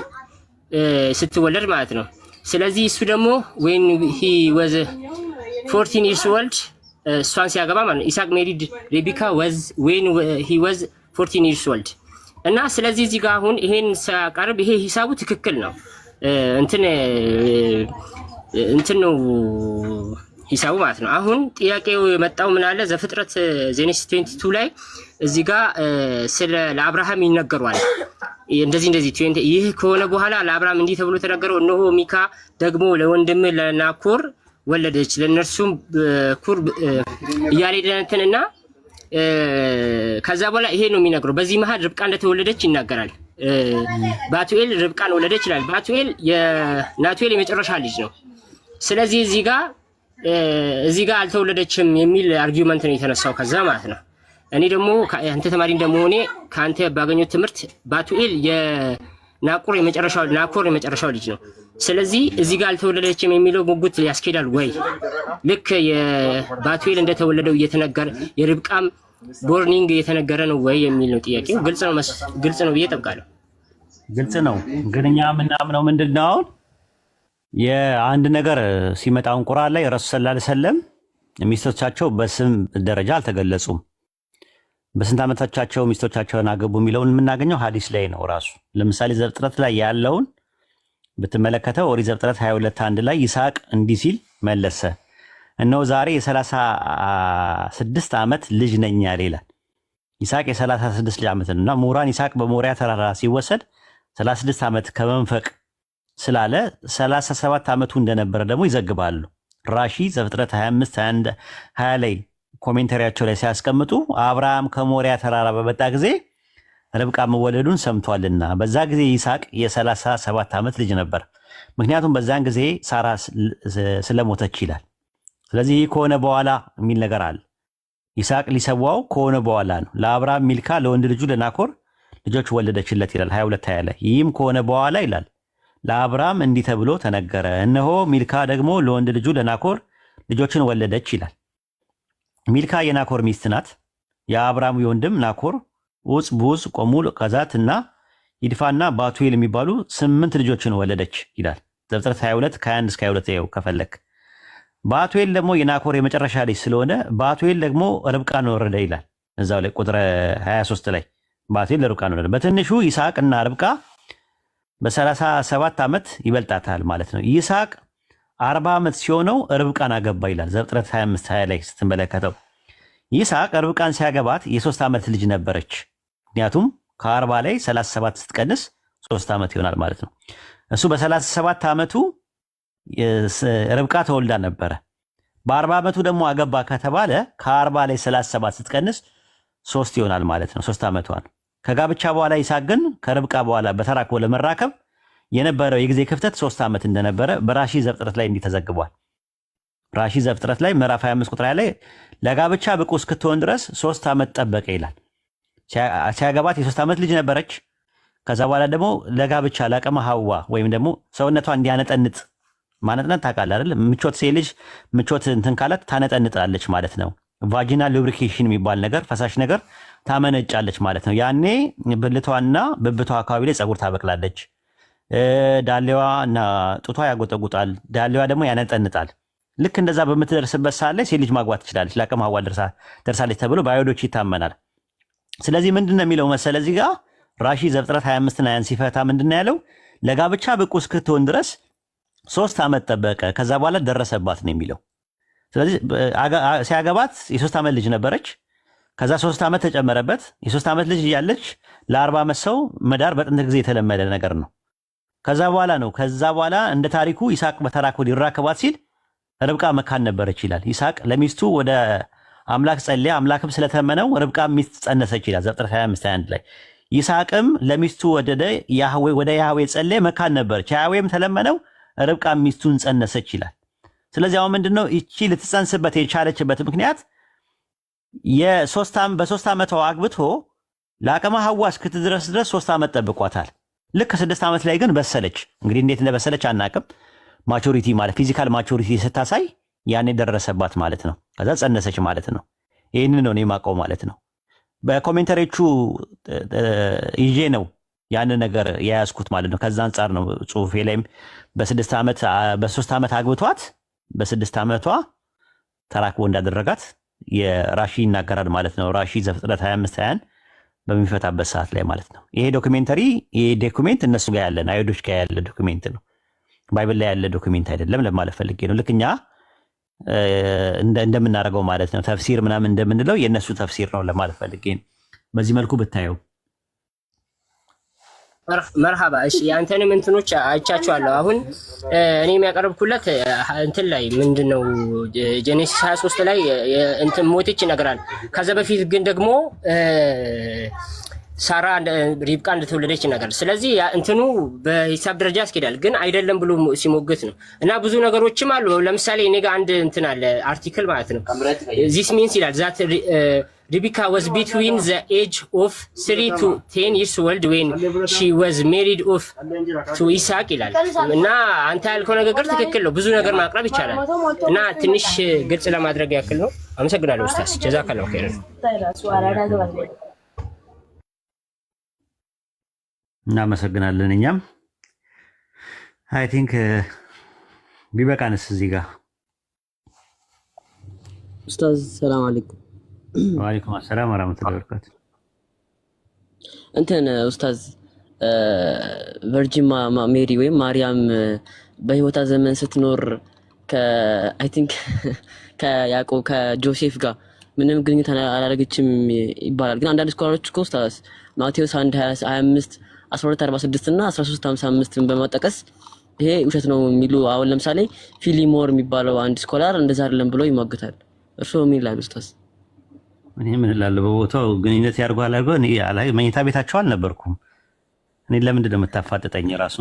ስትወለድ ማለት ነው። ስለዚህ እሱ ደግሞ ዌን ሂ ወዝ 14 years old እሷን ሲያገባ ማለት ነው። ይስሐቅ ሜሪድ ሬቤካ ወዝ ዌን ሂ ወዝ 14 years old እና ስለዚህ እዚህ ጋር አሁን ይሄን ሳቀርብ ይሄ ሂሳቡ ትክክል ነው። እንትን ነው ሂሳቡ ማለት ነው። አሁን ጥያቄው የመጣው ምን አለ ዘፍጥረት ጄኔሲስ 22 ላይ እዚህ ጋር ስለ ለአብርሃም ይነገሯል። እንደዚህ ይህ ከሆነ በኋላ ለአብርሃም እንዲህ ተብሎ ተነገረው፣ እነሆ ሚካ ደግሞ ለወንድም ለናኮር ወለደች፣ ለእነርሱም ኩር እያለ እንትና ከዛ በኋላ ይሄ ነው የሚነግረው። በዚህ መሃል ርብቃ እንደተወለደች ይናገራል። ባቱኤል ርብቃን ወለደች ይላል። ባቱኤል የናቱኤል የመጨረሻ ልጅ ነው። ስለዚህ እዚህ ጋር አልተወለደችም የሚል አርጊውመንት ነው የተነሳው ከዛ ማለት ነው። እኔ ደግሞ አንተ ተማሪ እንደመሆኔ ከአንተ ባገኘሁት ትምህርት ባቱኤል የናኮር የመጨረሻው ልጅ ነው። ስለዚህ እዚህ ጋር አልተወለደችም የሚለው ጉጉት ያስኬዳል ወይ? ልክ የባቱኤል እንደተወለደው እየተነገረ የርብቃም ቦርኒንግ እየተነገረ ነው ወይ የሚል ነው ጥያቄው። ግልጽ ነው ብዬ ጠብቃለሁ። ግልጽ ነው። ግን እኛ የምናምነው ምንድነው አሁን የአንድ ነገር ሲመጣውን ቁርአን ላይ ረሱል ሰለላሁ ዐለይሂ ወሰለም ሚስቶቻቸው በስም ደረጃ አልተገለጹም። በስንት ዓመቶቻቸው ሚስቶቻቸውን አገቡ የሚለውን የምናገኘው ሐዲስ ላይ ነው ራሱ። ለምሳሌ ዘፍጥረት ላይ ያለውን ብትመለከተው ኦሪት ዘፍጥረት 22:1 ላይ ይስሐቅ እንዲህ ሲል መለሰ፣ እነሆ ዛሬ የ36 ዓመት ልጅ ነኝ ያለ ይላል። ይስሐቅ የ36 ዓመት ነውና ምሁራን ይስሐቅ በሞሪያ ተራራ ሲወሰድ 36 ዓመት ከመንፈቅ ስላለ 37 ዓመቱ እንደነበረ ደግሞ ይዘግባሉ። ራሺ ዘፍጥረት 25 20 ላይ ኮሜንታሪያቸው ላይ ሲያስቀምጡ አብርሃም ከሞሪያ ተራራ በመጣ ጊዜ ርብቃ መወለዱን ሰምቷልና በዛ ጊዜ ይስሐቅ የ37 ዓመት ልጅ ነበር፣ ምክንያቱም በዛን ጊዜ ሳራ ስለሞተች ይላል። ስለዚህ ይህ ከሆነ በኋላ የሚል ነገር አለ። ይስሐቅ ሊሰዋው ከሆነ በኋላ ነው። ለአብርሃም ሚልካ ለወንድ ልጁ ለናኮር ልጆች ወለደችለት ይላል 22:20 ላይ። ይህም ከሆነ በኋላ ይላል ለአብርሃም እንዲህ ተብሎ ተነገረ፣ እነሆ ሚልካ ደግሞ ለወንድ ልጁ ለናኮር ልጆችን ወለደች ይላል። ሚልካ የናኮር ሚስት ናት። የአብርሃም ወንድም ናኮር ኡጽ፣ ቡዝ፣ ቆሙል፣ ቀዛት እና ይድፋና ባቱኤል የሚባሉ 8 ልጆችን ወለደች ይላል ዘፍጥረት 22 ከ21 እስከ 22 ይኸው ከፈለክ። ባቱኤል ደግሞ የናኮር የመጨረሻ ልጅ ስለሆነ ባቱኤል ደግሞ ርብቃን ወረደ ይላል እዛው ላይ ቁጥር 23 ላይ ባቱኤል ለርብቃን ወረደ። በትንሹ ይስሐቅ እና ርብቃ በ37 ዓመት ይበልጣታል ማለት ነው። ይስሐቅ 40 ዓመት ሲሆነው ርብቃን አገባ ይላል ዘፍጥረት 25:20 ላይ ስትመለከተው። ይስሐቅ ርብቃን ሲያገባት የ3 ዓመት ልጅ ነበረች። ምክንያቱም ከ40 ላይ 37 ስትቀንስ 3 ዓመት ይሆናል ማለት ነው። እሱ በ37 ዓመቱ ርብቃ ተወልዳ ነበረ። በ40 ዓመቱ ደግሞ አገባ ከተባለ ከ40 ላይ 37 ስትቀንስ 3 ይሆናል ማለት ነው። 3 ዓመቷ ነው። ከጋብቻ በኋላ ይስሐቅ ግን ከርብቃ በኋላ በተራክቦ ለመራከብ የነበረው የጊዜ ክፍተት 3 ዓመት እንደነበረ በራሺ ዘፍጥረት ላይ እንዲህ ተዘግቧል። ራሺ ዘፍጥረት ላይ ምዕራፍ 25 ቁጥር ላይ ለጋብቻ ብቁ እስክትሆን ድረስ 3 ዓመት ጠበቀ ይላል። ሲያገባት የ3 ዓመት ልጅ ነበረች። ከዛ በኋላ ደግሞ ለጋብቻ ለአቅመ ሐዋ ወይም ደግሞ ሰውነቷ እንዲያነጠንጥ ማነጥነጥ ታውቃለህ አይደል? ምቾት ሴት ልጅ ምቾት እንትን ካላት ታነጠንጣለች ማለት ነው። ቫጂናል ሉብሪኬሽን የሚባል ነገር ፈሳሽ ነገር ታመነጫለች ማለት ነው። ያኔ ብልቷና ብብቷ አካባቢ ላይ ፀጉር ታበቅላለች። ዳሌዋ እና ጡቷ ያጎጠጉጣል። ዳሌዋ ደግሞ ያነጠንጣል። ልክ እንደዛ በምትደርስበት ሰዓት ላይ ሴት ልጅ ማግባት ትችላለች። ለአቅመ ሐዋ ደርሳለች ተብሎ በአይሁዶች ይታመናል። ስለዚህ ምንድን ነው የሚለው መሰለ እዚህ ጋር ራሺ ዘፍጥረት 25 ያን ሲፈታ ምንድን ነው ያለው? ለጋብቻ ብቁ እስክትሆን ድረስ 3 ዓመት ጠበቀ፣ ከዛ በኋላ ደረሰባት ነው የሚለው። ስለዚህ ሲያገባት የ3 ዓመት ልጅ ነበረች። ከዛ 3 ዓመት ተጨመረበት። የ3 ዓመት ልጅ እያለች ለ40 ዓመት ሰው መዳር በጥንት ጊዜ የተለመደ ነገር ነው። ከዛ በኋላ እንደ ታሪኩ ይስሐቅ በተራክቦ ሊራከባት ሲል ርብቃ መካን ነበረች ይላል። ይስሐቅ ለሚስቱ ወደ አምላክ ጸለየ፣ አምላክም ስለተመነው ርብቃ ሚስት ጸነሰች ይላል ዘፍጥረት 25:21 ላይ። ይስሐቅም ለሚስቱ ወደ ያህዌ ጸለየ፣ መካን ነበረች፣ ያህዌም ተለመነው፣ ርብቃ ሚስቱን ጸነሰች ይላል። ስለዚህ አሁን ምንድነው እቺ ልትጸንስበት የቻለችበት ምክንያት በ3 ዓመቷ አግብቶ ለአቅመ ሐዋ እስክትደርስ ድረስ 3 ዓመት ጠብቋታል። ልክ 6 ዓመት ላይ ግን በሰለች። እንግዲህ እንዴት እንደበሰለች አናቅም። ማቹሪቲ ማለት ፊዚካል ማቹሪቲ ስታሳይ ያኔ ደረሰባት ማለት ነው። ከዛ ጸነሰች ማለት ነው። ይህንን ነው እኔ የማውቀው ማለት ነው። በኮሜንተሪዎቹ ይዤ ነው ያንን ነገር የያዝኩት ማለት ነው። ከዛ አንጻር ነው ጽሁፌ ላይም በ3 ዓመት አግብቷት በ6 ዓመቷ ተራክቦ እንዳደረጋት የራሺ ይናገራል ማለት ነው። ራሺ ዘፍጥረት 25:21 በሚፈታበት ሰዓት ላይ ማለት ነው። ይሄ ዶክሜንት እነሱ ጋር ያለን አይሁዶች ጋር ያለ ዶክሜንት ነው። ባይብል ላይ ያለ ዶክሜንት አይደለም ለማለት ፈልጌ ነው። ልክ እኛ እንደምናደርገው ማለት ነው ተፍሲር ምናምን እንደምንለው የእነሱ ተፍሲር ነው ለማለት ፈልጌ ነው። በዚህ መልኩ ብታየው መርሃባ። እሺ ያንተንም እንትኖች አይቻቸዋለሁ። አሁን እኔ የሚያቀርብኩለት እንትን ላይ ምንድነው ጄኔሲስ 23 ላይ እንትን ሞተች ይነግራል። ከዛ በፊት ግን ደግሞ ሳራ ሪብቃ እንደተወለደች ይነግራል። ስለዚህ እንትኑ በሂሳብ ደረጃ ያስኬዳል፣ ግን አይደለም ብሎ ሲሞግት ነው። እና ብዙ ነገሮችም አሉ። ለምሳሌ እኔ ጋር አንድ እንትን አለ አርቲክል ማለት ነው ዚስ ሚንስ ይላል ዛት ሪቢካ was between the age of 3 to 10 years old when she was married off to Isaac ይላል። እና አንተ ያልከው ነገር ትክክል ነው። ብዙ ነገር ማቅረብ ይቻላል እና ትንሽ ግልጽ ለማድረግ ያክል ነው። አመሰግናለሁ ኡስታዝ ጀዛከላሁ ኸይር። እናመሰግናለን። እኛም አይ ቲንክ ቢበቃንስ እዚህ ጋር ኡስታዝ ሰላም አለይኩም። ወአለይኩም ሰላም ወራህመቱላሂ ወበረካቱ። እንትን ኡስታዝ ቨርጂን ሜሪ ወይም ማርያም በህይወታ ዘመን ስትኖር አይ ቲንክ ከያዕቆብ ከጆሴፍ ጋር ምንም ግንኙነት አላደረገችም ይባላል። ግን አንዳንድ ስኮላሮች እኮ ኡስታዝ ማቴዎስ 1:25 12:46 እና 13:55 በመጠቀስ ይሄ ውሸት ነው የሚሉ አሁን ለምሳሌ ፊሊሞር የሚባለው አንድ ስኮላር እንደዛ አይደለም ብሎ ይሟገታል። እርስዎ ምን ይላሉ ኡስታዝ? እኔ ምን እላለሁ በቦታው ግንኙነት ያርጓል አልጎ እኔ አላይ መኝታ ቤታቸው አልነበርኩም። እኔ ለምንድን ነው የምታፋጥጠኝ ራሱ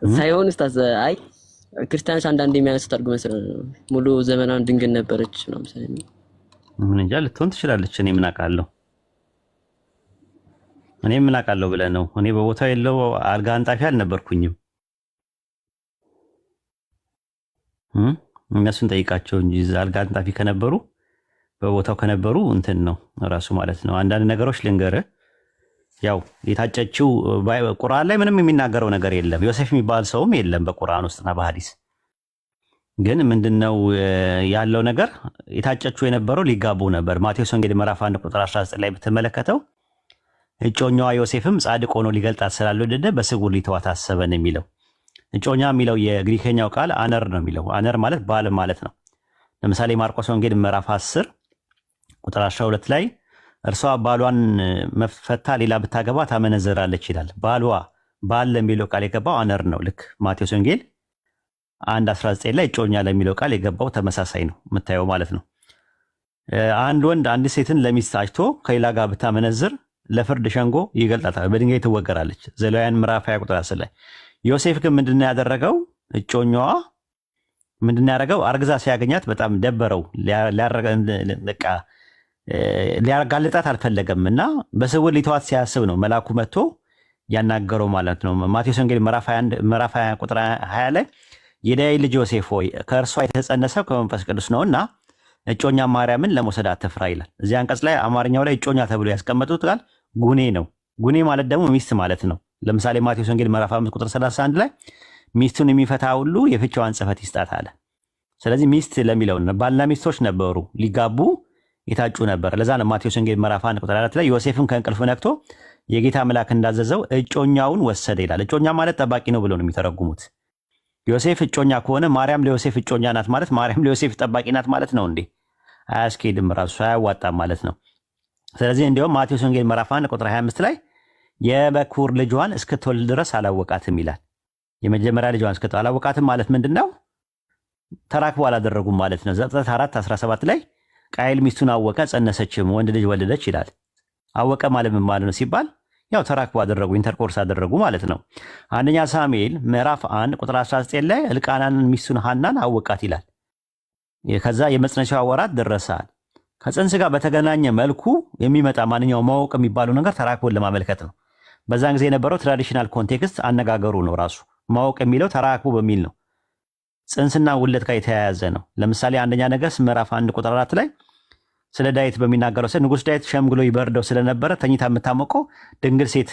ሳይሆን ኡስታዝ አይ ክርስቲያኖች አንዳንድ የሚያነሱት አርጉመንት ሙሉ ዘመናን ድንግል ነበረች ነው ምሳሌ ምን እንጃ ልትሆን ትችላለች። እኔ ምን አውቃለሁ ብለህ ነው። እኔ በቦታው የለው አልጋ አንጣፊ አልነበርኩኝም። እነሱን ጠይቃቸው እንጂ አልጋ አንጣፊ ከነበሩ በቦታው ከነበሩ እንትን ነው ራሱ ማለት ነው። አንዳንድ ነገሮች ልንገርህ። ያው የታጨችው ቁርአን ላይ ምንም የሚናገረው ነገር የለም። ዮሴፍ የሚባል ሰውም የለም በቁርአን ውስጥና በሐዲስ። ግን ምንድነው ያለው ነገር የታጨችው የነበረው ሊጋቡ ነበር። ማቴዎስ ወንጌል ምዕራፍ 1 ቁጥር 19 ላይ ብትመለከተው እጮኛዋ ዮሴፍም ጻድቅ ሆኖ ሊገልጣት ስላልወደደ በስውር ሊተዋት አሰበ ነው የሚለው። እጮኛ የሚለው የግሪከኛው ቃል አነር ነው የሚለው። አነር ማለት ባል ማለት ነው። ለምሳሌ ማርቆስ ወንጌል ምዕራፍ 10 ቁጥር 12 ላይ እርሷ ባሏን መፈታ ሌላ ብታገባ ታመነዝራለች ይላል። ባል ለሚለው ቃል የገባው አነር ነው። ልክ ማቴዎስ ወንጌል 1:19 ላይ እጮኛ ለሚለው ቃል የገባው ተመሳሳይ ነው የምታየው ማለት ነው። አንድ ወንድ አንድ ሴትን ለሚስት አጭቶ ከሌላ ጋር ብታመነዝር ለፍርድ ሸንጎ ይገልጣታል፣ በድንጋይ ትወገራለች። ዘሌዋውያን ምዕራፍ 20 ቁጥር 10 ላይ። ዮሴፍ ግን ምንድነው ያደረገው? እጮኛዋ ምንድነው ያደረገው? አርግዛ ሲያገኛት በጣም ደበረው። ሊያጋልጣት አልፈለገም እና በስውር ሊተዋት ሲያስብ ነው መልአኩ መጥቶ ያናገረው ማለት ነው። ማቴዎስ ወንጌል ምዕራፍ 20 ቁጥር 20 ላይ የዳይ ልጅ ዮሴፍ ሆይ ከእርሷ የተጸነሰው ከመንፈስ ቅዱስ ነውና እጮኛ ማርያምን ለመውሰድ አትፍራ ይላል። እዚህ አንቀጽ ላይ አማርኛው ላይ እጮኛ ተብሎ ያስቀመጡት ቃል ጉኔ ነው። ጉኔ ማለት ደግሞ ሚስት ማለት ነው። ለምሳሌ ማቴዎስ ወንጌል ምዕራፍ 5 ቁጥር 31 ላይ ሚስቱን የሚፈታ ሁሉ የፍቻዋን ጽሕፈት ይስጣት አለ። ስለዚህ ሚስት ለሚለው ባልና ሚስቶች ነበሩ፣ ሊጋቡ የታጩ ነበር። ለዛ ነው ማቴዎስ ወንጌል ምዕራፍ 1 ቁጥር 4 ላይ ዮሴፍም ከእንቅልፉ ነቅቶ የጌታ መልአክ እንዳዘዘው እጮኛውን ወሰደ ይላል። እጮኛ ማለት ጠባቂ ነው ብለው ነው የሚተረጉሙት። ዮሴፍ እጮኛ ከሆነ ማርያም ለዮሴፍ እጮኛ ናት ማለት ማርያም ለዮሴፍ ጠባቂ ናት ማለት ነው እንዴ? አያስኬድም፣ ራሱ አያዋጣም ማለት ነው። ስለዚህ እንዲያውም ማቴዎስ ወንጌል ምዕራፍ 1 ቁጥር 25 ላይ የበኩር ልጇን እስክትወልድ ድረስ አላወቃትም ይላል። የመጀመሪያ ልጇን እስክትወልድ አላወቃትም ማለት ምንድነው? ተራክቦ አላደረጉም ማለት ነው። ዘፍጥረት 4:17 ላይ ቃየል ሚስቱን አወቀ፣ ጸነሰችም፣ ወንድ ልጅ ወለደች ይላል። አወቀ ማለት ምን ማለት ነው ሲባል ያው ተራክቦ አደረጉ፣ ኢንተርኮርስ አደረጉ ማለት ነው። አንደኛ ሳሙኤል ምዕራፍ 1 ቁጥር 19 ላይ እልቃናን ሚስቱን ሐናን አወቃት ይላል። ከዛ የመጽነሻዋ ወራት ደረሳል። ከጽንስ ጋር በተገናኘ መልኩ የሚመጣ ማንኛውም ማወቅ የሚባለው ነገር ተራክቦን ለማመልከት ነው። በዛን ጊዜ የነበረው ትራዲሽናል ኮንቴክስት አነጋገሩ ነው። ራሱ ማወቅ የሚለው ተራክቦ በሚል ነው። ጽንስና ውለት ጋር የተያያዘ ነው። ለምሳሌ አንደኛ ነገሥት ምዕራፍ 1 ቁጥር 4 ላይ ስለ ዳዊት በሚናገረው ንጉሥ ዳዊት ሸምግሎ ይበርደው ስለነበረ ተኝታ የምታሞቀው ድንግል ሴት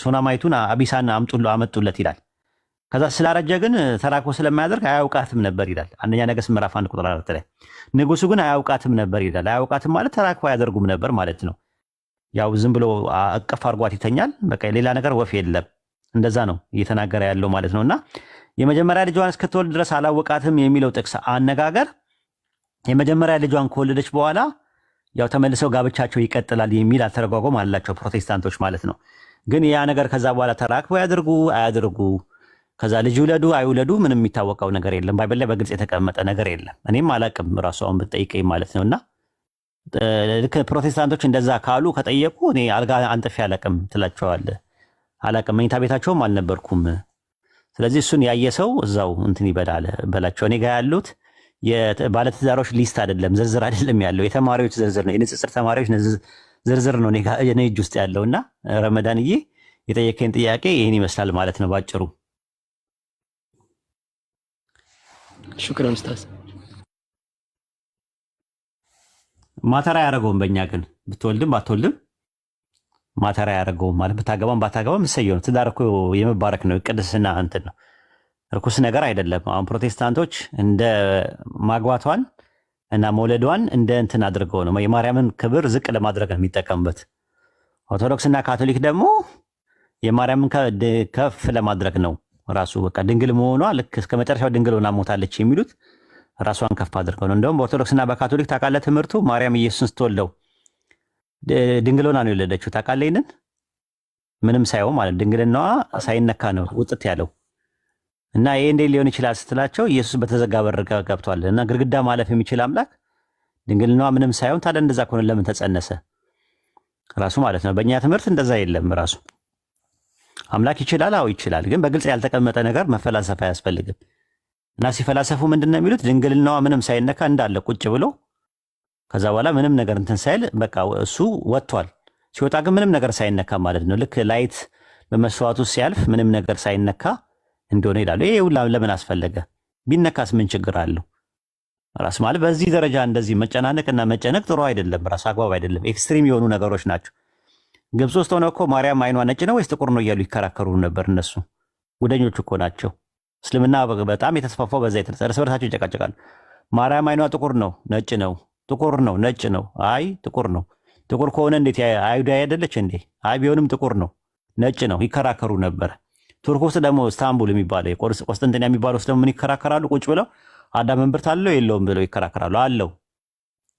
ሱናማይቱን አቢሳን አመጡለት ይላል። ከዛ ስላረጀ ግን ተራክቦ ስለማያደርግ አያውቃትም ነበር ይላል። አንደኛ ነገሥት ምዕራፍ 1 ቁጥር 4 ላይ ንጉሱ ግን አያውቃትም ነበር ይላል። አያውቃትም ማለት ተራክቦ አያደርጉም ነበር ማለት ነው። ያው ዝም ብሎ አቀፍ አድርጓት ይተኛል። በቃ ሌላ ነገር ወፍ የለም። እንደዛ ነው እየተናገረ ያለው ማለት ነውና የመጀመሪያ ልጇን እስክትወልድ ድረስ አላወቃትም የሚለው ጥቅስ አነጋገር የመጀመሪያ ልጇን ከወለደች በኋላ ያው ተመልሰው ጋብቻቸው ይቀጥላል የሚል አተረጓጎም አላቸው ፕሮቴስታንቶች ማለት ነው። ግን ያ ነገር ከዛ በኋላ ተራክቦ ያድርጉ አያድርጉ፣ ከዛ ልጅ ይውለዱ አይውለዱ ምንም የሚታወቀው ነገር የለም። ባይበል ላይ በግልጽ የተቀመጠ ነገር የለም። እኔም አላቅም ራሱ አሁን ብትጠይቀኝ ማለት ነውና ልክ ፕሮቴስታንቶች እንደዛ ካሉ ከጠየቁ እኔ አልጋ አንጥፌ አላቅም ትላቸዋለህ። አላቅም፣ መኝታ ቤታቸውም አልነበርኩም። ስለዚህ እሱን ያየ ሰው እዛው እንትን ይበላል በላቸው። እኔ ጋር ያሉት የባለትዳሮች ሊስት አይደለም፣ ዝርዝር አይደለም ያለው፣ የተማሪዎች ዝርዝር ነው። የንጽጽር ተማሪዎች ዝርዝር ነው እኔ እጅ ውስጥ ያለውና ረመዳንዬ የጠየቀኝ ጥያቄ ይህን ይመስላል ማለት ነው ባጭሩ። ሹክራን ኡስታዝ። ማተራ ያደረገውም በእኛ ግን ብትወልድም ባትወልድም ማተራ ያደረገውም ማለት ብታገባም ባታገባም እሰየው ነው። ትዳር እኮ የመባረክ ነው፣ ቅድስና እንትን ነው፣ ርኩስ ነገር አይደለም። አሁን ፕሮቴስታንቶች እንደ ማግባቷን እና መውለዷን እንደ እንትን አድርገው ነው የማርያምን ክብር ዝቅ ለማድረግ ነው የሚጠቀሙበት። ኦርቶዶክስና ካቶሊክ ደግሞ የማርያምን ከፍ ለማድረግ ነው። ራሱ በቃ ድንግል መሆኗ ልክ እስከ መጨረሻው ድንግል ሆና ሞታለች የሚሉት ራሷን ከፍ አድርገው ነው። እንደውም በኦርቶዶክስና በካቶሊክ ታውቃለህ ትምህርቱ ማርያም ኢየሱስን ስትወልደው ድንግል ሆና ነው የወለደችው። ታውቃለህ ይሄንን? ምንም ሳይሆን ማለት ድንግልናዋ ሳይነካ ነው ውጥት ያለው እና ይሄ እንዴት ሊሆን ይችላል ስትላቸው ኢየሱስ በተዘጋ በር ገብቷል እና ግድግዳ ማለፍ የሚችል አምላክ ድንግልናዋ ምንም ሳይሆን ታዲያ እንደዛ ከሆነ ለምን ተጸነሰ ራሱ ማለት ነው። በእኛ ትምህርት እንደዛ የለም። ራሱ አምላክ ይችላል፣ አዎ ይችላል፣ ግን በግልጽ ያልተቀመጠ ነገር መፈላሰፍ አያስፈልግም። እና ሲፈላሰፉ ምንድን ነው የሚሉት? ድንግልናዋ ምንም ሳይነካ እንዳለ ቁጭ ብሎ ከዛ በኋላ ምንም ነገር እንትን ሳይል በቃ እሱ ወጥቷል። ሲወጣ ግን ምንም ነገር ሳይነካ ማለት ነው። ልክ ላይት በመስዋዕቱ ሲያልፍ ምንም ነገር ሳይነካ እንደሆነ ይላሉ። ይሄ ሁላ ለምን አስፈለገ? ቢነካስ ምን ችግር አለው? ራስ ማለት በዚህ ደረጃ እንደዚህ መጨናነቅና መጨነቅ ጥሩ አይደለም፣ ራስ አግባብ አይደለም። ኤክስትሪም የሆኑ ነገሮች ናቸው። ግብፅ ውስጥ ሆነው እኮ ማርያም አይኗ ነጭ ነው ወይስ ጥቁር ነው እያሉ ይከራከሩ ነበር። እነሱ ጉደኞች እኮ ናቸው። እስልምና በጣም የተስፋፋው በዛ የተነሳ እርስ በርሳቸው ይጨቃጨቃሉ። ማርያም አይኗ ጥቁር ነው ነጭ ነው፣ ጥቁር ነው ነጭ ነው፣ አይ ጥቁር ነው። ጥቁር ከሆነ እንዴት አይሁዳ አይደለች እንዴ? አይ ቢሆንም ጥቁር ነው ነጭ ነው ይከራከሩ ነበር። ቱርክ ውስጥ ደግሞ እስታንቡል የሚባለው ቆስጠንጢንያ የሚባለው ውስጥ ደግሞ ምን ይከራከራሉ? ቁጭ ብለው አዳም እምብርት አለው የለውም ብለው ይከራከራሉ። አለው።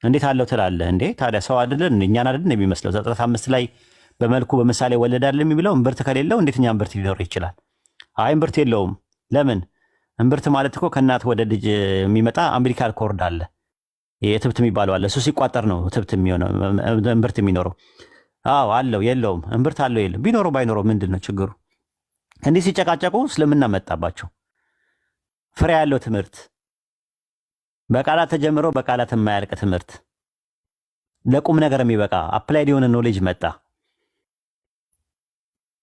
እንዴት አለው ትላለህ እንዴ? ታዲያ ሰው አይደለን እኛን አይደለን የሚመስለው? ዘፍጥረት 5 ላይ በመልኩ በምሳሌ ወለዳል የሚለው እምብርት ከሌለው እንዴት እኛ እምብርት ሊኖር ይችላል? አይ እምብርት የለውም። ለምን? እምብርት ማለት እኮ ከእናት ወደ ልጅ የሚመጣ አምቢሊካል ኮርድ አለ፣ የትብት የሚባለው አለ። እሱ ሲቋጠር ነው ትብት የሚሆነው እምብርት የሚኖረው። አዎ አለው የለውም፣ እምብርት አለው የለም። ቢኖረው ባይኖረው ምንድን ነው ችግሩ? እንዲህ ሲጨቃጨቁ እስልምና መጣባቸው። ፍሬ ያለው ትምህርት፣ በቃላት ተጀምሮ በቃላት የማያልቅ ትምህርት፣ ለቁም ነገር የሚበቃ አፕላይድ የሆነ ኖሌጅ መጣ።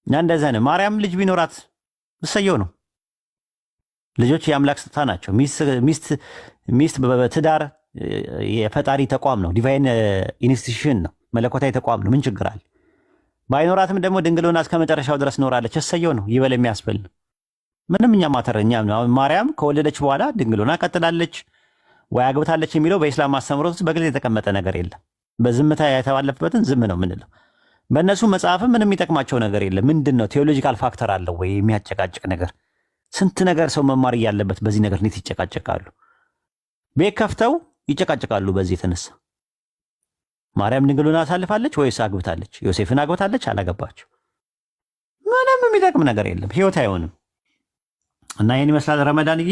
እና እንደዛ ነው። ማርያም ልጅ ቢኖራት እሰየው ነው። ልጆች የአምላክ ስጦታ ናቸው። ሚስት በትዳር የፈጣሪ ተቋም ነው። ዲቫይን ኢንስቲትዩሽን ነው። መለኮታዊ ተቋም ነው። ምን ችግር አለ? ባይኖራትም ደግሞ ድንግልና እስከ መጨረሻው ድረስ ኖራለች። እሰየው ነው። ይበል የሚያስብል ምንም እኛ ማተረኛ ማርያም ከወለደች በኋላ ድንግልና ቀጥላለች ወይ አግብታለች የሚለው በኢስላም ማስተምሮት ውስጥ በግልጽ የተቀመጠ ነገር የለም። በዝምታ የተባለፈበትን ዝም ነው ምንለው። በእነሱ መጽሐፍም ምንም የሚጠቅማቸው ነገር የለም። ምንድን ነው ቴዎሎጂካል ፋክተር አለው ወይ የሚያጨቃጭቅ ነገር? ስንት ነገር ሰው መማር እያለበት በዚህ ነገር እንዴት ይጨቃጨቃሉ? ቤት ከፍተው ይጨቃጨቃሉ። በዚህ የተነሳ ማርያም ድንግልና አሳልፋለች ወይስ አግብታለች? ዮሴፍን አግብታለች አላገባችው? ምንም የሚጠቅም ነገር የለም። ህይወት አይሆንም። እና ይህን ይመስላል ረመዳንዬ።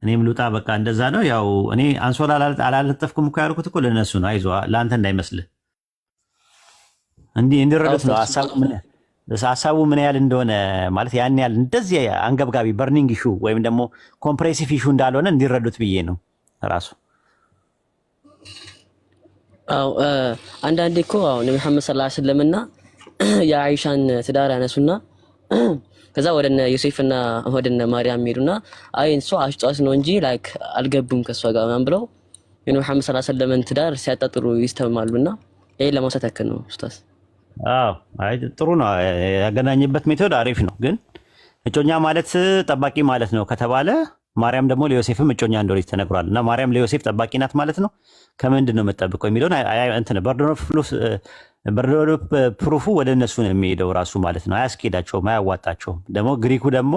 እኔም ልውጣ በቃ እንደዛ ነው። ያው እኔ አንሶላ አላለጠፍኩም እኮ ያልኩት እኮ ለነሱ ነው። አይዞህ ለአንተ እንዳይመስልህ እንዲረዱት ነው ሀሳቡ ምን ያህል እንደሆነ ማለት ያን ያህል እንደዚህ አንገብጋቢ በርኒንግ ኢሹ ወይም ደግሞ ኮምፕሬሲቭ ኢሹ እንዳልሆነ እንዲረዱት ብዬ ነው ራሱ። አዎ አንዳንዴ እኮ አሁን ነብዩ መሐመድ ሰለላሁ ዐለይሂ ወሰለምና የአይሻን ትዳር ያነሱና ከዛ ወደነ ዮሴፍና ወደነ ማርያም ሄዱና አይ እሷ አሽጧት ነው እንጂ ላይክ አልገቡም ከሷ ጋር ምናምን ብለው የነብዩ መሐመድ ሰለላሁ ዐለይሂ ወሰለምን ትዳር ሲያጣጥሩ ይስተማሉና ይሄን ለማውሳት ያክል ነው ኡስታዝ። አዎ አይ ጥሩ ነው ያገናኝበት ሜቶድ አሪፍ ነው። ግን እጮኛ ማለት ጠባቂ ማለት ነው ከተባለ ማርያም ደግሞ ለዮሴፍም እጮኛ እንደሆነች ተነግሯል። እና ማርያም ለዮሴፍ ጠባቂ ናት ማለት ነው። ከምንድን ነው የምትጠብቀው የሚለውን እንትን በርደን ኦፍ ፕሩፉ ወደ እነሱ ነው የሚሄደው ራሱ ማለት ነው። አያስኬዳቸውም፣ አያዋጣቸውም። ደግሞ ግሪኩ ደግሞ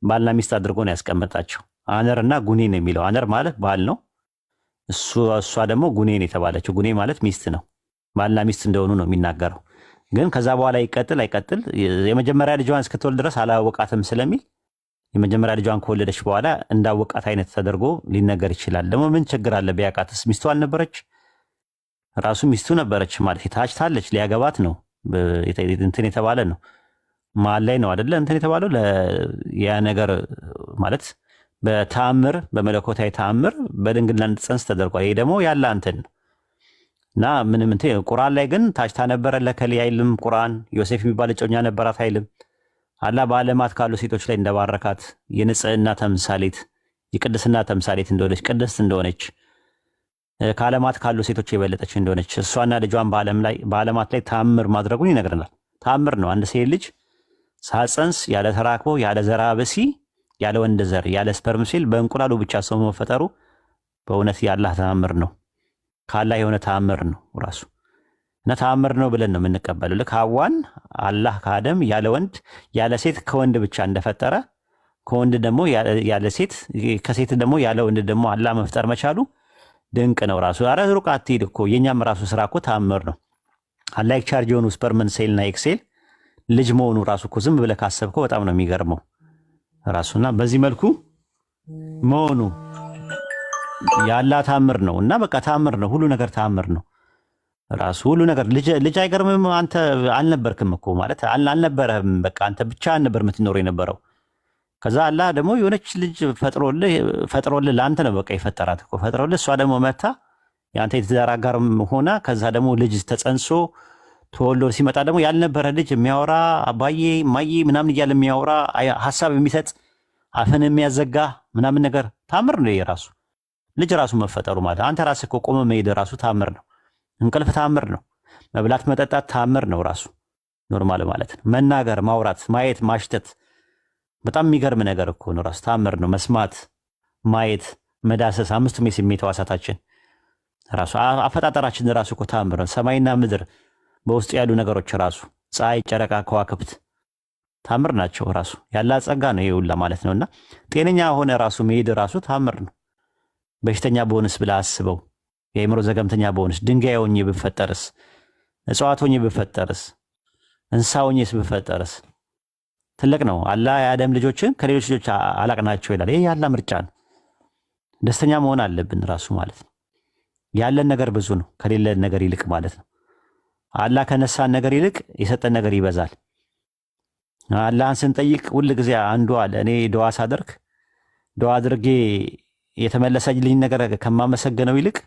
ባልና ሚስት አድርጎ ነው ያስቀመጣቸው። አነር እና ጉኔ ነው የሚለው። አነር ማለት ባል ነው፣ እሷ ደግሞ ጉኔ ነው የተባለችው። ጉኔ ማለት ሚስት ነው። ባልና ሚስት እንደሆኑ ነው የሚናገረው። ግን ከዛ በኋላ ይቀጥል አይቀጥል የመጀመሪያ ልጇን እስክትወልድ ድረስ አላወቃትም ስለሚል የመጀመሪያ ልጇን ከወለደች በኋላ እንዳወቃት አይነት ተደርጎ ሊነገር ይችላል። ደግሞ ምን ችግር አለ ቢያውቃትስ? ሚስቱ አልነበረች? ራሱ ሚስቱ ነበረች ማለት ታጭታለች፣ ሊያገባት ነው እንትን የተባለ ነው። መሀል ላይ ነው አይደለ እንትን የተባለው ያ ነገር ማለት በተአምር በመለኮታዊ ተአምር በድንግልና እንድትጸንስ ተደርጓል። ይሄ ደግሞ ያለ እንትን ነው እና ምንም እንትን ቁርአን ላይ ግን ታጭታ ነበረ ለከሊ አይልም። ቁርአን ዮሴፍ የሚባል እጮኛ ነበራት አይልም። አላህ በዓለማት ካሉ ሴቶች ላይ እንደባረካት የንጽህና ተምሳሌት የቅድስና ተምሳሌት እንደሆነች ቅድስት እንደሆነች ከዓለማት ካሉ ሴቶች የበለጠች እንደሆነች እሷና ልጇን በዓለማት ላይ ተአምር ማድረጉን ይነግረናል። ተአምር ነው። አንድ ሴት ልጅ ሳጸንስ ያለ ተራክቦ ያለ ዘራ በሲ ያለ ወንድ ዘር ያለ ስፐርም ሴል በእንቁላሉ ብቻ ሰው መፈጠሩ በእውነት የአላህ ተአምር ነው። ከአላህ የሆነ ተአምር ነው ራሱ እና ተአምር ነው ብለን ነው የምንቀበለው። ልክ ሐዋን አላህ ከአደም ያለ ወንድ ያለ ሴት ከወንድ ብቻ እንደፈጠረ ከወንድ ደግሞ ያለ ሴት ከሴት ደግሞ ያለ ወንድ ደግሞ አላህ መፍጠር መቻሉ ድንቅ ነው ራሱ። ኧረ ሩቅ አትሂድ እኮ የኛም ራሱ ስራ እኮ ተአምር ነው። አላህ ቻርጅ የሆኑ ስፐርመን ሴል እና ኤክሴል ልጅ መሆኑ ራሱ እኮ ዝም ብለህ ካሰብከው በጣም ነው የሚገርመው ራሱና በዚህ መልኩ መሆኑ የአላህ ተአምር ነው እና በቃ ተአምር ነው። ሁሉ ነገር ተአምር ነው ራሱ ሁሉ ነገር። ልጅ አይገርምም? አንተ አልነበርክም እኮ ማለት አልነበረህም። በቃ አንተ ብቻ ነበር የምትኖረው የነበረው። ከዛ አላህ ደግሞ የሆነች ልጅ ፈጥሮልህ ለአንተ ነው በቃ የፈጠራት እኮ ፈጥሮልህ። እሷ ደግሞ መታ የአንተ የትዳር አጋር ሆና ከዛ ደግሞ ልጅ ተጸንሶ ተወልዶ ሲመጣ ደግሞ ያልነበረ ልጅ የሚያወራ አባዬ ማዬ ምናምን እያለ የሚያወራ ሀሳብ የሚሰጥ አፍን የሚያዘጋ ምናምን ነገር ታምር ነው የራሱ ልጅ ራሱ መፈጠሩ ማለት። አንተ ራስህ እኮ ቆመ መሄድ ራሱ ታምር ነው። እንቅልፍ ታምር ነው። መብላት መጠጣት ታምር ነው ራሱ ኖርማል ማለት ነው። መናገር፣ ማውራት፣ ማየት፣ ማሽተት በጣም የሚገርም ነገር እኮ ነው ራሱ ታምር ነው። መስማት፣ ማየት፣ መዳሰስ አምስቱም የስሜት ሕዋሳታችን ራሱ አፈጣጠራችን ራሱ እኮ ታምር ነው። ሰማይና ምድር በውስጡ ያሉ ነገሮች ራሱ ፀሐይ፣ ጨረቃ፣ ከዋክብት ታምር ናቸው። ራሱ ያለ ጸጋ ነው ይሄ ሁላ ማለት ነውና ጤነኛ ሆነ ራሱ መሄድ ራሱ ታምር ነው። በሽተኛ በሆንስ ብለህ አስበው። የአእምሮ ዘገምተኛ በሆንስ፣ ድንጋይ ሆኜ ብፈጠርስ፣ እጽዋት ሆኜ ብፈጠርስ፣ እንስሳ ሆኜስ ብፈጠርስ ትልቅ ነው። አላህ የአደም ልጆችን ከሌሎች ልጆች አላቅናቸው ይላል። ይሄ ያለ ምርጫ ነው። ደስተኛ መሆን አለብን ራሱ ማለት ነው። ያለን ነገር ብዙ ነው ከሌለን ነገር ይልቅ ማለት ነው። አላህ ከነሳን ነገር ይልቅ የሰጠን ነገር ይበዛል። አላህን ስንጠይቅ ሁል ጊዜ አንዱ አለ እኔ ዱዓ ሳደርግ ዱዓ አድርጌ የተመለሰልኝ ነገር ከማመሰግነው ይልቅ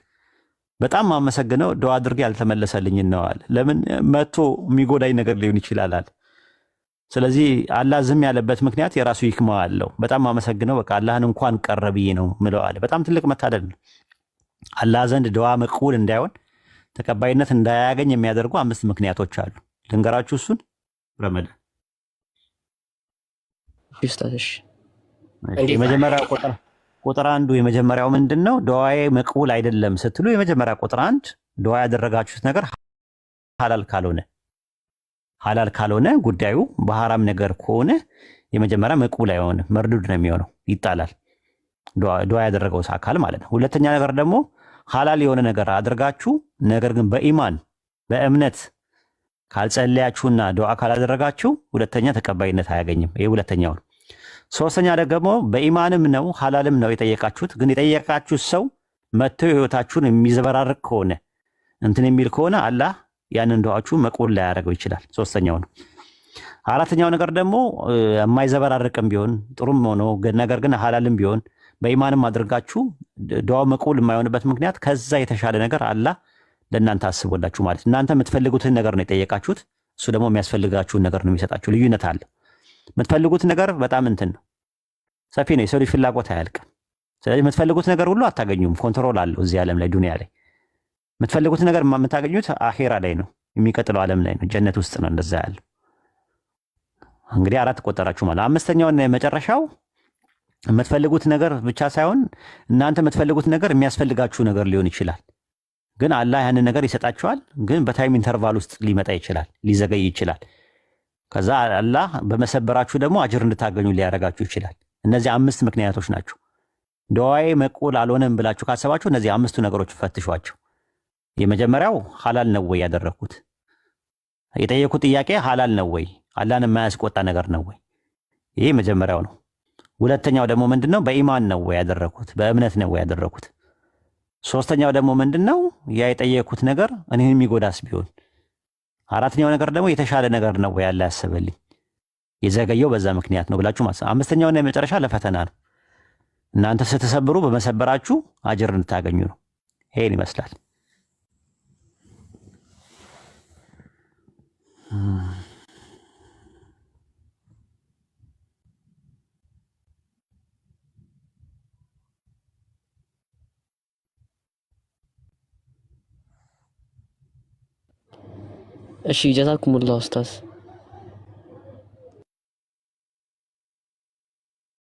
በጣም ማመሰግነው ዱዓ አድርጌ ያልተመለሰልኝ ነው አለ። ለምን መጥቶ የሚጎዳኝ ነገር ሊሆን ይችላል አለ። ስለዚህ አላህ ዝም ያለበት ምክንያት የራሱ ይክማ አለው። በጣም ማመሰግነው በቃ አላህን እንኳን ቀረብዬ ነው ምለው አለ። በጣም ትልቅ መታደል ነው። አላህ ዘንድ ዱዓ መቅቡል እንዳይሆን ተቀባይነት እንዳያገኝ የሚያደርጉ 5 ምክንያቶች አሉ። ልንገራችሁ እሱን ረመዳን ይስታሽ የመጀመሪያው ቁጥር አንዱ የመጀመሪያው ምንድነው? ዱዓዬ መቅቡል አይደለም ስትሉ የመጀመሪያ ቁጥር አንድ ዱዓ ያደረጋችሁት ነገር ሐላል ካልሆነ ጉዳዩ በሐራም ነገር ከሆነ የመጀመሪያ መቅቡል አይሆንም፣ መርዱድ ነው የሚሆነው፣ ይጣላል። ዱዓ ያደረገው አካል ማለት ነው። ሁለተኛ ነገር ደግሞ ሐላል የሆነ ነገር አድርጋችሁ ነገር ግን በኢማን በእምነት ካልጸለያችሁና ዱዓ ካላደረጋችሁ ሁለተኛ ተቀባይነት አያገኝም። ይሄ ሁለተኛው ነው። ሶስተኛ ደግሞ በኢማንም ነው ሐላልም ነው የጠየቃችሁት። ግን የጠየቃችሁት ሰው መጥቶ ህይወታችሁን የሚዘበራርቅ ከሆነ እንትን የሚል ከሆነ አላህ ያንን ዱዓችሁ መቅቡል ላይ ያደርገው ይችላል። ሶስተኛው ነው። አራተኛው ነገር ደግሞ የማይዘበራርቅም ቢሆን ጥሩም ሆኖ ነገር ግን ሐላልም ቢሆን በኢማንም አድርጋችሁ ዱዓው መቅቡል የማይሆንበት ምክንያት ከዛ የተሻለ ነገር አላህ ለእናንተ አስቦላችሁ ማለት እናንተ የምትፈልጉትን ነገር ነው የጠየቃችሁት፣ እሱ ደግሞ የሚያስፈልጋችሁን ነገር ነው የሚሰጣችሁ። ልዩነት አለ። የምትፈልጉት ነገር በጣም እንትን ነው፣ ሰፊ ነው። የሰው ልጅ ፍላጎት አያልቅም። ስለዚህ የምትፈልጉት ነገር ሁሉ አታገኙም። ኮንትሮል አለው እዚህ ዓለም ላይ ዱንያ ላይ። የምትፈልጉት ነገር የምታገኙት አኺራ ላይ ነው፣ የሚቀጥለው ዓለም ላይ ነው፣ ጀነት ውስጥ ነው እንደዛ ያለው። እንግዲህ 4 ቆጠራችሁ ማለት። አምስተኛውና የመጨረሻው የምትፈልጉት ነገር ብቻ ሳይሆን እናንተ የምትፈልጉት ነገር የሚያስፈልጋችሁ ነገር ሊሆን ይችላል። ግን አላህ ያንን ነገር ይሰጣችኋል። ግን በታይም ኢንተርቫል ውስጥ ሊመጣ ይችላል፣ ሊዘገይ ይችላል። ከዛ አላህ በመሰበራችሁ ደግሞ አጅር እንድታገኙ ሊያደርጋችሁ ይችላል። እነዚህ 5 ምክንያቶች ናቸው። ዱዓዬ መቅቡል አልሆነም ብላችሁ ካሰባችሁ እነዚህ 5ቱ ነገሮች ፈትሿቸው። የመጀመሪያው ሐላል ነው ወይ ያደረኩት? የጠየኩት ጥያቄ ሐላል ነው ወይ? አላህን የማያስቆጣ ነገር ነው ወይ? ይሄ መጀመሪያው ነው። ሁለተኛው ደግሞ ምንድነው? በኢማን ነው ወይ ያደረኩት? በእምነት ነው ወይ ያደረኩት? ሶስተኛው ደግሞ ምንድነው? ያ የጠየኩት ነገር እኔን የሚጎዳስ ቢሆን? አራተኛው ነገር ደግሞ የተሻለ ነገር ነው ወይ ያለ ያሰበልኝ? የዘገየው በዛ ምክንያት ነው ብላችሁ ማሰብ። አምስተኛውና የመጨረሻ ለፈተና ነው። እናንተ ስትሰብሩ በመሰበራችሁ አጅር እንድታገኙ ነው። ይሄን ይመስላል። እሺ ጀዛኩሙላህ ኡስታዝ።